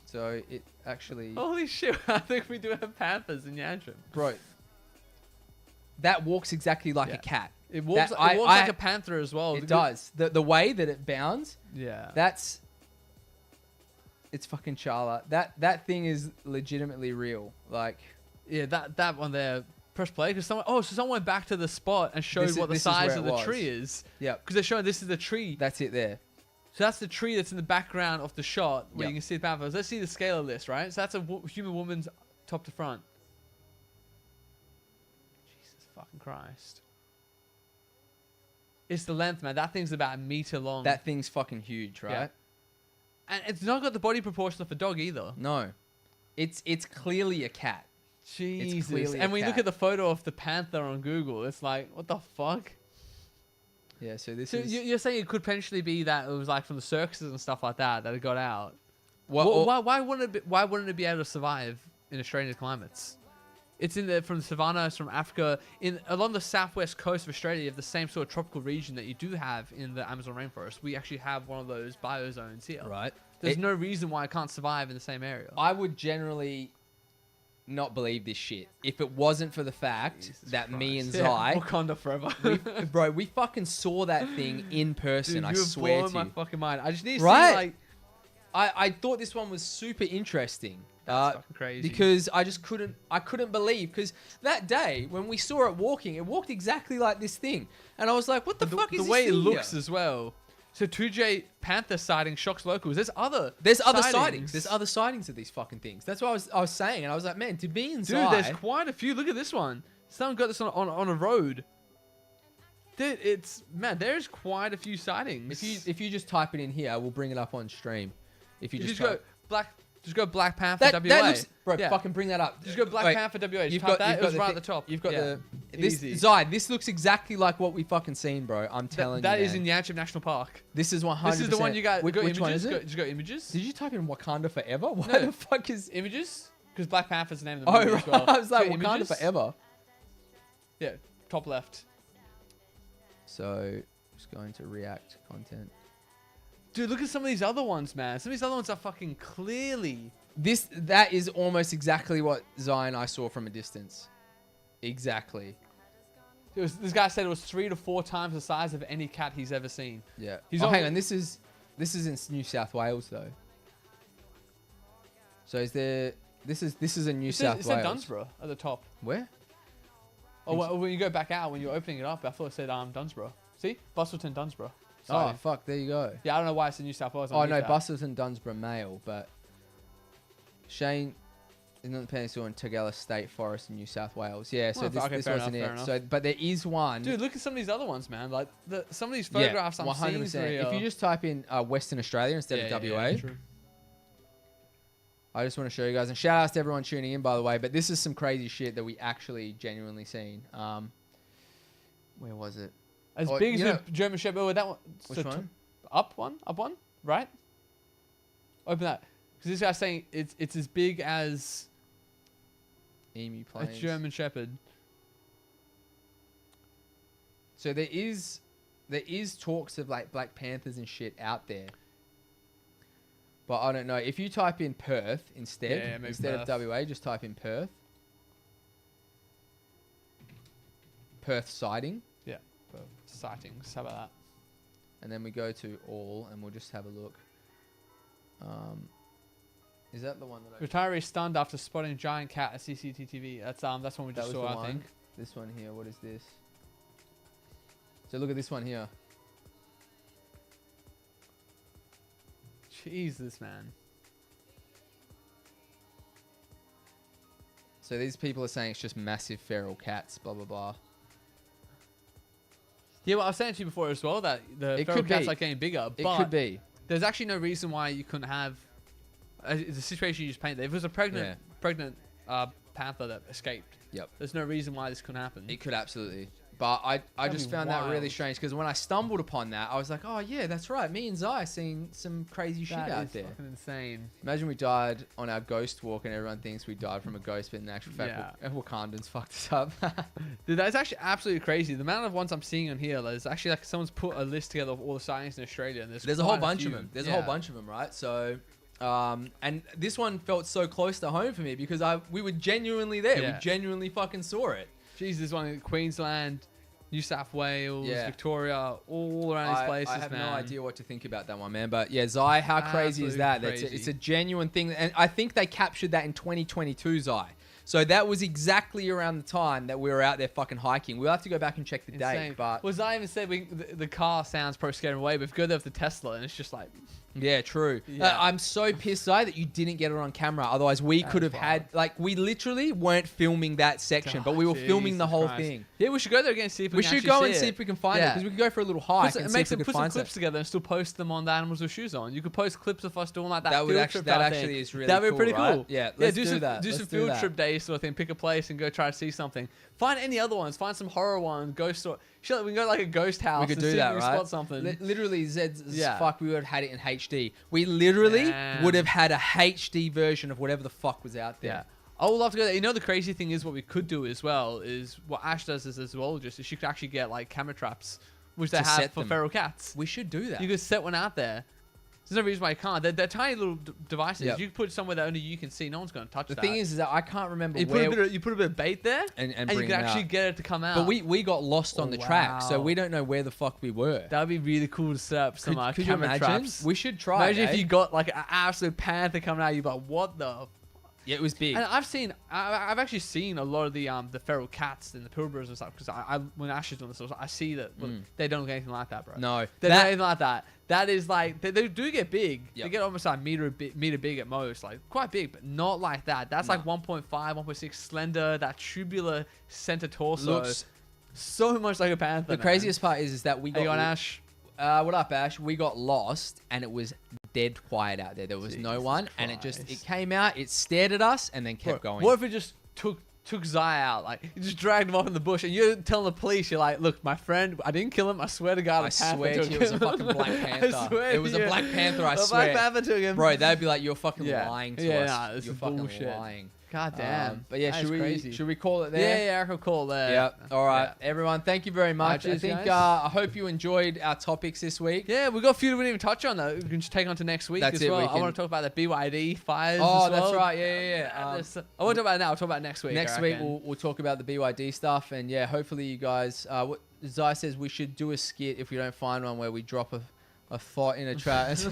So it actually, Holy shit! I think we do have panthers in Yanchep. bro, that walks exactly like Yeah. a cat. It walks. That- It walks like a panther as well. It does. The way that it bounds, Yeah. it's fucking Charla. That thing is legitimately real. Like, Yeah, that one there. Press play because someone went back to the spot and showed what the this is size where of it the was. tree is. yeah, Because they're showing this is the tree. that's it there. So that's the tree that's in the background of the shot where Yep. you can see the panthers. Let's see the scale of this, right? So that's a human woman's top to front. Jesus fucking Christ. It's the length, man. That thing's about a meter long. That thing's fucking huge, right? Yeah. And it's not got the body proportion of a dog either. No, it's clearly a cat. Jesus. clearly a And when you look cat. at the photo of the panther on Google, it's like, what the fuck? Yeah, so this So is... you're saying it could potentially be that it was like from the circuses and stuff like that it got out. Well, Why wouldn't it be able to survive in Australian climates? It's from the savannah, it's from Africa, along the southwest coast of Australia. You have the same sort of tropical region that you do have in the Amazon rainforest. We actually have one of those biozones here. right. There's no reason why it can't survive in the same area. I would generally not believe this shit if it wasn't for the fact Jesus that me and Christ. Zai, Wakanda forever. bro, we fucking saw that thing in person. Dude, I you have swear blown to my you. fucking mind. I just need to Right? see like I thought this one was super interesting. That's fucking crazy. Because I just couldn't believe, because that day when we saw it walked exactly like this thing, and I was like, what the fuck is the this way it thing looks here? as well. So 2J Panther sighting shocks locals. There's other sightings. There's other sightings of these fucking things. That's what I was saying, and I was like, man, to be Dude, inside. there's quite a few. Look at this one. Someone got this on a road. Dude, there's quite a few sightings. If you just type it in here, we'll bring it up on stream. If you You just just go Black Panther WA. that looks, bro, Yeah. fucking bring that up. Just go Black Wait, Panther WA. Just You've type got, that. you've It got was the right thi- at the top. You've got Yeah. this Easy. Zai, this looks exactly like what we fucking seen, bro. I'm telling That you. is man. in Yanchep National Park. This is 100%. This is the one you got. Which Images? one is it? Just go images. Did you type in Wakanda Forever? Why No. the fuck is... Images? Because Black Panther's the name of the Oh, movie right. as well. I was like, Go Wakanda images. Forever. Yeah, top left. So, just going to react content. Dude, look at some of these other ones, man. Some of these other ones are fucking clearly. That is almost exactly what Zai and I saw from a distance. Exactly. This guy said it was 3 to 4 times the size of any cat he's ever seen. Yeah. He's Hang on- on. This is in New South Wales though. So is there? This is in New South It said Wales. Dunsborough at the top. Where? Oh, well, when you go back out, when you're opening it up, I thought it said Dunsborough. See? Bustleton, Dunsborough. Oh Sorry. fuck! There you go. Yeah, I don't know why it's in New South Wales. Oh no, Bustleton. Bustleton, Dunsborough, Mail, but Shane in the Peninsula and Tugela State Forest in New South Wales. Yeah, so Well, okay, this fair wasn't enough, fair it. enough. So, but there is one. Dude, look at some of these other ones, man. Like some of these Yeah, photographs I'm seeing. 100%. Through, If you just type in Western Australia instead of WA, true. I just want to show you guys, and shout outs to everyone tuning in, by the way. But this is some crazy shit that we actually genuinely seen. Where was it? As Oh, big as you know- the German Shepherd. Oh, that one. Which one? Up one, right? Open that. Because this guy's saying it's as big as Emu a planes. German Shepherd. So there is talks of like Black Panthers and shit out there. But I don't know. If you type in Perth instead, Yeah, maybe instead Perth. of WA, just type in Perth. Perth sighting. Yeah. Sightings. How about that? And then we go to all, and we'll just have a look. Is that the one that I... Retiree stunned after spotting giant cat at CCTV. That's one we That just was saw, the I one. think. This one here, what is this? So look at this one here. Jesus, man. So these people are saying it's just massive feral cats, blah, blah, blah. Yeah, well, I was saying to you before as well that the It feral could cats be. like getting bigger, It but could be. there's actually no reason why you couldn't have the situation you just painted. If it was a pregnant panther that escaped, Yep. there's no reason why this couldn't happen. It could absolutely. But I That'd just be found that really wild. strange because when I stumbled upon that, I was like, oh, yeah, that's right. Me and Zai seen some crazy shit That out is there. fucking insane. Imagine we died on our ghost walk and everyone thinks we died from a ghost, but in actual fact, Wakandans fucked us up. Dude, that's actually absolutely crazy. The amount of ones I'm seeing on here, there's actually like someone's put a list together of all the sightings in Australia, and There's a whole quite bunch of few. them. There's a whole bunch of them, right? So, and this one felt so close to home for me because we were genuinely there. Yeah. We genuinely fucking saw it. Jeez, there's one in Queensland, New South Wales, Yeah. Victoria, all around these places, I have man. no idea what to think about that one, man. But yeah, Zai, how crazy is that? Absolutely It's crazy. a genuine thing. And I think they captured that in 2022, Zai. So that was exactly around the time that we were out there fucking hiking. We'll have to go back and check the Insane. date. But well, Zai even said the car sounds pro skating away, but if you go there with the Tesla, and it's just like Yeah, true. Yeah. I'm so pissed though that you didn't get it on camera. Otherwise, we could have had we literally weren't filming that section, but we were filming the Jesus whole Christ. thing. Yeah, we should go there again and see if we, We can should actually go see and it. see if we can find it Yeah. because we could go for a little hike and see if we could put some find clips it. together and still post them on the Animals with Shoes on. You could post clips of us doing like that. That would field actually, trip that type actually thing. is really That'd be cool, pretty right? cool. Yeah, let's do do some, that. Do Let's some do field that. trip days sort of thing. Pick a place and go try to see something. Find any other ones. Find some horror ones. Ghost story. Shit, we can go to like a ghost house. We could and do see that, if we right? Spot something. Literally, Zed's Yeah. fuck. We would have had it in HD. We literally Damn. would have had a HD version of whatever the fuck was out there. Yeah. I would love to go there. You know, the crazy thing is what we could do as well is what Ash does as a zoologist is she could actually get like camera traps, which they To have set for them. feral cats. We should do that. You could set one out there. There's no reason why you can't. They're tiny little devices. Yep. You can put somewhere that only you can see. No one's going to touch The that. thing is that I can't remember you put, where. you put a bit of bait there, and and bring you can it actually out. get it to come out. But we got lost on Oh, the track, so wow. we don't know where the fuck we were. That would be really cool to set up some Could you camera imagine? traps. We should try. Imagine it, if eh? you got like an absolute panther coming out, you'd be like, what the? Yeah, it was big. And I've actually seen a lot of the feral cats in the Pilbars and stuff because when Ash is doing this, I see that they don't look anything like that, bro. No, They're not anything like that. That is like they do get big. Yep. They get almost like meter big at most, like quite big, but not like that. That's like 1.5, 1.6 slender. That tubular center torso Looks so much like a panther. the craziest part is that we Hey, got on Ash. What up, Ash? We got lost and it was dead quiet out there. There was no Jesus one, and it Christ. came out, it stared at us, and then kept Bro, going. What if it just took Zai out? Like you just dragged him off in the bush, and you're telling the police, you're like, "Look, my friend, I didn't kill him. I swear to God, I a panther swear to took you, it was a him." fucking Black I Panther. swear It was to a you. Black Panther, I A swear. Black Panther took him. Bro, they'd be like, "You're fucking Yeah. lying to Yeah, us. nah, this You're is fucking bullshit. lying." God damn. But yeah, That should is crazy. we call it there? Yeah, I could call there. Yeah. All right, Yeah. everyone. Thank you very much. I cheers, think guys. I hope you enjoyed our topics this week. Yeah, we got a few we didn't even touch on though. We can just take on to next week That's as it, well. we I can- want to talk about the BYD fires. Oh, as that's well. right. Yeah. I won't talk about it now. I'll talk about it next week. Next I week reckon. we'll talk about the BYD stuff, and yeah, hopefully you guys. What Zai says we should do a skit if we don't find one where we drop a thought in a trash.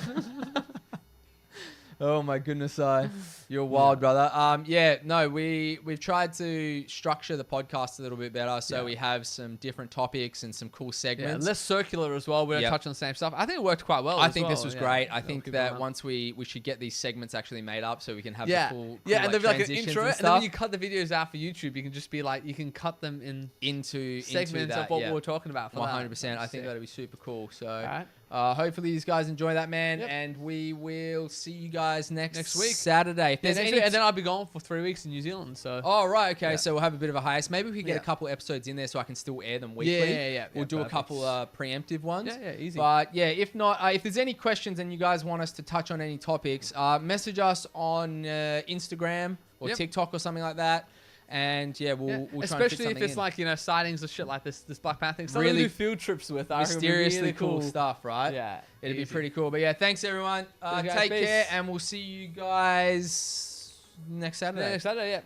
Oh my goodness, Zai, you're wild, brother. We've tried to structure the podcast a little bit better, so we have some different topics and some cool Yeah, segments. less circular as well. We don't Yep. touch on the same stuff. I think it worked quite well. I as think well, this was yeah. great. I I'll think keep that it on. once we should get these segments actually made up so we can have Yeah, the cool yeah, and there'll be like an transitions intro, and and then when stuff you cut the videos out for YouTube, you can just be like, you can cut them in into segments that, of what yeah. we were talking about. For 100%. I think Sick. that'd be super cool. So Alright. hopefully these guys enjoy that, man. Yep. And we will see you guys next week. Saturday. If Yeah, there's next any week, and then I'll be gone for 3 weeks in New Zealand. So Oh, right. Okay. Yeah. So we'll have a bit of a hiatus. Maybe we could get Yeah. a couple episodes in there so I can still air them weekly. Yeah. We'll do a perfect. couple preemptive ones. Yeah, easy. But yeah, if not, if there's any questions and you guys want us to touch on any topics, message us on Instagram or Yep. TikTok or something like that. And yeah, we'll try and fit especially if something it's in. like sightings or shit like this Black Panther thing. Something Really to do field trips with. I reckon would be mysteriously really cool stuff, right? Yeah, It'd be easy. pretty cool. But yeah, thanks everyone. Cheers, guys. Take care, Peace. and we'll see you guys next Saturday. Yeah, next Saturday. Yeah.